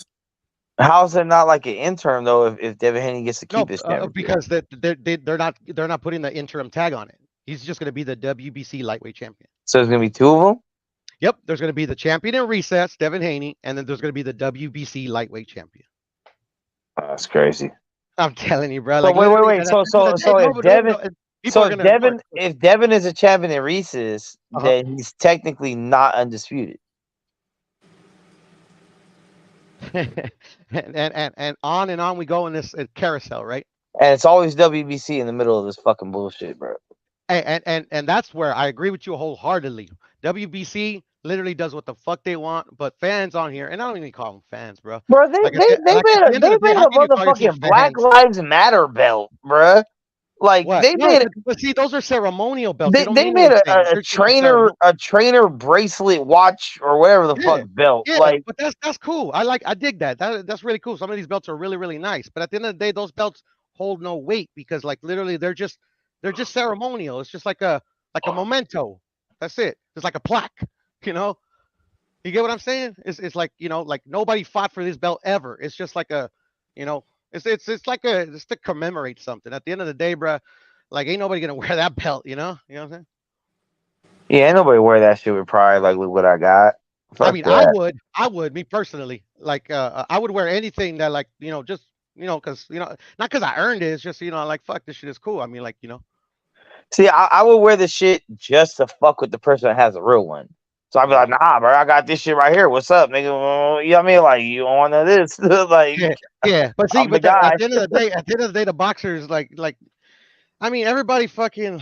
How's it not like an interim though? If Devin Haney gets to keep his because they're not putting the interim tag on it. He's just going to be the WBC lightweight champion. So there's going to be two of them. Yep, there's going to be the champion in recess, Devin Haney, and then there's going to be the WBC lightweight champion. Oh, that's crazy. I'm telling you, bro. So wait. If Devin is a champion in recess, then he's technically not undisputed. and on we go in this carousel, right? And it's always WBC in the middle of this fucking bullshit, bro. And that's where I agree with you wholeheartedly. WBC literally does what the fuck they want, but fans on here, and I don't even call them fans, bro. Bro, they made a motherfucking Black Lives Matter belt, bro. Like what? But see, those are ceremonial belts. They made a trainer bracelet watch or whatever the fuck belt. Yeah, like, but that's cool. I dig that. That's really cool. Some of these belts are really, really nice. But at the end of the day, those belts hold no weight because like literally they're just ceremonial. It's just like a memento. That's it. It's like a plaque, you know. You get what I'm saying? It's like, you know, like nobody fought for this belt ever. It's just like a, you know, it's to commemorate something. At the end of the day, bro, like ain't nobody gonna wear that belt, you know? You know what I'm saying? Yeah, ain't nobody wear that shit with pride. Like, look what I got. Fuck I mean, that. I would, me personally, like, I would wear anything that, like, you know, just, you know, because, you know, not because I earned it. It's just, you know, like, fuck, this shit is cool. I mean, like, you know. See, I would wear the shit just to fuck with the person that has a real one. So I'd be like, nah, bro, I got this shit right here. What's up, nigga? You know what I mean? Like, you want this? Like, yeah. But see, but at the end of the day, the boxers, like, I mean, everybody fucking,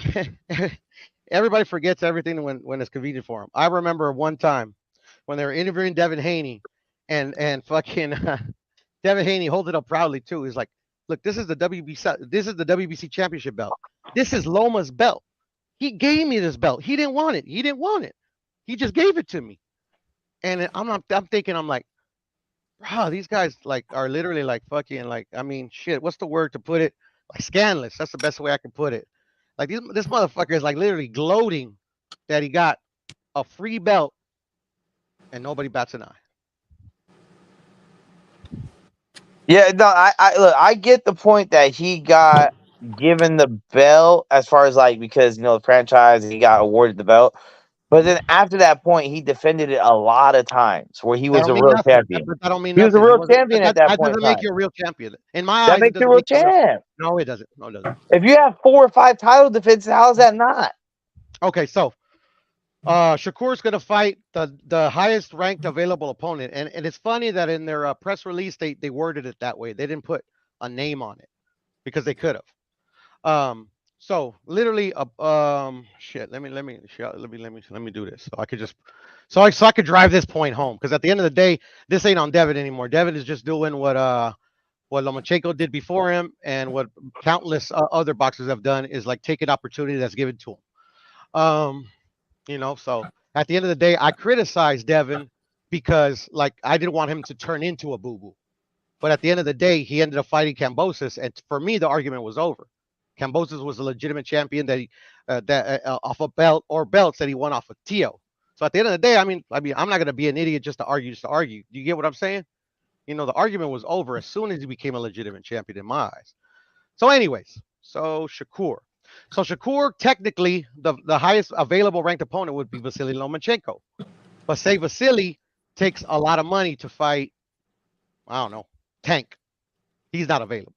everybody forgets everything when it's convenient for them. I remember one time when they were interviewing Devin Haney, and fucking Devin Haney holds it up proudly too. He's like, look, this is the WBC championship belt. This is Loma's belt. He gave me this belt. He didn't want it. He just gave it to me. And I'm thinking, I'm like, bro, these guys like are literally like fucking like, I mean, shit, what's the word to put it? Like scandalous. That's the best way I can put it. Like this motherfucker is like literally gloating that he got a free belt and nobody bats an eye. Yeah, no, I get the point that he got given the belt as far as like because you know the franchise and he got awarded the belt. But then after that point, he defended it a lot of times where he That was don't a mean real nothing. champion. But that don't mean He was a nothing. He real wasn't. champion at that That point in doesn't make time. you a real champion. In my That eyes, it makes you a doesn't real make you a real. champ. No, it doesn't. No, it doesn't. If you have 4 or 5 title defenses, how is that not? Okay, so Shakur's gonna fight the highest ranked available opponent, and it's funny that in their press release they worded it that way. They didn't put a name on it because they could have. So literally, shit. Let me do this so I could just so I could drive this point home, because at the end of the day, this ain't on Devin anymore. Devin is just doing what Lomachenko did before him, and what countless other boxers have done, is like take an opportunity that's given to him. So at the end of the day, I criticized Devin because like I didn't want him to turn into a boo-boo. But at the end of the day, he ended up fighting Kambosos, and for me, the argument was over. Kambosos was a legitimate champion that off a belt or belts that he won off of Tio. So at the end of the day, I mean, I'm not gonna be an idiot just to argue. Do you get what I'm saying? The argument was over as soon as he became a legitimate champion in my eyes. So, anyways, Shakur. So Shakur, technically, the highest available ranked opponent would be Vasily Lomachenko. But say Vasily takes a lot of money to fight, I don't know, Tank. He's not available.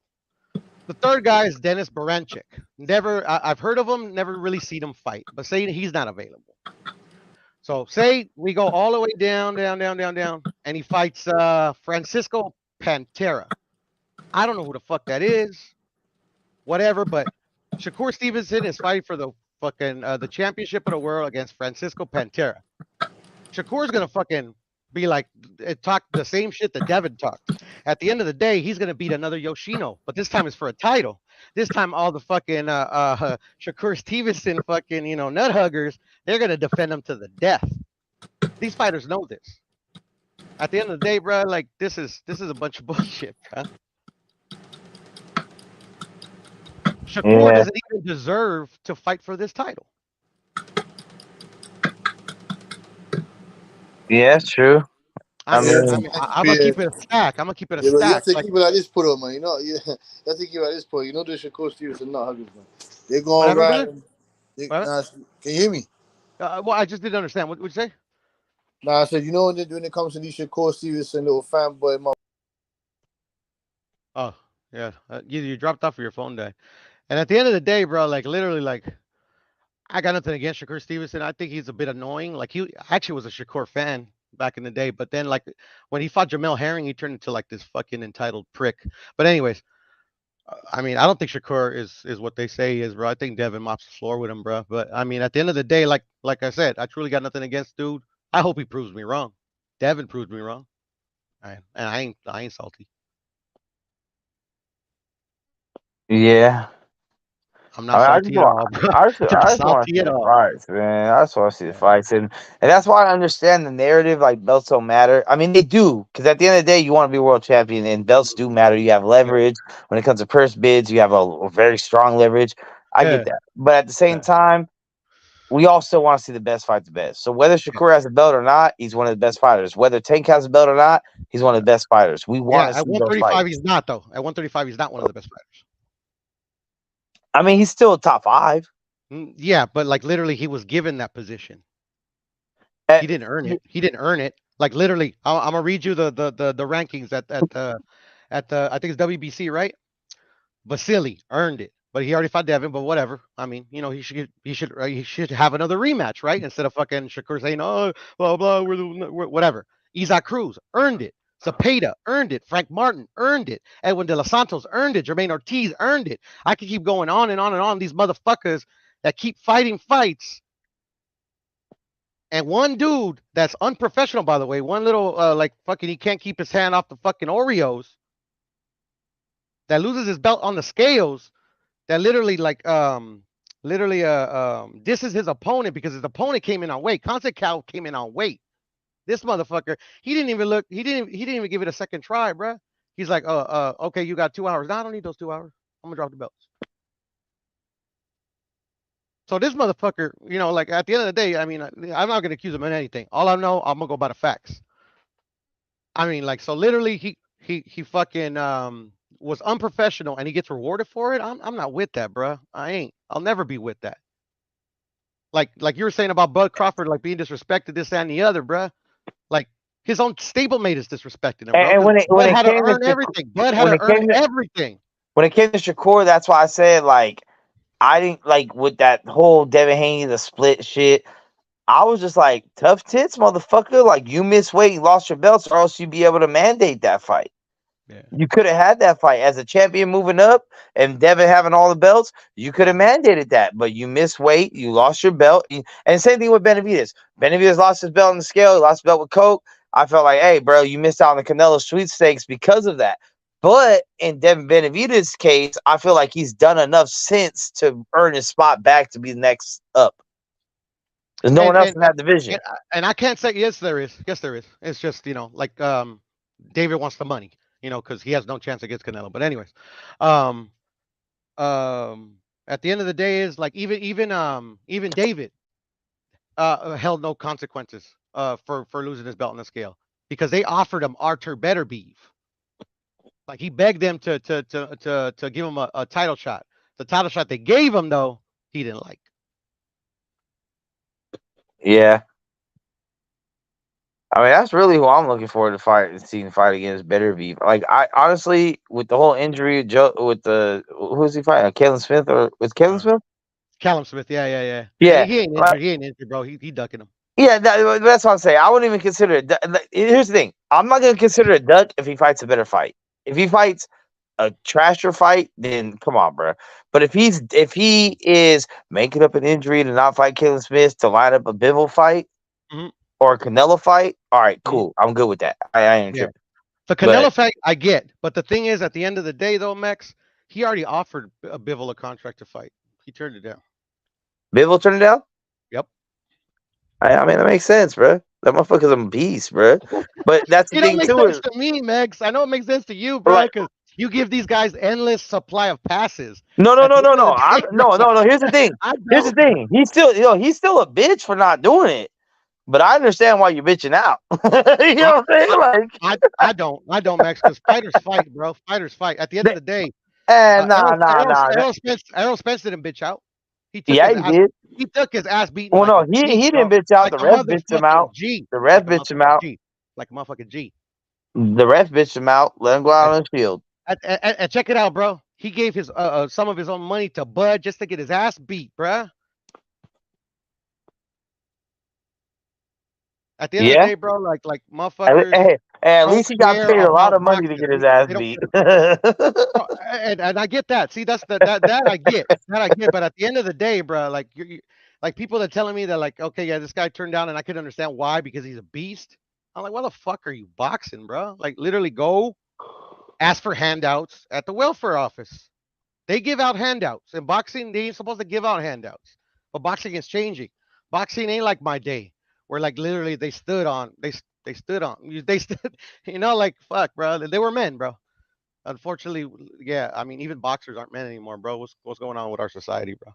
The third guy is Dennis Baranchyk. I've heard of him, never really seen him fight, but say he's not available. So say we go all the way down, and he fights Francisco Pantera. I don't know who the fuck that is. Whatever, but Shakur Stevenson is fighting for the fucking the championship of the world against Francisco Pantera. Shakur's gonna fucking be like talk the same shit that Devin talked. At the end of the day, he's gonna beat another Yoshino, but this time it's for a title. This time all the fucking Shakur Stevenson fucking nut huggers, they're gonna defend him to the death. These fighters know this. At the end of the day, bro, like this is a bunch of bullshit, bro. Shakur doesn't even deserve to fight for this title. Yeah, that's true. I'm gonna keep it a stack. You have to keep it at this point, man. You have to keep it at this point. The Shakur Stevenson not hugging, man. They're going right. Can you hear me? Well, I just didn't understand. What would you say? I said, when it comes to these Shakur Stevenson little fanboy. Oh yeah, you dropped off of your phone died. And at the end of the day, bro, like literally, like I got nothing against Shakur Stevenson. I think he's a bit annoying. Like he actually was a Shakur fan back in the day, but then like when he fought Jamel Herring, he turned into like this fucking entitled prick. But anyways, I mean, I don't think Shakur is what they say he is, bro. I think Devin mops the floor with him, bro. But I mean, at the end of the day, like I said, I truly got nothing against dude. I hope he proves me wrong. Devin proved me wrong. And I ain't salty. Yeah. I'm not salty at all, bro. I just want to see the fights, man. I just want to see the fights, and that's why I understand the narrative. Like belts don't matter. I mean, they do, because at the end of the day, you want to be world champion, and belts do matter. You have leverage when it comes to purse bids. You have a very strong leverage. I get that, but at the same time, we all still want to see the best fight the best. So whether Shakur has a belt or not, he's one of the best fighters. Whether Tank has a belt or not, he's one of the best fighters. We want to see at 135, he's not though. At 135, he's not one of the best fighters. I mean, he's still a top 5. Yeah, but like literally, he was given that position. He didn't earn it. He didn't earn it. Like literally, I'm gonna read you the rankings at the I think it's WBC, right? Vasily earned it, but he already fought Devin. But whatever. I mean, he should have another rematch, right? Instead of fucking Shakur saying, oh, blah blah, we're whatever. Isaac Cruz earned it. Zepeda earned it. Frank Martin earned it. Edwin De Los Santos earned it. Jermaine Ortiz earned it. I can keep going on and on and on. These motherfuckers that keep fighting fights. And one dude that's unprofessional, by the way, one little like fucking he can't keep his hand off the fucking Oreos, that loses his belt on the scales, that literally like this is his opponent because his opponent came in on weight. Conceição came in on weight. This motherfucker, he didn't even look. He didn't even give it a second try, bro. He's like, okay, you got 2 hours. No, I don't need those 2 hours. I'm gonna drop the belts. So this motherfucker, like at the end of the day, I mean, I'm not gonna accuse him of anything. All I know, I'm gonna go by the facts. I mean, like, so literally, he fucking was unprofessional, and he gets rewarded for it. I'm not with that, bro. I ain't. I'll never be with that. Like you were saying about Bud Crawford, like being disrespected, this and the other, bruh. Like his own stablemate is disrespecting him, bro. And when Bud it had to came earn to everything. Bud had to earn everything. When it came to Shakur, that's why I said, like, I didn't like with that whole Devin Haney, the split shit. I was just like, tough tits, motherfucker. Like, you missed weight, you lost your belts, or else you'd be able to mandate that fight. Yeah. You could have had that fight as a champion moving up, and Devin having all the belts. You could have mandated that, but you missed weight, you lost your belt, and same thing with Benavidez. Benavidez lost his belt in the scale, he lost his belt with Coke. I felt like, hey, bro, you missed out on the Canelo sweepstakes because of that. But in Devin Benavidez's case, I feel like he's done enough since to earn his spot back to be the next up. There's no one else in that division. And I can't say yes, there is. Yes, there is. It's just, like David wants the money, because he has no chance against Canelo. But anyways, at the end of the day, is like even David held no consequences for losing his belt on the scale because they offered him Artur Beterbiev. Like he begged them to give him a title shot. The title shot they gave him, though, he didn't like. Yeah. I mean, that's really who I'm looking forward to seeing fight against Beterbiev. Like, I honestly, with the whole injury, who's he fighting? Callum Smith or with Callum Smith? Callum Smith, yeah. Yeah, he ain't injured. He ain't injured, bro. He ducking him. Yeah, that's what I'm saying. I wouldn't even consider it. Here's the thing: I'm not gonna consider it a duck if he fights a better fight. If he fights a trasher fight, then come on, bro. But if he is making up an injury to not fight Callum Smith to line up a Bivol fight or a Canelo fight, all right, cool. I'm good with that. I ain't tripping. The Canelo fight, I get. But the thing is, at the end of the day, though, Max, he already offered a Bivol a contract to fight. He turned it down. Bivol turned it down? Yep. I mean, that makes sense, bro. That motherfucker's a beast, bro. But that's the thing, too. It don't make sense to me, Max. I know it makes sense to you, bro, because you give these guys endless supply of passes. No. Here's the thing. He's still a bitch for not doing it. But I understand why you're bitching out. You know what I'm saying? Like, I don't, Max, because fighters fight, bro. Fighters fight. At the end of the day, Errol Spence didn't bitch out. He did. He took his ass beaten. Well, no, he didn't bitch out. The ref bitched him out. The ref bitched him out. Like a motherfucking G. The ref bitched him out. Let him go out on the field. And check it out, bro. He gave his some of his own money to Bud just to get his ass beat, bro. At the end of the day, bro, like motherfuckers. Hey, at least he got paid a lot of money to get his ass beat. And I get that. See, that I get. That I get. But at the end of the day, bro, like like people that telling me that, like, okay, yeah, this guy turned down, and I could understand why, because he's a beast. I'm like, why the fuck are you boxing, bro? Like, literally go ask for handouts at the welfare office. They give out handouts. In boxing, they ain't supposed to give out handouts. But boxing is changing. Boxing ain't like my day, where like literally they stood, like, fuck, bro. They were men, bro. Unfortunately, yeah. I mean, even boxers aren't men anymore, bro. What's going on with our society, bro?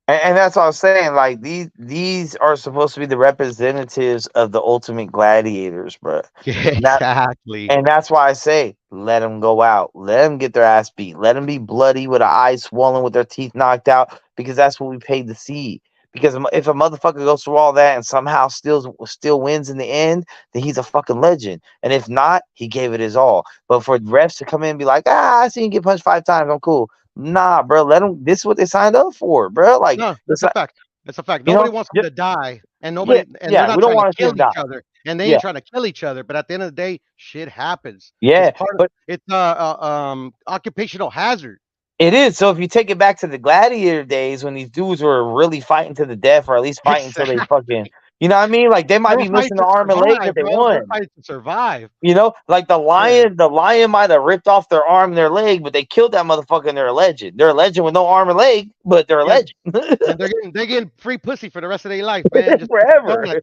And that's what I'm saying. Like, these are supposed to be the representatives of the ultimate gladiators, bro. Exactly. And that's why I say, let them go out. Let them get their ass beat. Let them be bloody with an eye swollen, with their teeth knocked out, because that's what we paid to see. Because if a motherfucker goes through all that and somehow still wins in the end, then he's a fucking legend. And if not, he gave it his all. But for refs to come in and be like, I seen you get punched 5 times, I'm cool. Nah, bro, let them. This is what they signed up for, bro. Like, no, it's a fact. It's a fact. Nobody wants them to die, and nobody, and they're not we don't trying to kill each die. other, and they ain't trying to kill each other. But at the end of the day, shit happens. Yeah, it's occupational hazard. It is. So if you take it back to the gladiator days, when these dudes were really fighting to the death, or at least fighting until they fucking, you know what I mean? Like, they might be missing an arm and leg, but they won. They're fighting to survive. You know, like the lion might have ripped off their arm and their leg, but they killed that motherfucker and they're a legend. They're a legend with no arm or leg, but they're a legend. And they're getting free pussy for the rest of their life, man. Just forever.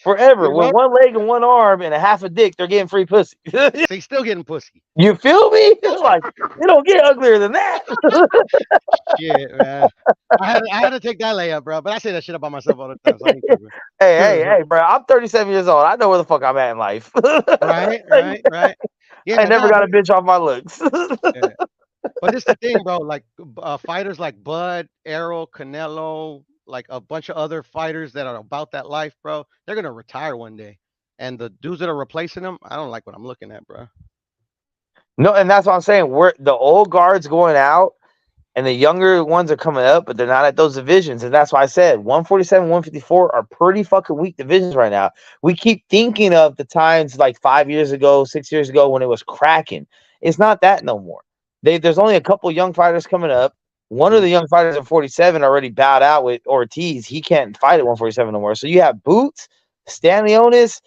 Forever. With one leg and one arm and a half a dick, they're getting free pussy. They still getting pussy. You feel me? It's like, it don't get uglier than that. Shit, man. I had to take that layup, bro. But I say that shit about myself all the time. So hey, bro. I'm 37 years old. I know where the fuck I'm at in life. Right. Yeah, I never got a bitch off my looks. But this is the thing, bro. Like fighters like Bud, Errol, Canelo, like a bunch of other fighters that are about that life, bro. They're gonna retire one day, and the dudes that are replacing them, I don't like what I'm looking at, bro. No, and that's what I'm saying. We're the old guards going out, and the younger ones are coming up, but they're not at those divisions. And that's why I said 147, 154 are pretty fucking weak divisions right now. We keep thinking of the times like 5 years ago, 6 years ago when it was cracking. It's not that no more. There's only a couple young fighters coming up. One of the young fighters at 47 already bowed out with Ortiz. He can't fight at 147 no more. So you have Boots, Stanlionis,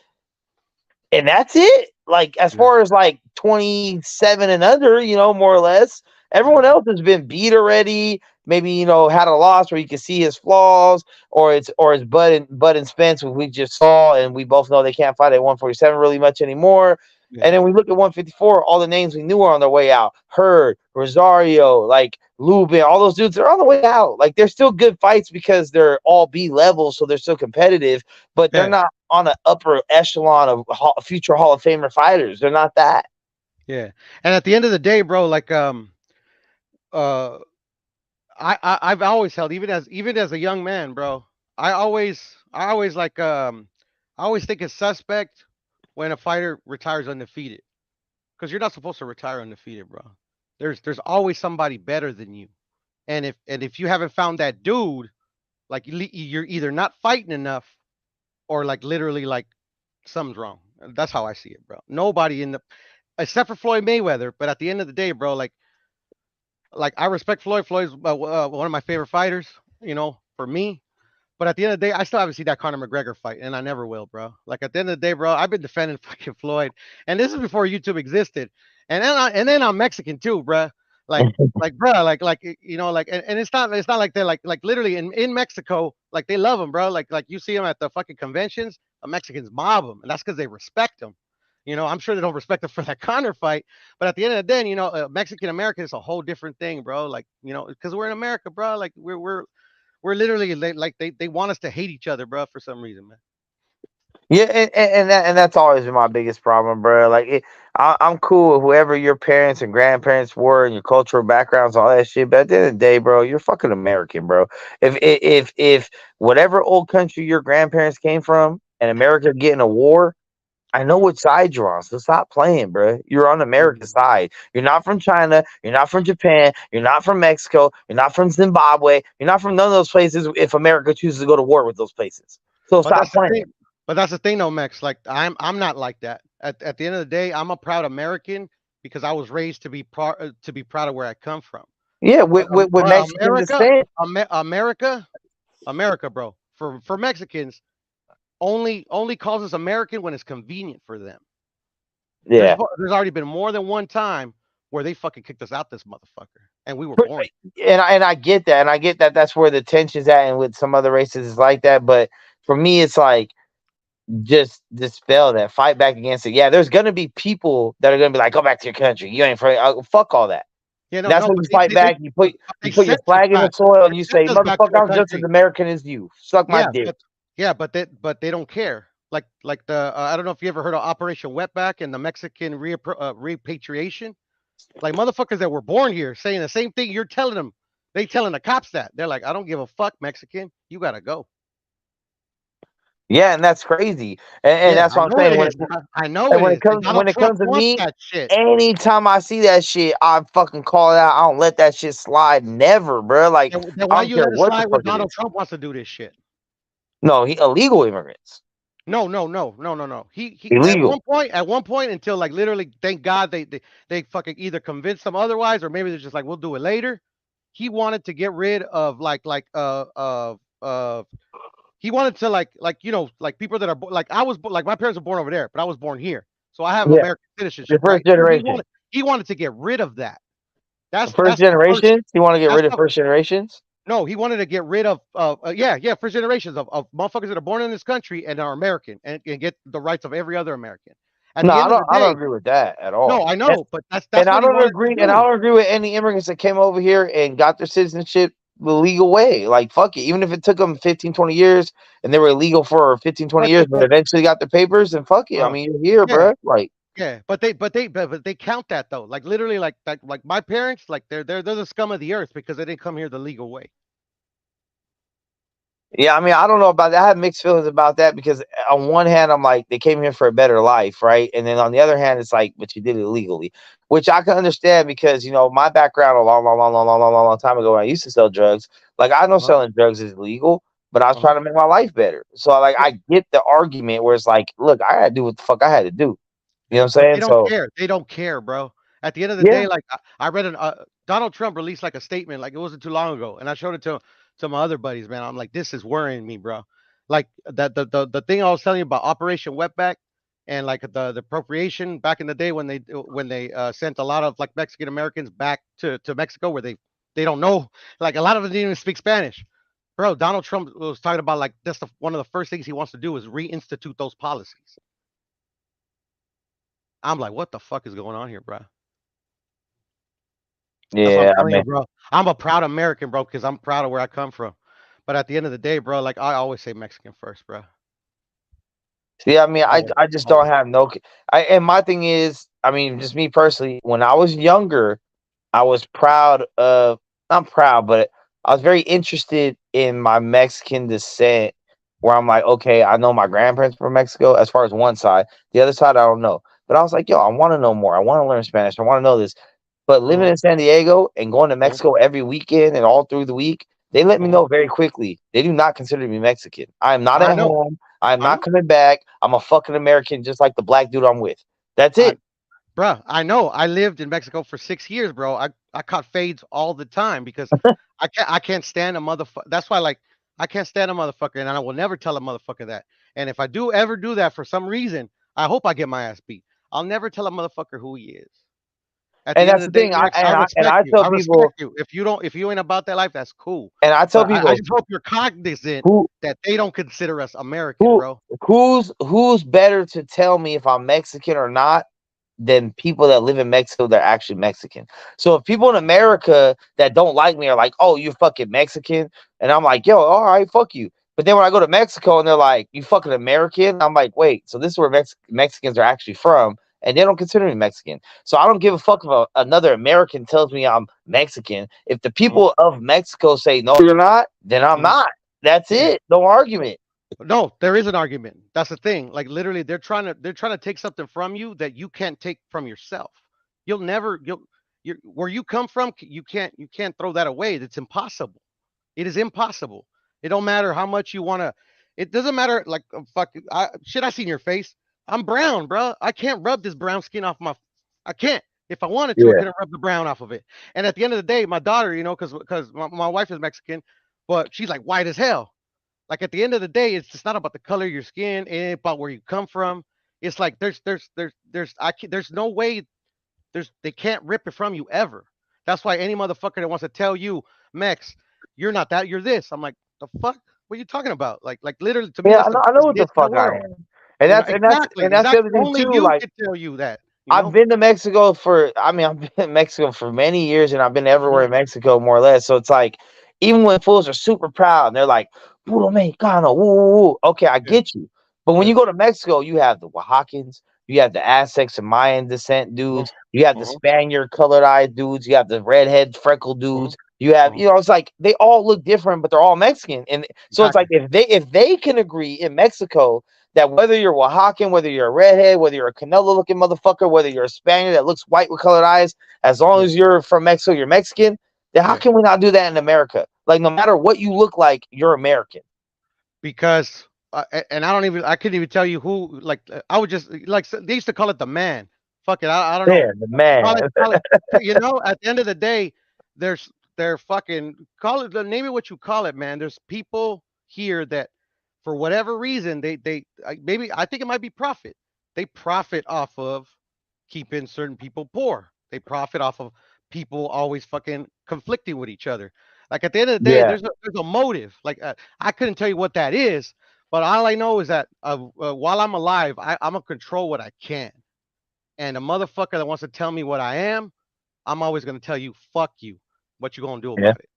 and that's it. Like, as far as like 27 and under, more or less, everyone else has been beat already. Maybe, had a loss where you can see his flaws, or it's Bud and Spence, who we just saw, and we both know they can't fight at 147 really much anymore. Yeah. And then we look at 154, all the names we knew are on their way out. Hurd, Rosario, like Lubin, all those dudes are on the way out. Like, they're still good fights because they're all B levels, so they're still competitive, but they're not on the upper echelon of future Hall of Famer fighters. They're not that. Yeah. And at the end of the day, bro, like I've always held, even as a young man, bro, I always think it's suspect when a fighter retires undefeated, because you're not supposed to retire undefeated, bro. There's always somebody better than you, and if you haven't found that dude, like, you're either not fighting enough, or like literally like something's wrong. That's how I see it, bro. Nobody except for Floyd Mayweather, but at the end of the day, bro, like I respect Floyd. Floyd's one of my favorite fighters, for me. But at the end of the day, I still haven't seen that Conor McGregor fight, and I never will, bro. Like, at the end of the day, bro, I've been defending fucking Floyd, and this is before YouTube existed. And then I'm Mexican too, bro. And it's not like they're like literally in Mexico, like, they love him, bro. Like you see him at the fucking conventions, the Mexicans mob him, and that's because they respect him. I'm sure they don't respect him for that Conor fight, but at the end of the day, Mexican American is a whole different thing, bro. Like, because we're in America, bro. Like, we're literally like they want us to hate each other, bro, for some reason, man. Yeah, and that's always been my biggest problem, bro. Like, I'm cool with whoever your parents and grandparents were and your cultural backgrounds, all that shit. But at the end of the day, bro, you're fucking American, bro. If whatever old country your grandparents came from and America getting a war, I know which side you're on, so stop playing, bro. You're on America's side. You're not from China. You're not from Japan. You're not from Mexico. You're not from Zimbabwe. You're not from none of those places if America chooses to go to war with those places. So stop playing. But that's the thing, though, Mex. Like, I'm not like that. At the end of the day, I'm a proud American because I was raised to be proud of where I come from. Yeah, with Mexican descent. America, bro. For Mexicans, only calls us American when it's convenient for them. Yeah. There's already been more than one time where they fucking kicked us out, this motherfucker, and we were born. And I get that, that's where the tension's at, and with some other races is like that. But for me, it's like, just dispel that, fight back against it. Yeah, there's gonna be people that are gonna be like, go back to your country, you ain't fuck all that. Yeah, that's when you fight back. You put your flag in the soil and you say, motherfucker, I'm just as American as you. Suck my dick. But they don't care. Like the I don't know if you ever heard of Operation Wetback and the Mexican repatriation. Like, motherfuckers that were born here saying the same thing you're telling them. They telling the cops that. They're like, I don't give a fuck, Mexican. You gotta go. Yeah, and that's crazy. And that's what I'm saying. I know. When it comes to me, anytime I see that shit, I fucking call it out. I don't let that shit slide. Never, bro. Like, then why you let it slide when Donald Trump wants to do this shit? No, he illegal immigrants. No. He illegal. At one point until, like, literally, thank God they fucking either convinced them otherwise, or maybe they're just like, we'll do it later. He wanted to get rid of he wanted to like people that are like, I was like, my parents were born over there, but I was born here, so I have American citizenship. First generation. He wanted to get rid of that. That's first generation. You want to get rid of first generations? No, he wanted to get rid of first generations of motherfuckers that are born in this country and are American and get the rights of every other American. I don't agree with that at all. No, I know, but that's and I don't agree. And I don't agree with any immigrants that came over here and got their citizenship the legal way. Like, fuck it. Even if it took them 15, 20 years and they were illegal for 15, 20 years, but eventually got the papers, and fuck it. I mean, you're here, bro. Like, Yeah, but they count that though. Like literally, like my parents, like they're the scum of the earth because they didn't come here the legal way. Yeah, I mean, I don't know about that. I have mixed feelings about that because on one hand, I'm like, they came here for a better life, right? And then on the other hand, it's like, but you did it illegally, which I can understand because, my background a long time ago when I used to sell drugs, like I know selling drugs is illegal, but I was trying to make my life better. So I get the argument where it's like, look, I had to do what the fuck I had to do. You know what I'm saying? They don't care. They don't care, bro. At the end of the day, like I read Donald Trump released like a statement, like it wasn't too long ago, and I showed it to my other buddies, man. I'm like, this is worrying me, bro. Like the thing I was telling you about Operation Wetback and like the appropriation back in the day when they sent a lot of like Mexican Americans back to Mexico where they don't know, like a lot of them didn't even speak Spanish. Bro, Donald Trump was talking about like that's one of the first things he wants to do is reinstitute those policies. I'm like, what the fuck is going on here, bro? Yeah, I mean, bro. I'm a proud American, bro, because I'm proud of where I come from. But at the end of the day, bro, like I always say Mexican first, bro. See, I mean, I just don't have and my thing is, I mean, just me personally, when I was younger, I was not proud, but I was very interested in my Mexican descent where I'm like, okay, I know my grandparents from Mexico as far as one side. The other side, I don't know. But I was like, yo, I want to know more. I want to learn Spanish. I want to know this. But living in San Diego and going to Mexico every weekend and all through the week, they let me know very quickly. They do not consider me Mexican. I am not at home. I'm not coming back. I'm a fucking American, just like the black dude I'm with. That's it. Bro, I know. I lived in Mexico for 6 years, bro. I caught fades all the time because I can't stand a motherfucker. That's why, like, I can't stand a motherfucker, and I will never tell a motherfucker that. And if I do ever do that for some reason, I hope I get my ass beat. I'll never tell a motherfucker who he is. At and the that's end of the day, thing. Max, I respect you. I respect you. If you ain't about that life, that's cool. And I tell people, I just hope you're cognizant that they don't consider us American, bro. Who's better to tell me if I'm Mexican or not than people that live in Mexico that are actually Mexican? So if people in America that don't like me are like, oh, you're fucking Mexican, and I'm like, yo, all right, fuck you. But then when I go to Mexico and they're like, you fucking American, I'm like, wait, so this is where Mexicans are actually from, and they don't consider me Mexican. So I don't give a fuck if another American tells me I'm Mexican. If the people of Mexico say, no, you're not, then I'm not. That's it. No argument. No, there is an argument. That's the thing. Like literally, they're trying to take something from you that you can't take from yourself. Where you come from, you can't throw that away. It's impossible. It is impossible. It don't matter how much you want to. It doesn't matter. Like I seen your face. I'm brown, bro. I can't rub this brown skin off my. I can't. If I wanted to, I could rub the brown off of it. And at the end of the day, my daughter, because my wife is Mexican, but she's like white as hell. Like at the end of the day, it's just not about the color of your skin, it ain't about where you come from. It's like there's no way they can't rip it from you ever. That's why any motherfucker that wants to tell you, Mex, you're not that, you're this. I'm like, the fuck? What are you talking about? Like literally to me, yeah, I know what the fuck I am. And that's the other thing only too. You like, can tell you that. I've been to Mexico I've been in Mexico for many years, and I've been everywhere in Mexico more or less. So it's like, even when fools are super proud and they're like, puro mexicano, woo, woo, woo. Okay, I get you. But when you go to Mexico, you have the Oaxacans, you have the Aztecs and Mayan descent dudes, you have the Spaniard colored eyed dudes, you have the redhead freckle dudes, you have, it's like they all look different, but they're all Mexican. And so it's like if they can agree in Mexico that whether you're Oaxacan, whether you're a redhead, whether you're a Canelo looking motherfucker, whether you're a Spaniard that looks white with colored eyes, as long as you're from Mexico, you're Mexican, then how can we not do that in America? Like, no matter what you look like, you're American. Because, and I couldn't even tell you who, like, I would just, like, they used to call it the man. Fuck it, I don't know. The man. Call it, at the end of the day, they're fucking, name it what you call it, man. There's people here that, for whatever reason, I think it might be profit. They profit off of keeping certain people poor. They profit off of people always fucking conflicting with each other. Like at the end of the day, there's a motive. Like I couldn't tell you what that is, but all I know is that while I'm alive, I'm gonna control what I can. And a motherfucker that wants to tell me what I am, I'm always gonna tell you, fuck you. What you gonna do about it?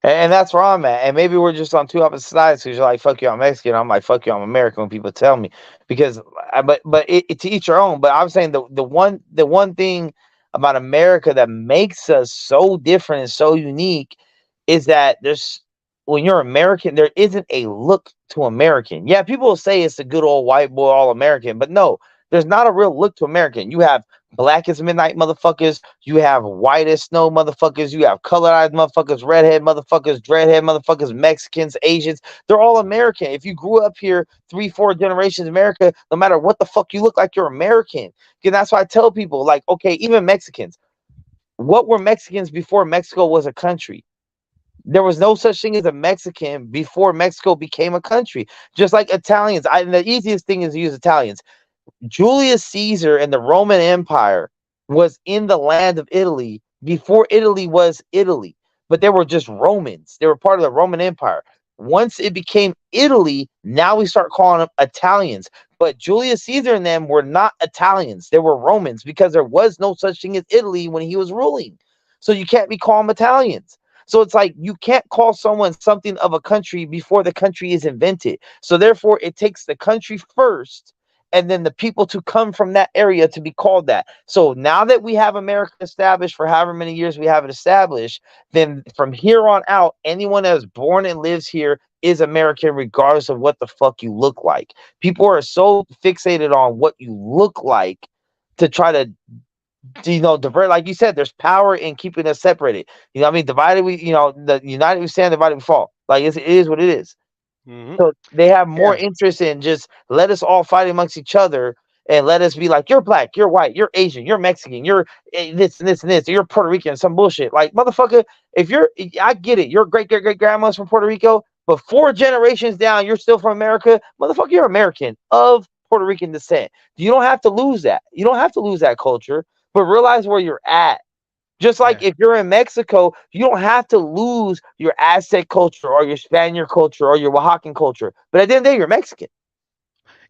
And that's where I'm at. And maybe we're just on two opposite sides because you're like, fuck you, I'm Mexican. I'm like, fuck you, I'm American when people tell me. Because but to each your own. But I'm saying the one thing about America that makes us so different and so unique is that when you're American, there isn't a look to American. Yeah, people will say it's a good old white boy all American, but no, there's not a real look to American. You have black as midnight motherfuckers, you have white as snow motherfuckers, you have colored-eyed motherfuckers, redhead motherfuckers, dreadhead motherfuckers, Mexicans, Asians. They're all American. If you grew up here 3-4 generations in America, no matter what the fuck you look like, you're American. And that's why I tell people, like, okay, even Mexicans, what were Mexicans before Mexico was a country? There was no such thing as a Mexican before Mexico became a country. Just like Italians. The easiest thing is to use Italians. Julius Caesar and the Roman Empire was in the land of Italy before Italy was Italy, but they were just Romans. They were part of the Roman Empire. Once it became Italy, now we start calling them Italians. But Julius Caesar and them were not Italians. They were Romans because there was no such thing as Italy when he was ruling. So you can't be calling them Italians. So it's like you can't call someone something of a country before the country is invented. So therefore, it takes the country first and then the people to come from that area to be called that. So now that we have America established for however many years we have it established, then from here on out, anyone that is born and lives here is American, regardless of what the fuck you look like. People are so fixated on what you look like to try to divert. Like you said, there's power in keeping us separated. You know what I mean? Divided the united we stand, divided we fall. Like it is what it is. Mm-hmm. So they have more interest in just let us all fight amongst each other and let us be like, you're black, you're white, you're Asian, you're Mexican, you're this and this and this, you're Puerto Rican, some bullshit. Like, motherfucker, I get it. Your great grandma's from Puerto Rico, but 4 generations down, you're still from America. Motherfucker, you're American of Puerto Rican descent. You don't have to lose that. You don't have to lose that culture, but realize where you're at. Just like if you're in Mexico, you don't have to lose your Aztec culture or your Spaniard culture or your Oaxacan culture. But at the end of the day, you're Mexican.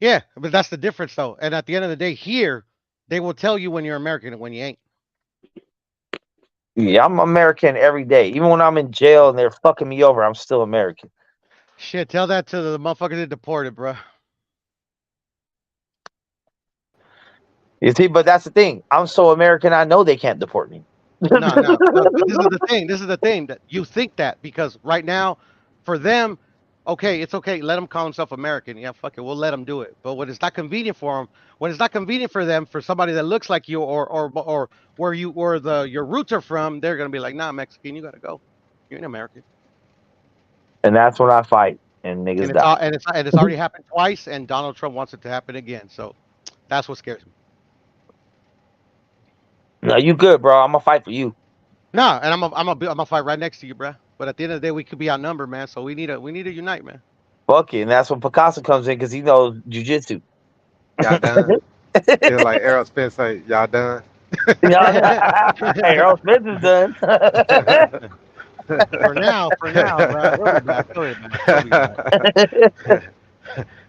Yeah, but that's the difference, though. And at the end of the day, here, they will tell you when you're American and when you ain't. Yeah, I'm American every day. Even when I'm in jail and they're fucking me over, I'm still American. Shit, tell that to the motherfucker that deported, bro. You see, but that's the thing. I'm so American, I know they can't deport me. No. This is the thing. This is the thing that you think that because right now, for them, okay, it's okay. Let them call themselves American. Yeah, fuck it. We'll let them do it. But when it's not convenient for them, when it's not convenient for them, for somebody that looks like you or where your roots are from, they're gonna be like, nah, Mexican, you gotta go. You ain't American. And that's when I fight and niggas die. And it's already happened twice, and Donald Trump wants it to happen again. So that's what scares me. No, you good, bro. I'm gonna fight for you. No, and I'm gonna fight right next to you, bro. But at the end of the day, we could be outnumbered, man. So we need to unite, man. Fuck it, and that's when Picasso comes in because he knows jujitsu. Y'all done? Feel like Errol Spence say, y'all done? Errol Spence is done. For now, bro. We'll be back.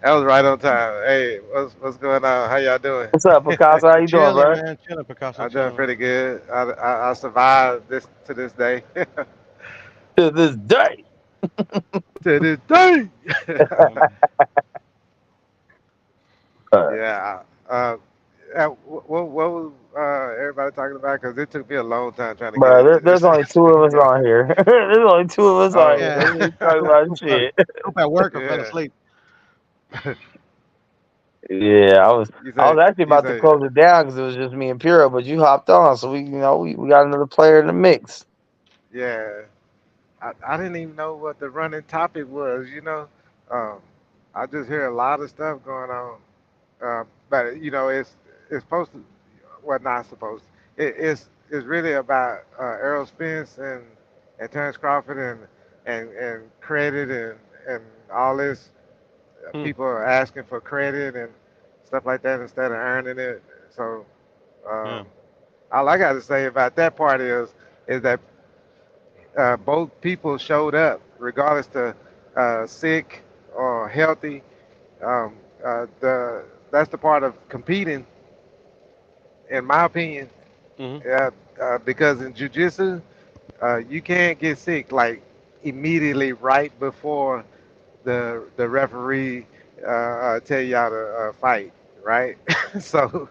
That was right on time. Hey, what's going on? How y'all doing? What's up, Picasso? How you doing, bro? Man. Chilling, Picasso. I'm doing pretty good. I survived to this day. To this day. To this day. Yeah. What was everybody talking about? Because it took me a long time trying to get into there's only 2 of us on here. There's only 2 of us on here. We're talking about shit. I'm at work. I fell asleep. Yeah, I was actually about to close it down because it was just me and Puro, but you hopped on, so we got another player in the mix. Yeah, I didn't even know what the running topic was. I just hear a lot of stuff going on, but it's supposed to, well, not supposed. It's really about Errol Spence and Terrence Crawford and credit and all this. People are asking for credit and stuff like that instead of earning it. So, all I got to say about that part is that both people showed up, regardless to sick or healthy. That's the part of competing, in my opinion. Because in jiu-jitsu, you can't get sick. Like immediately right before the referee tell y'all to fight, right? So,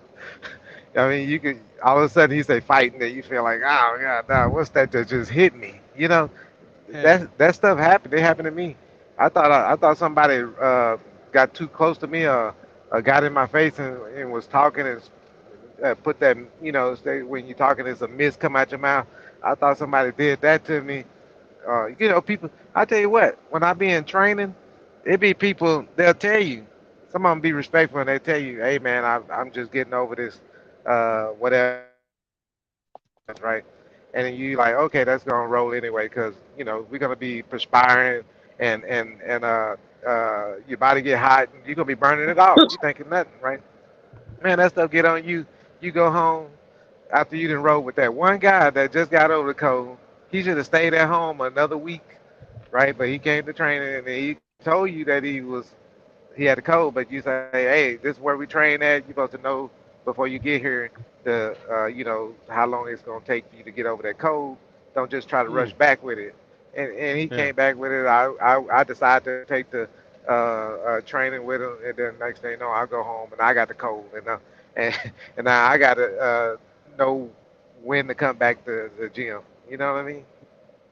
I mean, you could all of a sudden he say fight, and then you feel like, oh god, nah, what's that just hit me? You know, that stuff happened. It happened to me. I thought somebody got too close to me, got in my face and was talking and put that, when you're talking, there's a mist come out your mouth. I thought somebody did that to me. People. I tell you what, when I be in training, it be people. They'll tell you. Some of them be respectful and they tell you, "Hey man, I'm just getting over this, whatever." Right? And then you like, okay, that's gonna roll anyway, because we're gonna be perspiring and your body get hot, and you're gonna be burning it off. You thinking nothing, right? Man, that stuff get on you. You go home after you done roll with that one guy that just got over the cold. He should have stayed at home another week, right? But he came to training and he told you that he had a cold, but you say, hey, this is where we train at. You're supposed to know before you get here how long it's gonna take for you to get over that cold. Don't just try to rush back with it. And he came back with it. I decided to take the training with him, and then next thing you know, I go home and I got the cold, and now I gotta know when to come back to the gym. You know what I mean?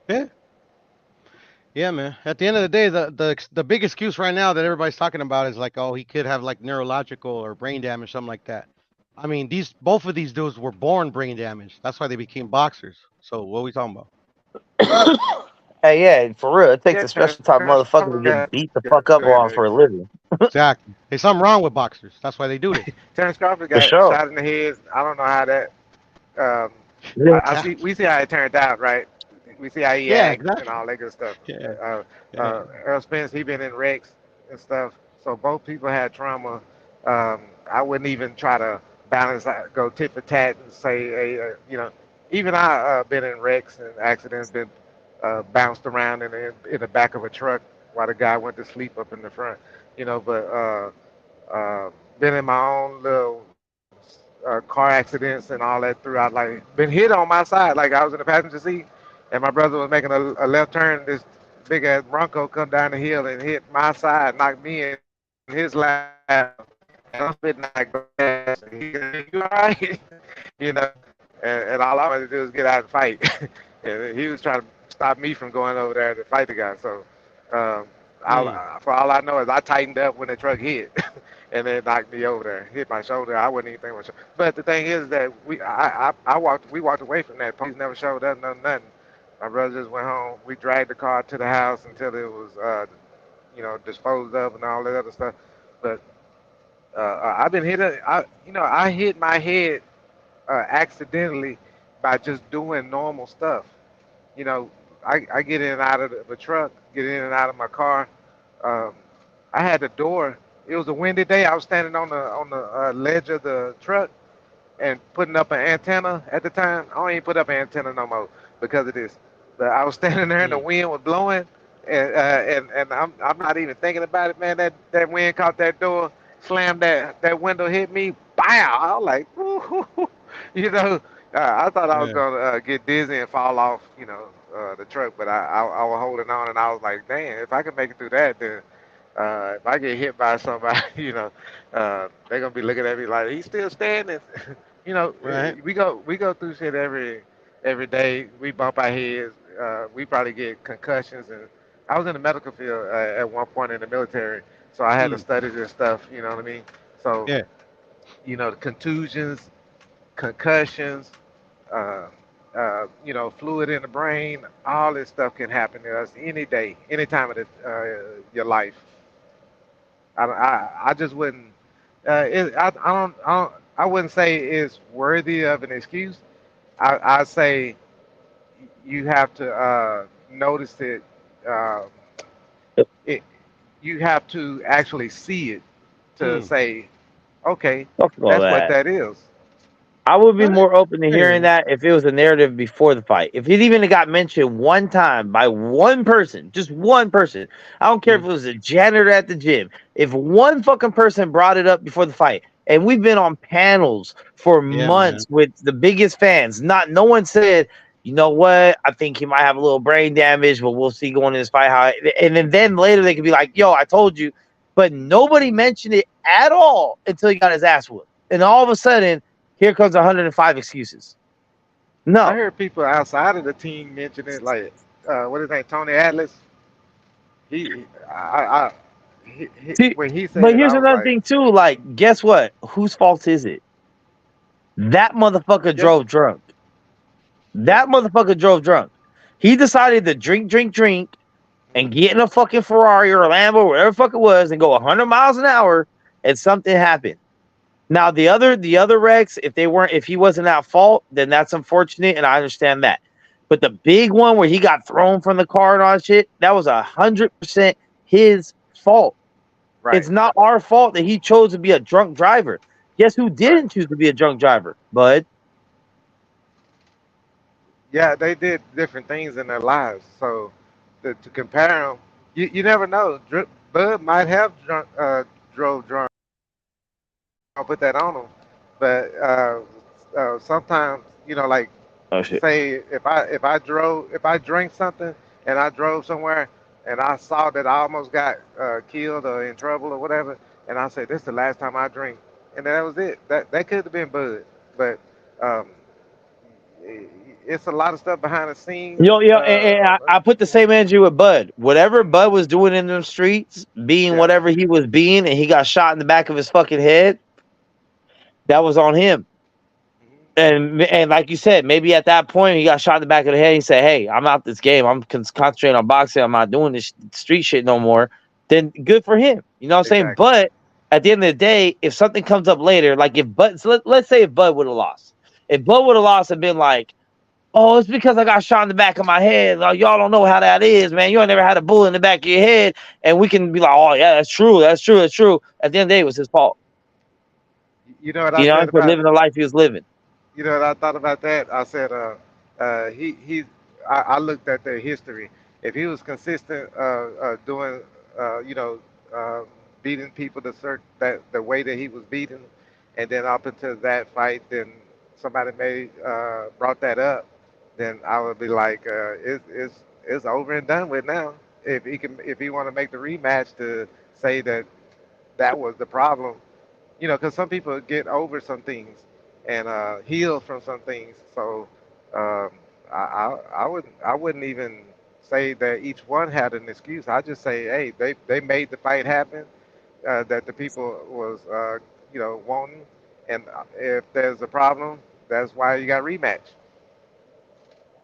Yeah. Yeah, man. At the end of the day, the big excuse right now that everybody's talking about is like, oh, he could have like neurological or brain damage, something like that. I mean, both of these dudes were born brain damaged. That's why they became boxers. So what are we talking about? Hey, yeah, for real, it takes a special type of motherfucker to get beat the fuck up on for a living. Exactly. There's something wrong with boxers. That's why they do this. Terrence Crawford got shot in the head. I don't know how that. We see how it turned out, right? We see how he acts and all that good stuff. Errol Spence, he been in wrecks and stuff. So both people had trauma. I wouldn't even try to go tit for tat and say, hey, even I been in wrecks and accidents, been bounced around in the back of a truck while the guy went to sleep up in the front. But been in my own little car accidents and all that throughout. Like, been hit on my side, like I was in the passenger seat, and my brother was making a left turn. This big ass Bronco come down the hill and hit my side, knocked me in his lap. And I'm spitting like grass. And he said, "You all right?" And all I wanted to do was get out and fight. And he was trying to stop me from going over there to fight the guy. So, for all I know is I tightened up when the truck hit, and then knocked me over there, hit my shoulder. I wasn't even thinking about shoulder. But the thing is that we walked away from that. Police never showed up, nothing. My brother just went home. We dragged the car to the house until it was, disposed of and all that other stuff. But I've been hit. I hit my head accidentally by just doing normal stuff. I get in and out of the truck, get in and out of my car. I had the door. It was a windy day. I was standing on the ledge of the truck and putting up an antenna at the time. I don't even put up an antenna no more because of this. But I was standing there and the wind was blowing, and I'm not even thinking about it, man. That wind caught that door, slammed that window, hit me. Bow! I was like, I thought I was gonna get dizzy and fall off, the truck, but I was holding on, and I was like, damn, if I can make it through that, then if I get hit by somebody, they're gonna be looking at me like he's still standing. Right. We go through shit every day. We bump our heads. We probably get concussions, and I was in the medical field at one point in the military, so I had to study this stuff. You know what I mean? So the contusions, concussions, fluid in the brain, all this stuff can happen to us any day, any time of your life. I just wouldn't. I wouldn't say it's worthy of an excuse. I say you have to notice it. You have to actually see it to say, okay, that's what that is. I would be more open to hearing that if it was a narrative before the fight. If it even got mentioned one time by one person, just one person. I don't care if it was a janitor at the gym. If one fucking person brought it up before the fight, and we've been on panels for months with the biggest fans, no one said, you know what? I think he might have a little brain damage, but we'll see going in this fight how. And then later they could be like, yo, I told you, but nobody mentioned it at all until he got his ass whooped. And all of a sudden, here comes 105 excuses. No, I heard people outside of the team mention it, like what is his name, Tony Atlas. He See, when he said but it, here's I was another like, thing too. Like, guess what? Whose fault is it? That motherfucker drove drunk. That motherfucker drove drunk. He decided to drink, and get in a fucking Ferrari or a Lambo, or whatever the fuck it was, and go 100 miles an hour, and something happened. Now the other wrecks, if he wasn't at fault, then that's unfortunate, and I understand that. But the big one where he got thrown from the car and all that shit, that was 100% his fault. Right. It's not our fault that he chose to be a drunk driver. Guess who didn't choose to be a drunk driver? Bud. Yeah, they did different things in their lives. So to compare them, you never know. Bud might have drove drunk. I'll put that on him. But sometimes, like, say if I drank something and I drove somewhere and I saw that I almost got killed or in trouble or whatever, and I said, this is the last time I drink, and that was it. That could have been Bud, but it's a lot of stuff behind the scenes. And I put the same energy with Bud. Whatever Bud was doing in them streets, being whatever he was being, and he got shot in the back of his fucking head, that was on him. And like you said, maybe at that point he got shot in the back of the head. He said, "Hey, I'm out this game. I'm concentrating on boxing. I'm not doing this street shit no more." Then good for him. You know what I'm saying? But at the end of the day, if something comes up later, like if Bud, so let's say if Bud would have lost, and been like, "Oh, it's because I got shot in the back of my head. Like, y'all don't know how that is, man. You ain't never had a bullet in the back of your head," and we can be like, "Oh yeah, that's true. At the end of the day, it was his fault." You know what I said for living the life he was living. You know what I thought about that? I said, I looked at their history. If he was consistent doing, beating people the way that he was beaten, and then up until that fight, then somebody brought that up, then I would be like, it's over and done with now. If he want to make the rematch to say that was the problem, because some people get over some things and heal from some things. So I wouldn't even say that each one had an excuse. I just say, hey, they made the fight happen that the people was wanting, and if there's a problem, that's why you got rematch.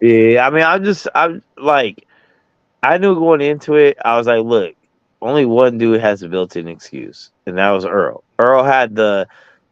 Yeah, I mean, I knew going into it, I was like, look, only one dude has a built-in excuse, and that was Earl. Earl had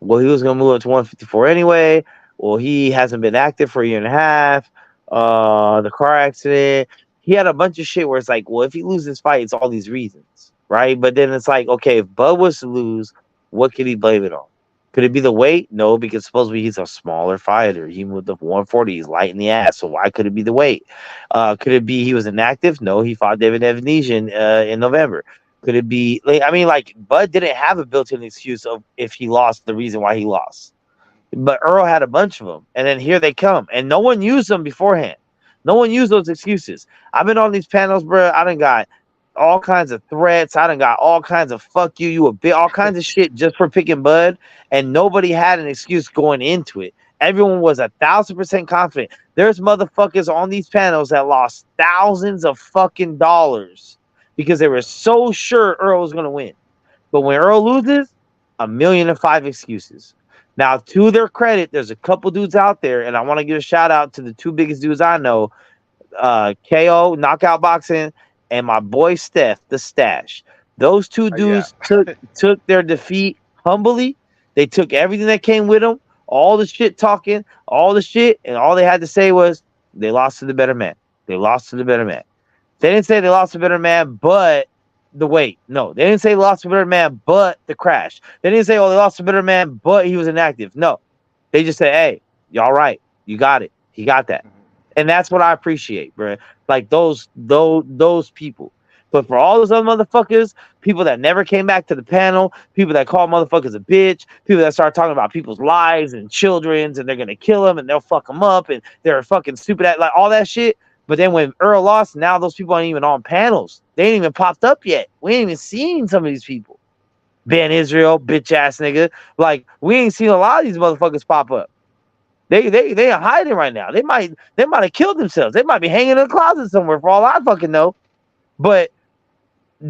he was going to move up to 154 anyway. Well, he hasn't been active for a year and a half. The car accident. He had a bunch of shit where it's like, well, if he loses this fight, it's all these reasons, right? But then it's like, okay, if Bud was to lose, what could he blame it on? Could it be the weight? No, because supposedly he's a smaller fighter. He moved up 140. He's light in the ass. So why could it be the weight? Could it be he was inactive? No, he fought David Evanesian in November. Could it be? Bud didn't have a built-in excuse of if he lost, the reason why he lost. But Earl had a bunch of them, and then here they come, and no one used them beforehand. No one used those excuses. I've been on these panels, bro. I done got all kinds of threats. I done got all kinds of fuck you a bit, all kinds of shit just for picking Bud, and nobody had an excuse going into it. Everyone was 1,000% confident. There's motherfuckers on these panels that lost thousands of fucking dollars because they were so sure Earl was gonna win. But when Earl loses, 1,000,005 excuses. Now, to their credit, there's a couple dudes out there, and I want to give a shout out to the two biggest dudes I know, KO, Knockout Boxing, and my boy Steph, the Stash. Those two dudes took their defeat humbly. They took everything that came with them, all the shit talking, all the shit, and all they had to say was they lost to the better man. They lost to the better man. They didn't say they lost to the better man, but the weight. No, they didn't say they lost to the better man, but the crash. They didn't say, they lost to the better man, but he was inactive. No, they just said, hey, y'all right. You got it. He got that. And that's what I appreciate, bro. Like those people But for all those other motherfuckers, people that never came back to the panel, people that call motherfuckers a bitch, people that start talking about people's lives and children's and they're gonna kill them and they'll fuck them up and they're fucking stupid at like all that shit. But then when Earl lost, now those people aren't even on panels. They ain't even popped up yet. We ain't even seen some of these people. Ben Israel, bitch ass nigga. Like we ain't seen a lot of these motherfuckers pop up. They are hiding right now. They might have killed themselves. They might be hanging in a closet somewhere for all I fucking know. But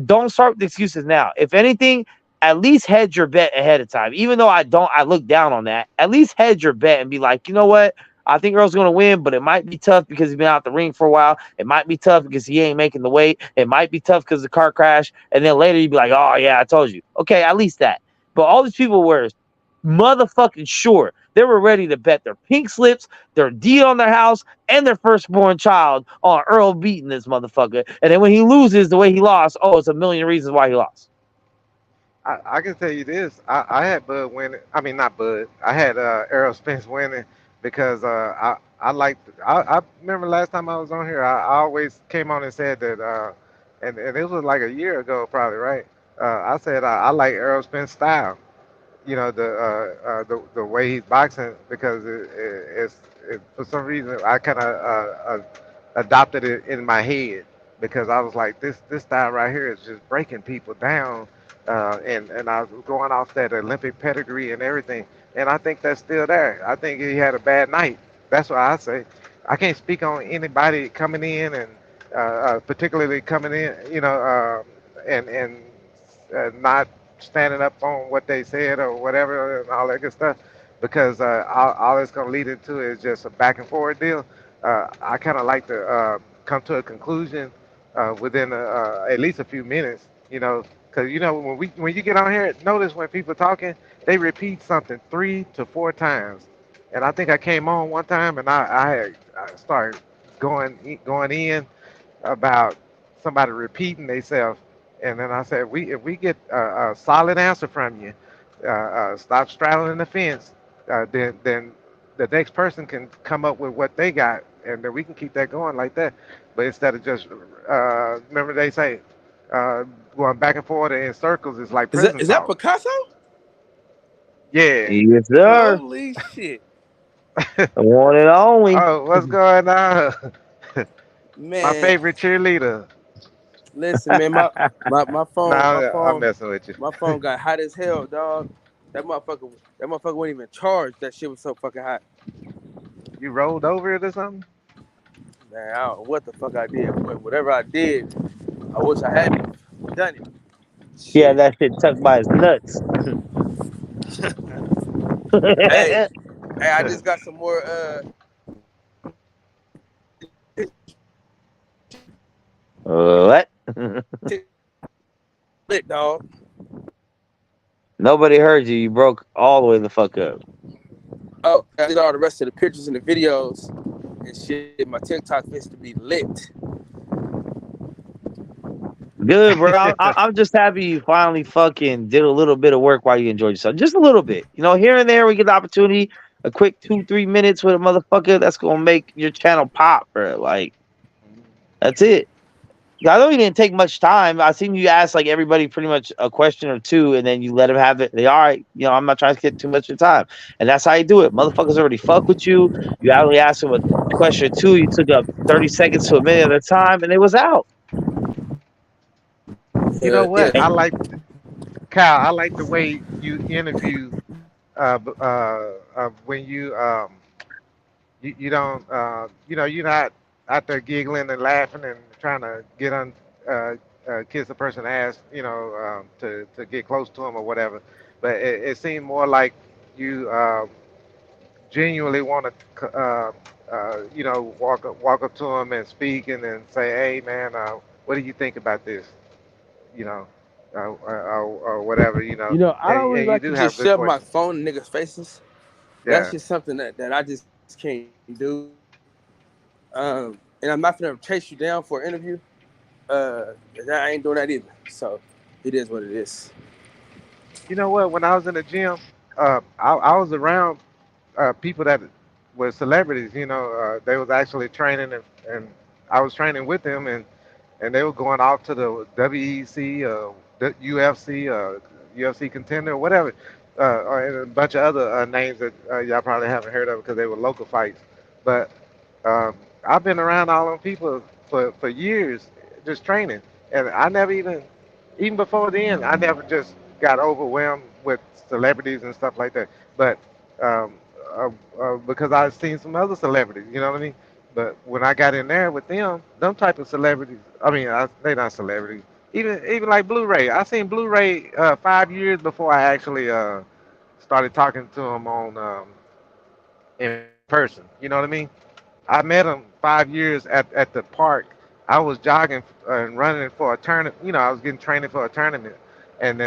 don't start with excuses now. If anything, at least hedge your bet ahead of time. Even though I look down on that. At least hedge your bet and be like, you know what? I think Earl's going to win, but it might be tough because he's been out the ring for a while. It might be tough because he ain't making the weight. It might be tough because of the car crash. And then later you'd be like, oh, yeah, I told you. Okay, at least that. But all these people were motherfucking sure. They were ready to bet their pink slips, their deed on their house, and their firstborn child on Earl beating this motherfucker. And then when he loses the way he lost, oh, it's a million reasons why he lost. I can tell you this. I had Bud winning. I mean, not Bud. I had Errol Spence winning because I remember last time I was on here, I always came on and said that, and it was like a year ago probably, right? I said I like Errol Spence style. You know, the way he's boxing because it's for some reason I kind of adopted it in my head because I was like this style right here is just breaking people down. And I was going off that Olympic pedigree and everything, and I think that's still there. I think he had a bad night. That's what I say. I can't speak on anybody coming in and particularly coming in, you know, and not standing up on what they said or whatever and all that good stuff, because all it's going to lead into is just a back and forth deal. I kind of like to come to a conclusion within at least a few minutes, you know. Because you know when you get on here, notice when people talking, they repeat something 3 to 4 times. And I think I came on one time and I started going in about somebody repeating themselves, and then I said, if we get a solid answer from you, stop straddling the fence. Then the next person can come up with what they got, and then we can keep that going like that. But instead of just remember they say. Going back and forth in circles is like prison. Is that Picasso? Yeah. Yes, sir. Holy shit. The one and only. Oh, what's going on? Man. My favorite cheerleader. Listen, man, my phone. I'm messing with you. My phone got hot as hell, dog. That motherfucker wasn't even charged. That shit was so fucking hot. You rolled over it or something? Man, I don't know what the fuck I did. But whatever I did, I wish I hadn't done it. Yeah, that shit tucked by his nuts. hey, I just got some more. What? Lit, dog. Nobody heard you. You broke all the way the fuck up. Oh, I did all the rest of the pictures and the videos and shit. My TikTok needs to be lit. Good, bro. I'm just happy you finally fucking did a little bit of work while you enjoyed yourself. Just a little bit. You know, here and there we get the opportunity, a quick 2-3 minutes with a motherfucker that's gonna make your channel pop, bro. Like, that's it. I know you didn't take much time. I seen you ask like everybody pretty much a question or two, and then you let them have it. They all right, you know, I'm not trying to get too much of your time. And that's how you do it. Motherfuckers already fuck with you. You only asked them a question or two, you took up 30 seconds to a minute at a time, and it was out. You know what? I like Kyle. I like the way you interview. When you don't, you know, you're not out there giggling and laughing and trying to get on, kiss a person's ass, you know, to get close to them or whatever. But it seemed more like you genuinely want to, you know, walk up to them and speak and then say, hey man, what do you think about this? You know, or whatever, you know. You know, I don't really like to just shove my phone in niggas' faces. Yeah. That's just something that I just can't do. And I'm not gonna chase you down for an interview. I ain't doing that either. So it is what it is. You know what? When I was in the gym, I was around people that were celebrities. You know, they was actually training, and I was training with them, and and they were going off to the WEC, the UFC, UFC contender, whatever, and a bunch of other names that y'all probably haven't heard of because they were local fights. But um, I've been around all them people for years, just training, and I never even before then, I never just got overwhelmed with celebrities and stuff like that. But um, because I've seen some other celebrities, you know what I mean. But when I got in there with them type of celebrities, I mean, they not celebrities. Even like Blu-ray, I seen Blu-ray 5 years before I actually started talking to him on in person. You know what I mean? I met him 5 years at the park. I was jogging and running for a tournament. You know, I was getting training for a tournament, and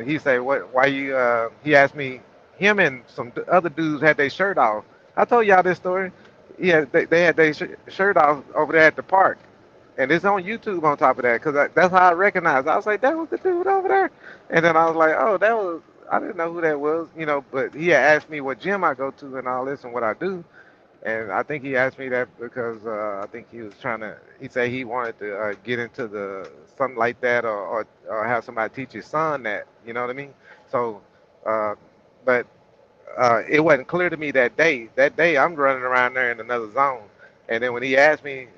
he said, "What? Why you?" He asked me. Him and some other dudes had their shirt off. I told y'all this story. Yeah, they had their shirt off over there at the park, and it's on YouTube on top of that because that's how I recognized. I was like, "That was the dude over there," and then I was like, "Oh, that was." I didn't know who that was, you know, but he had asked me what gym I go to and all this and what I do. And I think he asked me that because I think he was trying to. He said he wanted to get into the something like that, or have somebody teach his son that. You know what I mean? So, uh, but it wasn't clear to me that day. That day, I'm running around there in another zone. And then when he asked me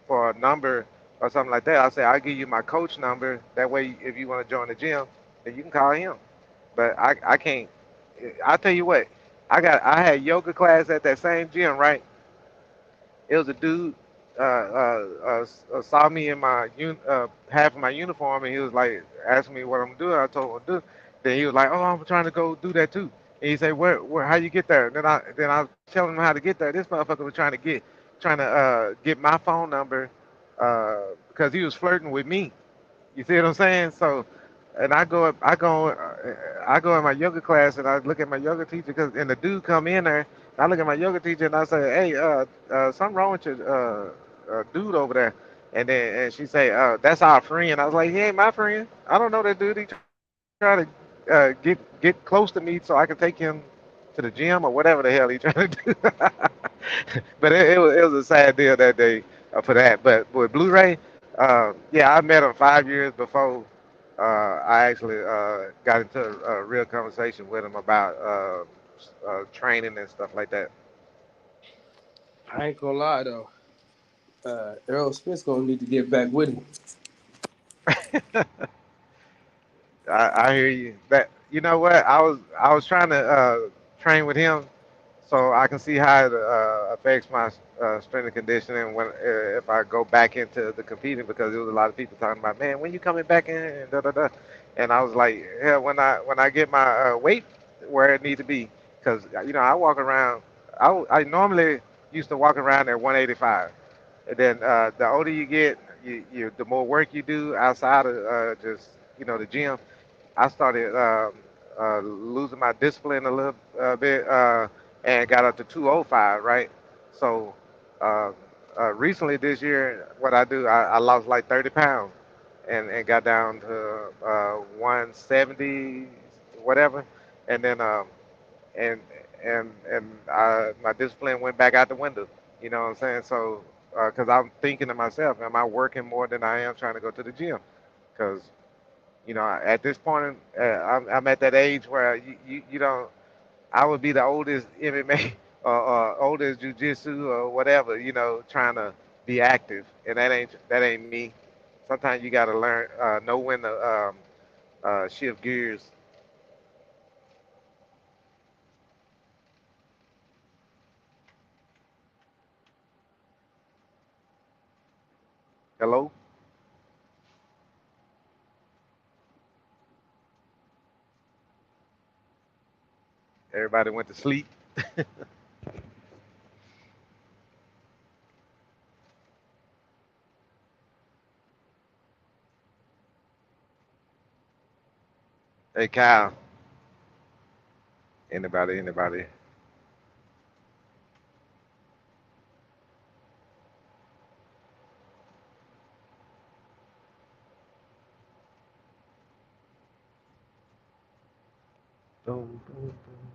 for a number or something like that, I said I'll give you my coach number. That way, if you want to join the gym, then you can call him. But I can't. I'll tell you what. I had yoga class at that same gym, right? It was a dude saw me in my half of my uniform, and he was like asking me what I'm doing. I told him what to do. Then he was like, "Oh, I'm trying to go do that too." And he said, "Where, how you get there?" Then I was telling him how to get there. This motherfucker was trying to get my phone number because he was flirting with me. You see what I'm saying? So, and I go in my yoga class and I look at my yoga teacher and the dude come in there. I look at my yoga teacher and I say, "Hey, something wrong with your dude over there?" And she say, "That's our friend." I was like, "He ain't my friend. I don't know that dude. He trying to get close to me so I can take him to the gym or whatever the hell he trying to do." But it was a sad deal that day for that. But with Blu-ray, yeah, I met him 5 years before I actually got into a real conversation with him about training and stuff like that. I ain't gonna lie though. Errol Spence gonna need to get back with him. I hear you. That you know what I was trying to train with him so I can see how it affects my strength and conditioning when if I go back into the competing because there was a lot of people talking about, man, when you coming back in and da da da, and I was like, yeah, when I get my weight where it need to be, because you know I walk around, I normally used to walk around at 185, and then the older you get, the more work you do outside of just the gym. I started losing my discipline a little bit and got up to 205, right? So uh, recently this year, what I do, I lost like 30 pounds and got down to 170, whatever. And then and my discipline went back out the window. You know what I'm saying? So because I'm thinking to myself, am I working more than I am trying to go to the gym? Because at this point, I'm at that age where you don't. I would be the oldest MMA or oldest jujitsu or whatever, trying to be active, and that ain't me. Sometimes you got to learn, know when to shift gears. Hello, everybody went to sleep. Hey, Kyle. Anybody? Anybody? Boom, boom, boom.